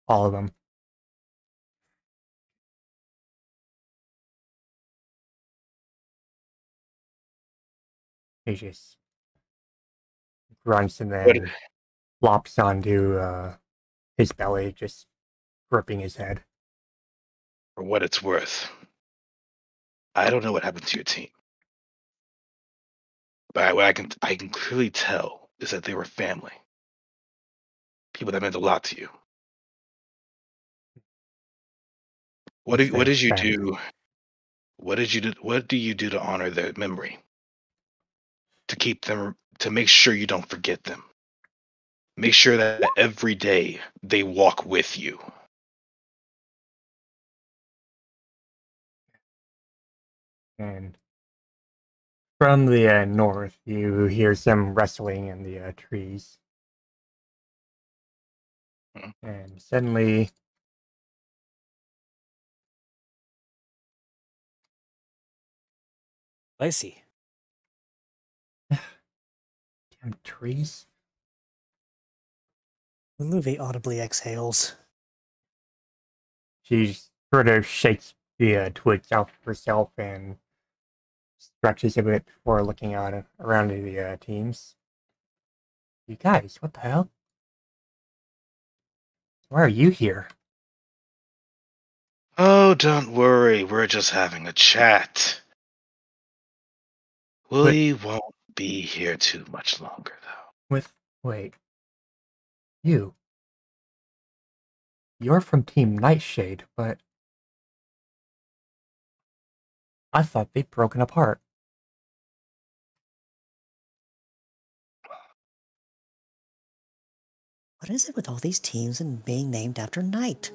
all of them. He just grunts and then flops onto his belly, just gripping his head. For what it's worth, I don't know what happened to your team, but what I can clearly tell is that they were family, people that meant a lot to you. What did you do? What do you do to honor their memory? To keep them, to make sure you don't forget them. Make sure that every day they walk with you. And from the north, you hear some rustling in the trees. And suddenly, I see. damn trees. Luvi audibly exhales. She sort of shakes the twigs out herself and stretches a bit before looking out around the teams. You guys, what the hell? Why are you here? Oh, don't worry. We're just having a chat. Willie won't be here too much longer, though. Wait. You're from Team Nightshade, but I thought they'd broken apart. What is it with all these teams and being named after Night?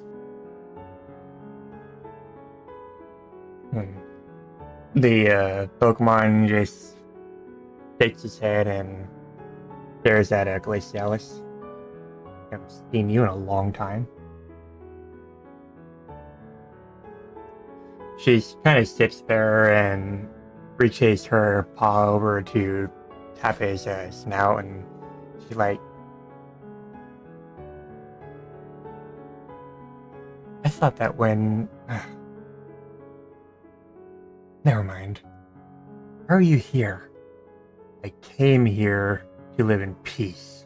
The Pokemon just shakes his head and stares at Glacialis. I haven't seen you in a long time. She kind of sits there and reaches her paw over to tap his snout, and she like, I thought that when... Never mind. Why are you here? I came here to live in peace.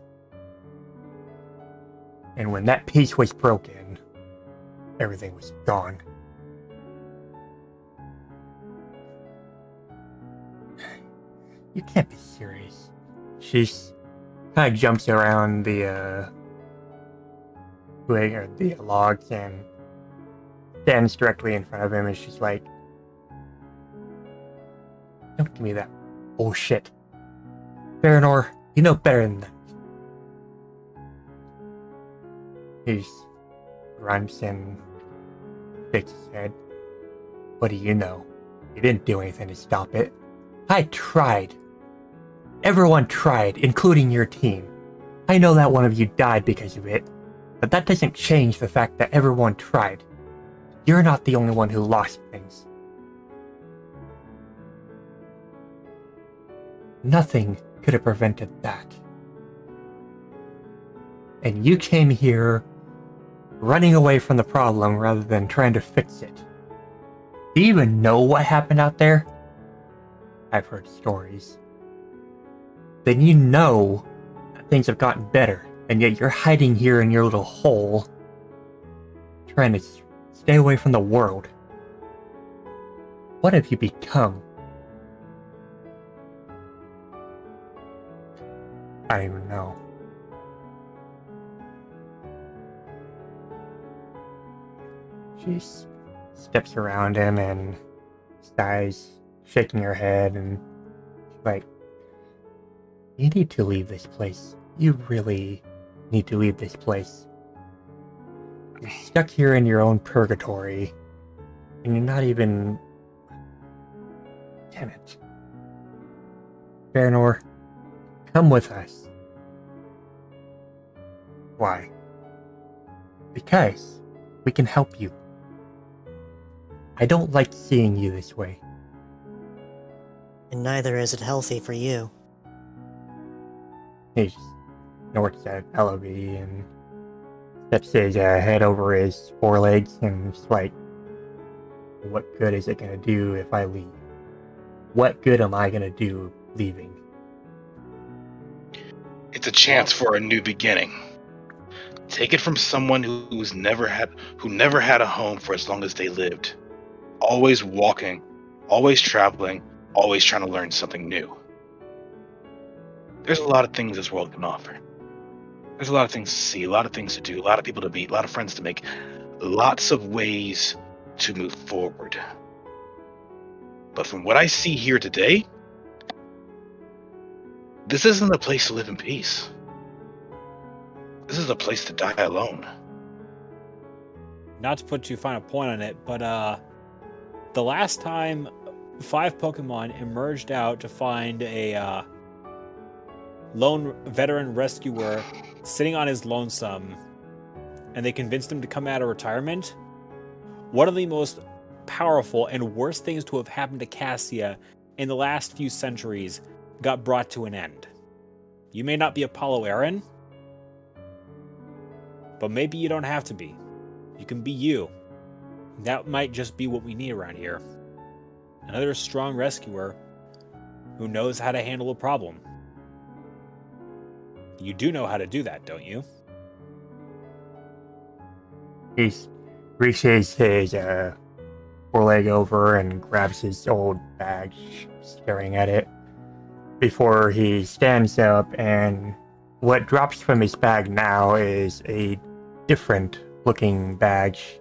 And when that peace was broken, everything was gone. You can't be serious. She's kind of jumps around the twig or the logs and stands directly in front of him, and she's like, "Don't give me that bullshit. Baranor, you know better than that." He grunts and shakes his head. What do you know? You didn't do anything to stop it. I tried. Everyone tried, including your team. I know that one of you died because of it, but that doesn't change the fact that everyone tried. You're not the only one who lost things. Nothing could have prevented that. And you came here running away from the problem rather than trying to fix it. Do you even know what happened out there? I've heard stories. Then you know that things have gotten better, and yet you're hiding here in your little hole, trying to stay away from the world. What have you become? I don't even know. She steps around him and sighs, shaking her head, and she's like, "You need to leave this place. You really need to leave this place. You're stuck here in your own purgatory, and you're not even... Damn it. Baranor, come with us." Why? Because we can help you. I don't like seeing you this way. And neither is it healthy for you. He just snorts at Ellaby and steps his head over his forelegs and just like, what good is it gonna do if I leave? What good am I gonna do leaving? It's a chance for a new beginning. Take it from someone who never had a home for as long as they lived. Always walking, always traveling, always trying to learn something new. There's a lot of things this world can offer. There's a lot of things to see, a lot of things to do, a lot of people to meet, a lot of friends to make, lots of ways to move forward. But from what I see here today, this isn't a place to live in peace. This is a place to die alone. Not to put too fine a point on it, but the last time 5 Pokemon emerged out to find a lone veteran rescuer sitting on his lonesome, and they convinced him to come out of retirement, one of the most powerful and worst things to have happened to Cassia in the last few centuries got brought to an end. You may not be Apollo Aaron, but maybe you don't have to be. You can be you. That might just be what we need around here. Another strong rescuer who knows how to handle a problem. You do know how to do that, don't you? He reaches his foreleg over and grabs his old bag, staring at it, before he stands up, and what drops from his bag now is a different looking badge.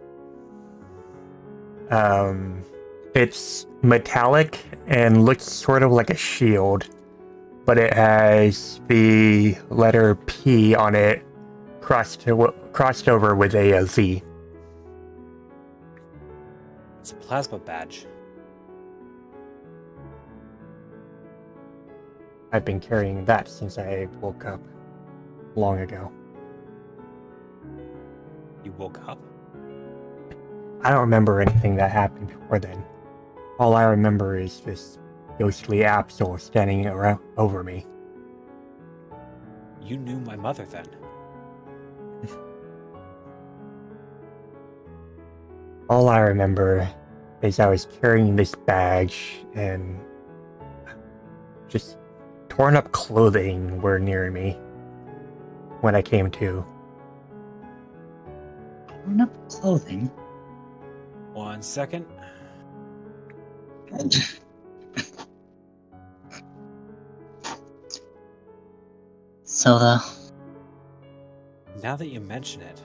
It's metallic and looks sort of like a shield, but it has the letter P on it crossed over with a Z. It's a plasma badge. I've been carrying that since I woke up long ago. You woke up? I don't remember anything that happened before then. All I remember is this ghostly Absol standing around over me. You knew my mother then. All I remember is I was carrying this badge and just torn up clothing were near me when I came to. Torn up clothing? 1 second. So, Now that you mention it.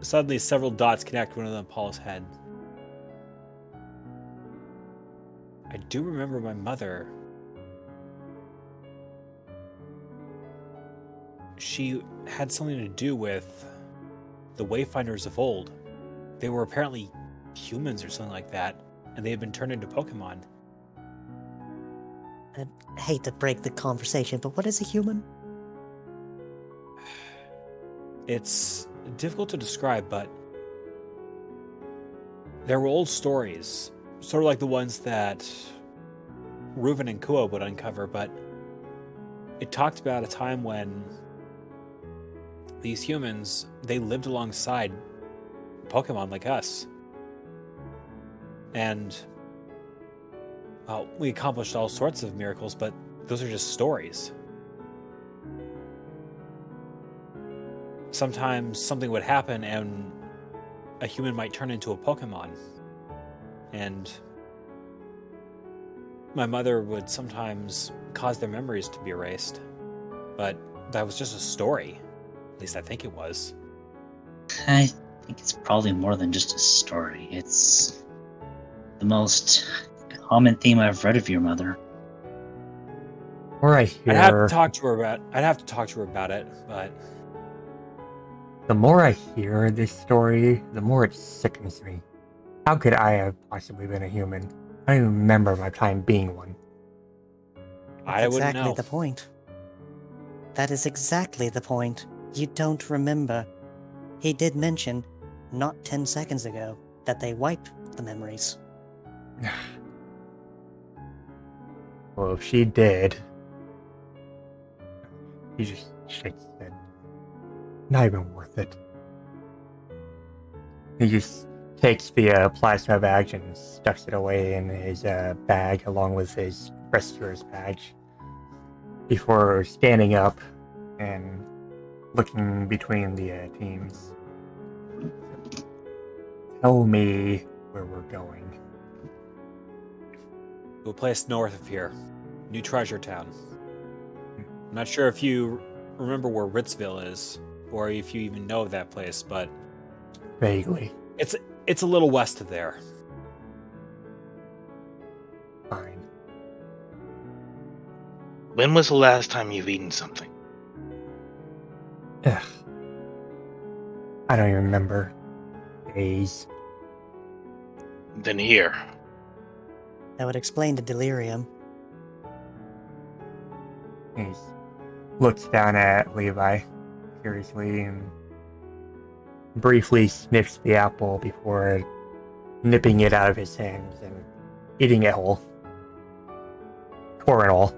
Suddenly, several dots connect one of them Paul's head. I do remember my mother. She had something to do with the Wayfinders of old. They were apparently humans or something like that, and they had been turned into Pokemon. I hate to break the conversation, but what is a human? It's difficult to describe, but there were old stories, sort of like the ones that Reuven and Kua would uncover, but it talked about a time when these humans, they lived alongside Pokemon like us. And, well, we accomplished all sorts of miracles, but those are just stories. Sometimes something would happen and a human might turn into a Pokemon. And my mother would sometimes cause their memories to be erased. But that was just a story. At least I think it was. I think it's probably more than just a story. It's the most common theme I've read of your mother. Or I hear, I'd have to talk to her about it, but the more I hear this story, the more it sickens me. How could I have possibly been a human? I don't even remember my time being one. I That's wouldn't exactly know. the point. That is exactly the point. You don't remember. He did mention, not 10 seconds ago, that they wipe the memories. Well, if she did... He just shakes his head. Not even worth it. He just takes the plasma badge and stuffs it away in his bag along with his rescuer's badge before standing up and looking between the teams. Tell me where we're going. To a place north of here. New Treasure Town. I'm not sure if you remember where Ritzville is, or if you even know of that place, but Vaguely. it's a little west of there. Fine. When was the last time you've eaten something? Ugh. I don't even remember. Days. Then here. That would explain the delirium. He looks down at Levi curiously and briefly sniffs the apple before nipping it out of his hands and eating it whole. Core and all.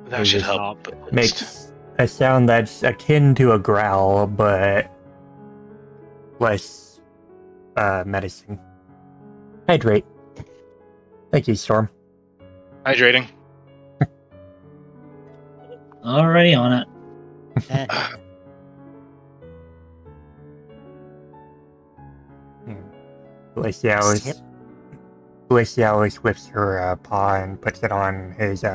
That He should just help. At least. Makes a sound that's akin to a growl, but less medicine. Hydrate. Thank you, Storm. Hydrating. Already on it. Skip. Glacialis lifts her paw and puts it on his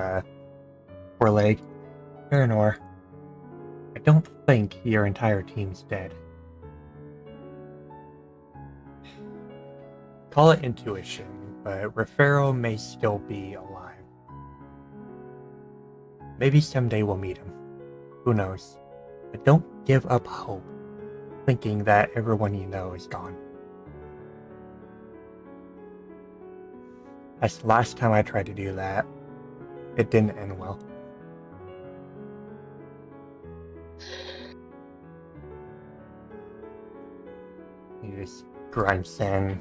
foreleg. Farinor, I don't think your entire team's dead. Call it intuition, but Raffaello may still be alive. Maybe someday we'll meet him. Who knows? But don't give up hope, thinking that everyone you know is gone. That's the last time I tried to do that. It didn't end well. He just grunts and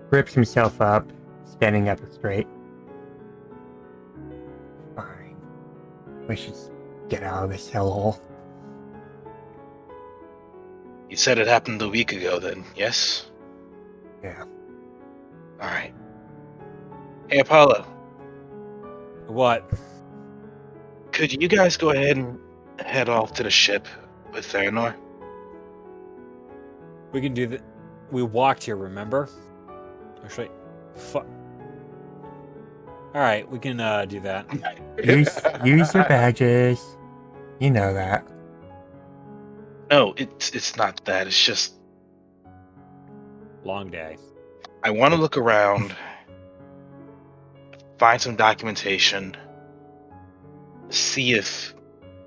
grips himself up, standing up straight. Fine. We should get out of this hellhole. You said it happened a week ago then, yes? Yeah. Alright. Hey, Apollo. What? Could you guys go ahead and head off to the ship with Farinor? We can do that. We walked here, remember? Actually, fuck. Alright, we can do that. Use your badges. You know that. No, it's not that. It's just Long day. I want to look around, find some documentation, see if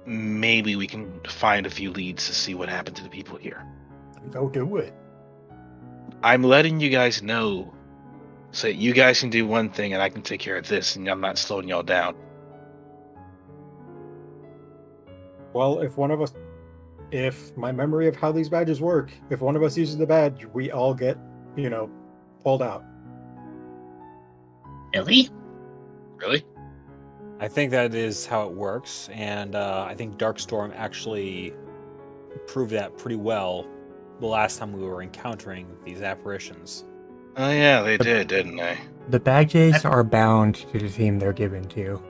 maybe we can find a few leads to see what happened to the people here. Go do it. I'm letting you guys know so that you guys can do one thing and I can take care of this, and I'm not slowing y'all down. Well, if my memory of how these badges work, if one of us uses the badge, we all get, pulled out. Really? Really? I think that is how it works, and I think Darkstorm actually proved that pretty well the last time we were encountering these apparitions. Oh yeah, they did, didn't they? The badges are bound to the team they're given to.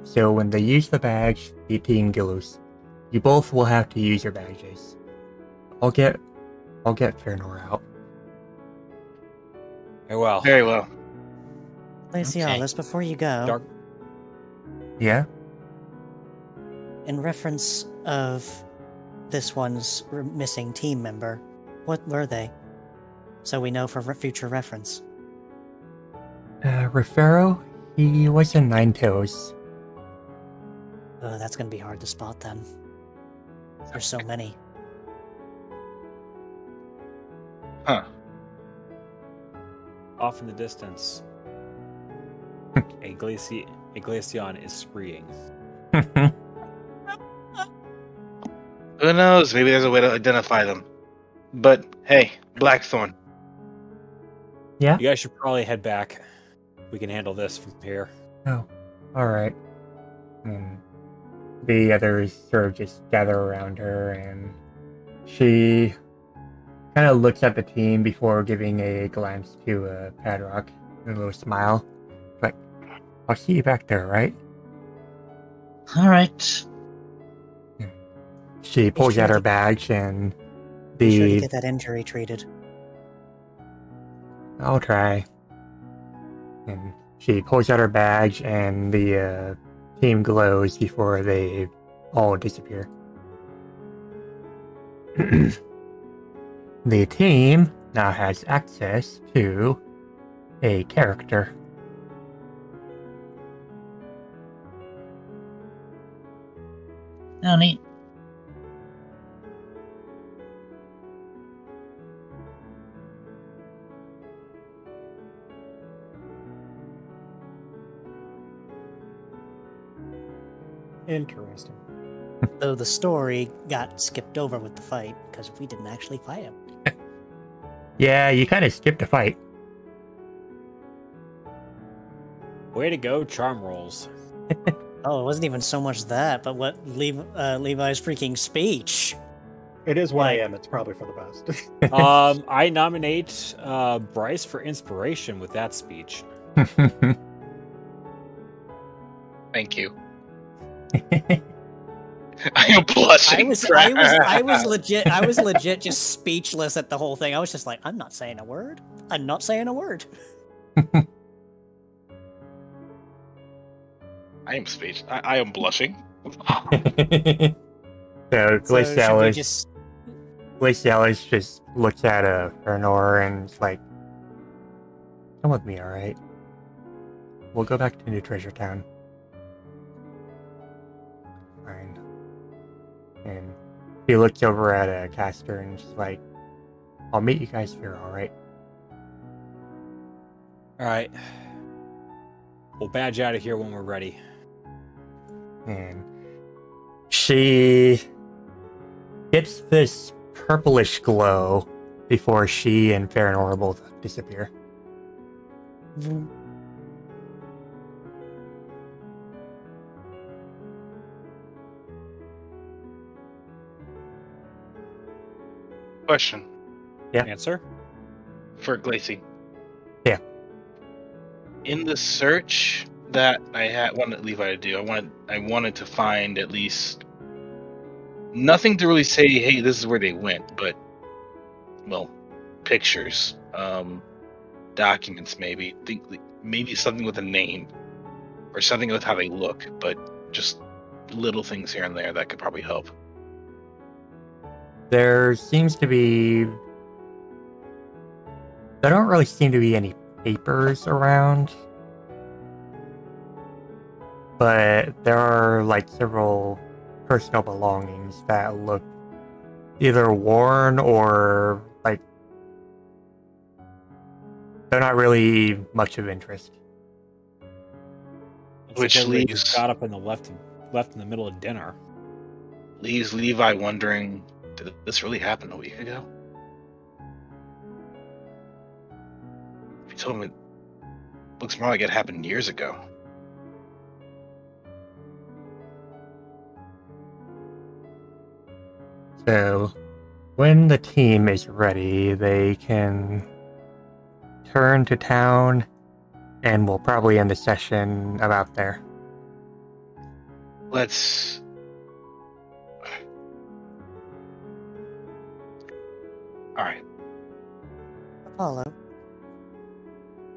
So when they use the badge, the team goes. You both will have to use your badges. I'll get Farinor out. Very well. Very well. Glacialis, before you go, Dark. Yeah? in reference of this one's missing team member, what were they? So we know for future reference. Raffaello, he was in Ninetales. Oh, that's gonna be hard to spot then. There's so many. Huh. Off in the distance, a Glaceon is spreeing. Who knows? Maybe there's a way to identify them. But hey, Blackthorn. Yeah? You guys should probably head back. We can handle this from here. Oh, alright. The others sort of just gather around her, and she kind of looks at the team before giving a glance to Padrock and a little smile. Like, I'll see you back there, right? Alright. She pulls sure out to- her badge, and Be sure to the... get that injury treated. I'll try. And she pulls out her badge, and the team glows before they all disappear. The team now has access to a character. Oh, neat. Interesting. Though the story got skipped over with the fight, because we didn't actually fight him. Yeah, you kind of skipped a fight. Way to go, charm rolls. Oh, it wasn't even so much that, but what Levi's freaking speech. It is what I Like- am. It's probably for the best. I nominate Bryce for inspiration with that speech. Thank you. I am blushing. I was legit just speechless at the whole thing. I was just like, I'm not saying a word. I'm not saying a word. I am speech. I am blushing. So So should we Glacialis just just looks at Fernor and is like, "Come with me, all right? We'll go back to New Treasure Town." Fine. And he looks over at Castor and is like, "I'll meet you guys here, all right?" All right. We'll badge out of here when we're ready. And she gets this purplish glow before she and Fëanor both disappear. Question Yeah. Answer? for Glacy. Yeah. In the search that I wanted Levi to do, I wanted to find at least nothing to really say, hey, this is where they went, but well, pictures, documents, maybe maybe something with a name or something with how they look, but just little things here and there that could probably help. There seems to be... There don't really seem to be any papers around. But there are, like, several personal belongings that look either worn or, like, they're not really much of interest. Which Everybody leaves- just got up and left in the middle of dinner. Leaves Levi wondering, did this really happen a week ago? If you told him it looks more like it happened years ago. So, when the team is ready, they can turn to town, and we'll probably end the session about there. Let's... Alright. Apollo.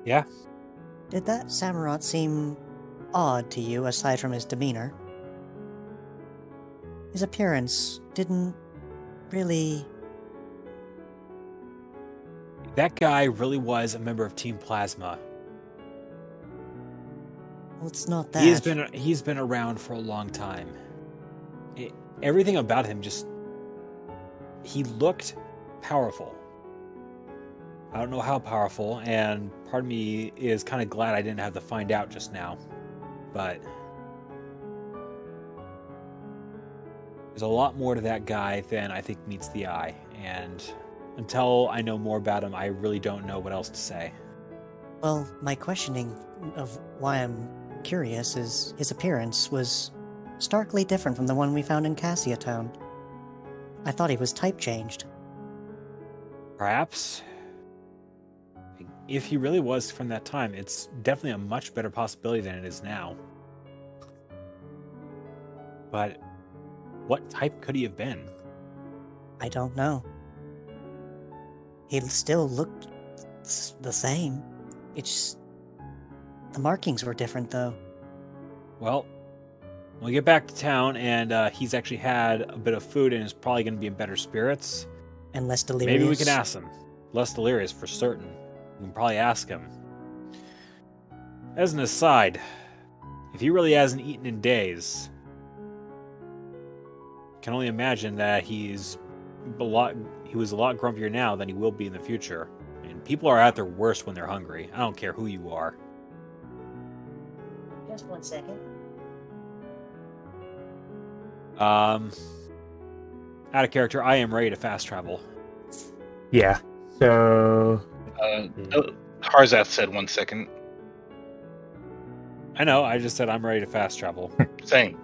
Yeah? Did that Samurott seem odd to you aside from his demeanor? His appearance didn't really... That guy really was a member of Team Plasma. Well, it's not that. He's been around for a long time. Everything about him he looked powerful. I don't know how powerful, and part of me is kind of glad I didn't have to find out just now. But there's a lot more to that guy than I think meets the eye, and until I know more about him, I really don't know what else to say. Well, my questioning of why I'm curious is his appearance was starkly different from the one we found in Cassia Town. I thought he was type changed. Perhaps. If he really was from that time, it's definitely a much better possibility than it is now. But what type could he have been? I don't know. He still looked the same. It's the markings were different, though. Well, when we get back to town and he's actually had a bit of food and is probably going to be in better spirits, And less delirious. maybe we can ask him. Less delirious for certain. We can probably ask him. As an aside, if he really hasn't eaten in days, I can only imagine that he was a lot grumpier now than he will be in the future. And people are at their worst when they're hungry. I don't care who you are. Just 1 second. Out of character, I am ready to fast travel. Yeah, so... Harzath said 1 second. I know, I just said I'm ready to fast travel. Same.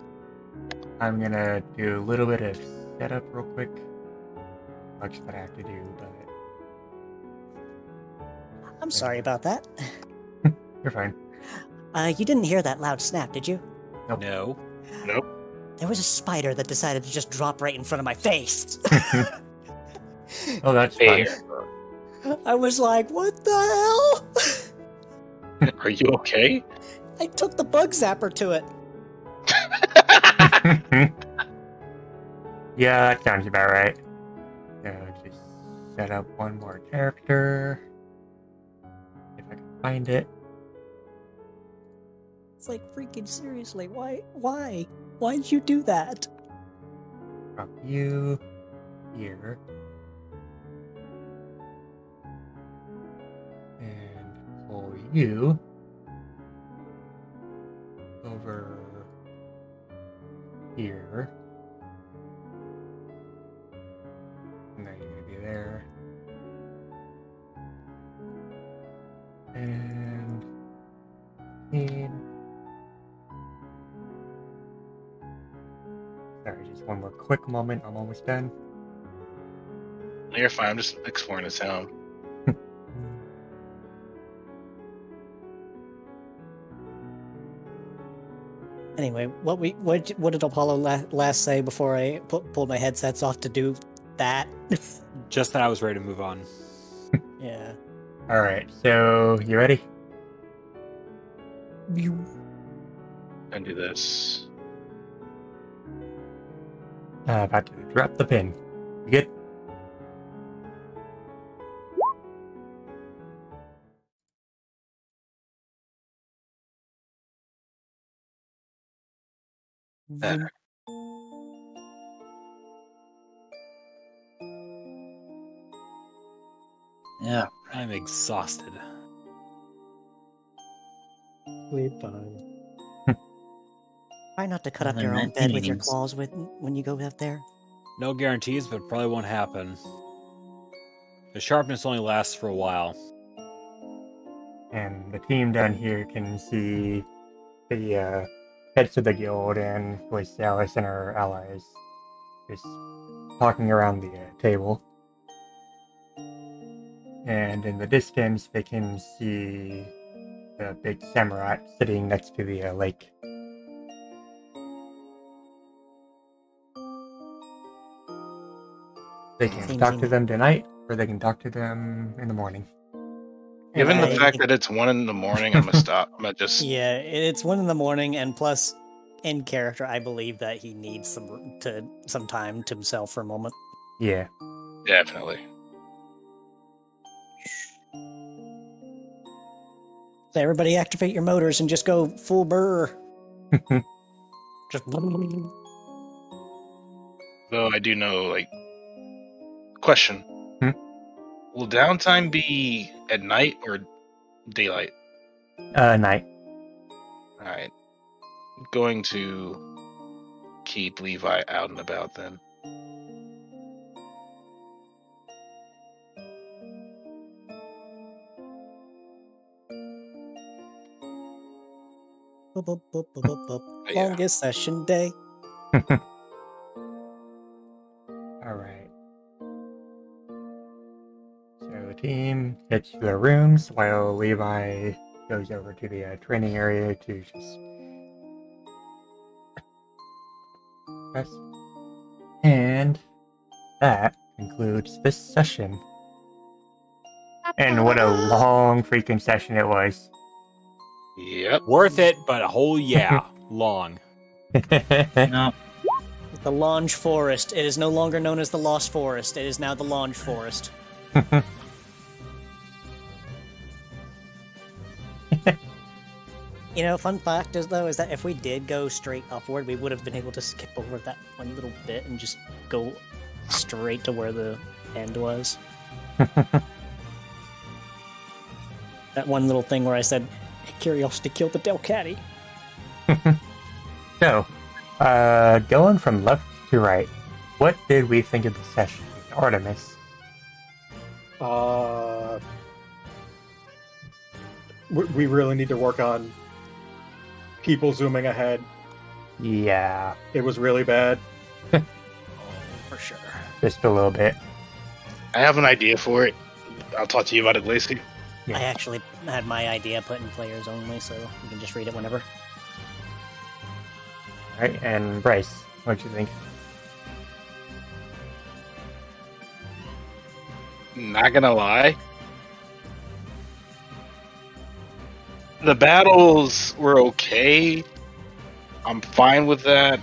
I'm gonna do a little bit of setup real quick. Much that I have to do, but I'm sorry about that. you're fine. You didn't hear that loud snap, did you? No. Nope. There was a spider that decided to just drop right in front of my face. Oh, that's fun. Fair. I was like, what the hell? Are you okay? I took the bug zapper to it. Yeah, that sounds about right. So just set up one more character. If I can find it. It's like, freaking seriously, why? Why'd you do that? Drop you here. And pull you over here. And then you're gonna be there. And sorry, just one more quick moment. I'm almost done. No, you're fine. I'm just exploring the town. Anyway, what did Apollo last say before I pulled my headsets off to do that? Just that I was ready to move on. Yeah. All right, so you ready? And do this. About to drop the pin. You good? There. Yeah. I'm exhausted. Sleep time. Try not to cut up Well, your then own that bed with your means- claws when you go up there. No guarantees, but probably won't happen. The sharpness only lasts for a while. And the team down here can see the heads of the guild and with Alice and her allies just talking around the table. And in the distance, they can see the big samurai sitting next to the lake. They can Seems talk to in- them tonight, or they can talk to them in the morning. Given And the I fact think- that it's 1 in the morning, I'm gonna stop. I'm gonna just. Yeah, it's 1 a.m, and plus, in character, I believe that he needs some time to himself for a moment. Yeah. Definitely. So everybody, activate your motors and just go full burr. Just. Though I do know, like, question. Hmm? Will downtime be at night or daylight? Night. Alright. Going to keep Levi out and about then. Yeah. Longest session day. Alright. So the team hits their rooms while Levi goes over to the training area to just rest. And that concludes this session. And what a long freaking session it was. Yep. Worth it, but a whole long. No. The Longe Forest. It is no longer known as the Lost Forest. It is now the Longe Forest. You know, fun fact is that if we did go straight upward, we would have been able to skip over that one little bit and just go straight to where the end was. That one little thing where I said, hey, Curiosity killed the Delcatty. So, going from left to right, what did we think of the session with Artemis? We really need to work on people zooming ahead. Yeah, It was really bad. For sure. just a little bit. I have an idea for it. I'll talk to you about it, Lacey. Yeah. I actually had my idea put in players only, so you can just read it whenever. Right, and Bryce, What you think? Not gonna lie. The battles were okay. I'm fine with that.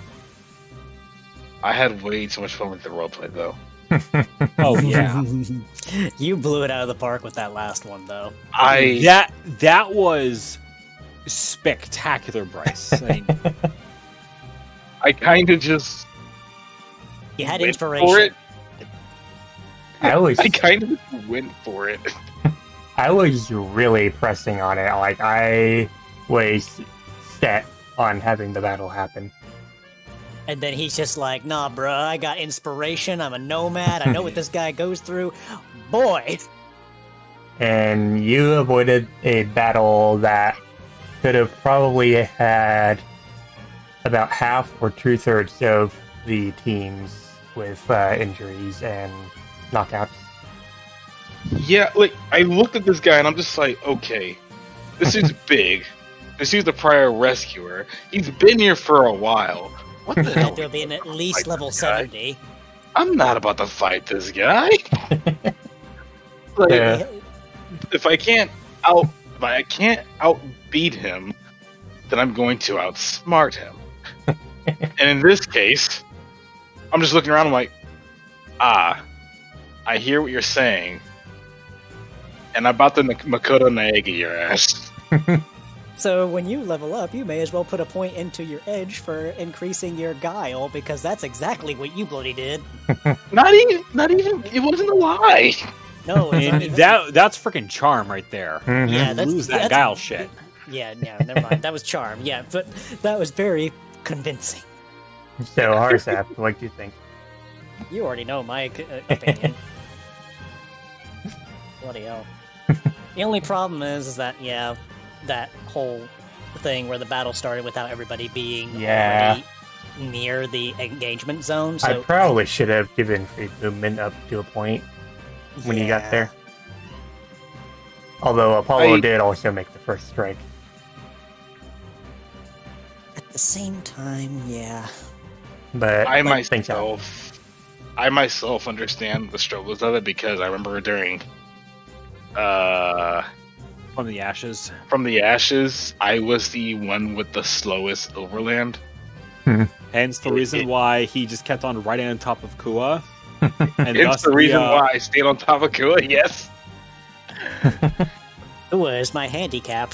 I had way too much fun with the roleplay, though. Oh yeah, You blew it out of the park with that last one, though. that was spectacular, Bryce. I mean, I kind of just You had went for inspiration. it. I kind of went for it. was really pressing on it. Like I was set on having the battle happen. And then he's just like, nah, bruh, I got inspiration. I'm a nomad. I know what this guy goes through. Boy. And you avoided a battle that could have probably had about half or 2/3 of the teams with injuries and knockouts. Yeah, like, I looked at this guy and I'm just like, okay, this dude's big. This dude's a prior rescuer. He's been here for a while. What the hell? Had to have been at least Fight level this guy. 70. I'm not about to fight this guy. Like, Yeah. if I can't outbeat him, then I'm going to outsmart him. And in this case, I'm just looking around. I'm like, I hear what you're saying, and I'm about to Makoto Naegi your ass. So when you level up, you may as well put a point into your edge for increasing your guile, because that's exactly what you bloody did. Not even. It wasn't a lie. No, it's not and even- that's freaking charm right there. Mhm. Yeah, that's, Lose that that's- guile shit. Yeah, no, never mind. That was charm. Yeah, but that was very convincing. So, Harsap, what do you think? You already know my opinion. Bloody hell. The only problem is that, yeah, that whole thing where the battle started without everybody being Yeah. already near the engagement zone. I So probably should have given free movement up to a point when you got yeah. there. Although Apollo I- did also make the first strike. At the same time, yeah. But I things happen. myself understand the struggles of it because I remember during From the ashes. From the Ashes, I was the one with the slowest overland. Hence the reason why he just kept on riding on top of Kua. And It's the reason why I stayed on top of Kua, yes. Who was my handicap?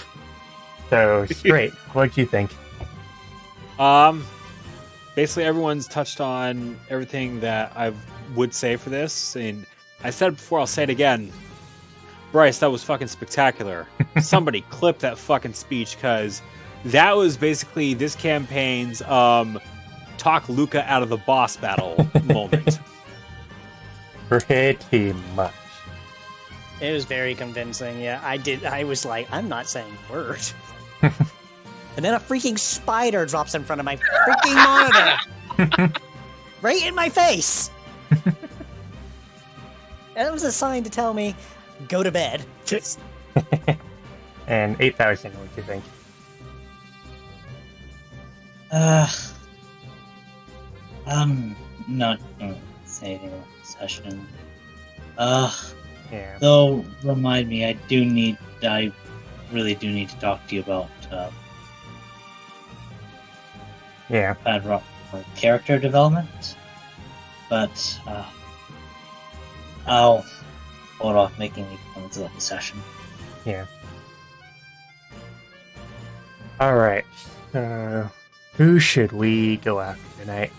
So, straight, what do you think? Basically everyone's touched on everything that I would say for this, and I said it before, I'll say it again. Bryce, that was fucking spectacular. Somebody clip that fucking speech, because that was basically this campaign's talk Luca out of the boss battle moment. Pretty much. It was very convincing, yeah. I was like, I'm not saying a word. And then a freaking spider drops in front of my freaking monitor! Right in my face! That was a sign to tell me, go to bed. And 8,000, what do you think? I'm not gonna say anything about the session. Yeah. Though, remind me, I really do need to talk to you about Yeah. Bad Rock for character development. But, I'll hold off making any comments about the session. Yeah. Alright. Who should we go after tonight?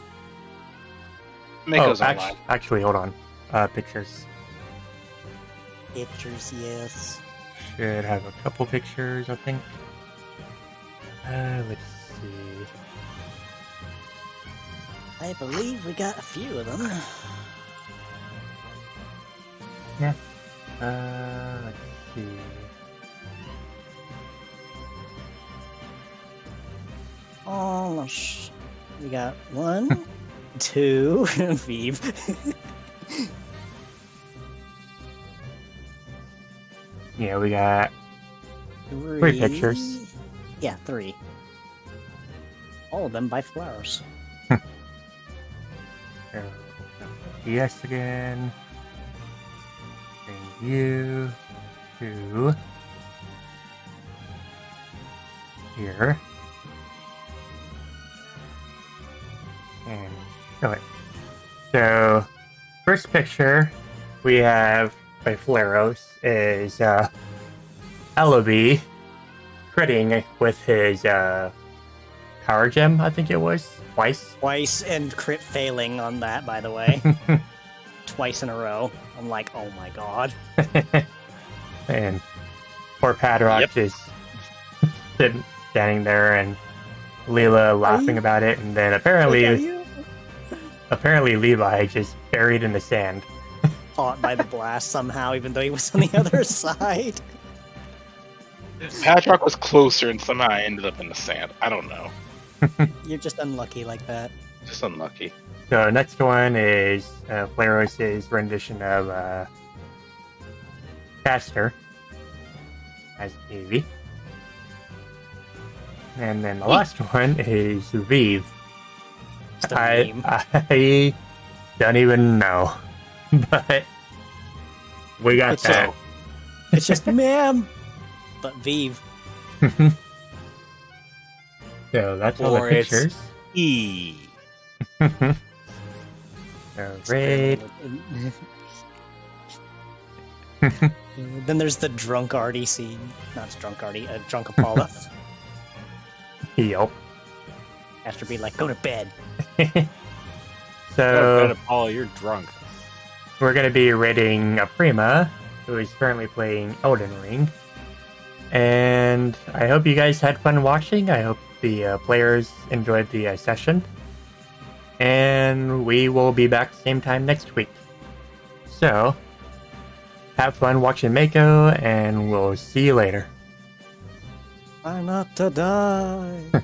Mako's oh, online. actually, hold on. Pictures. Pictures, yes. Should have a couple pictures, I think. Let's see. I believe we got a few of them. Let's see. Oh, we got 1, 2, Vive. Yeah, we got 3 pictures. Yeah, 3. All of them by flowers. FPS again. Bring you to here. And show it. So, first picture we have by Flaros is Ellaby critting with his power gem, I think it was, twice. Twice and crit failing on that, by the way. Twice in a row. I'm like, oh my god. And poor Padrock just standing there and Leela laughing about it, and then apparently Levi just buried in the sand. Caught by the blast somehow, even though he was on the other side. Patrick was closer and somehow I ended up in the sand. I don't know. You're just unlucky like that. Just unlucky. So next one is Flaros' rendition of Caster as Evie. And then the last one is Vive. I don't even know. But we got that. It's just ma'am. But Vive. So that's all the Or it's pictures. E. So raid. Then there's the drunk Artie scene. Not drunk Artie, drunk Apollo. Yup. After being like, go to bed. So Apollo, you're drunk. we're going to be rating Aprima, who is currently playing Elden Ring. And I hope you guys had fun watching. I hope the players enjoyed the session. And we will be back same time next week. So, have fun watching Mako, and we'll see you later. Try not to die.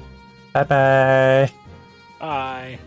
Bye-bye. Bye.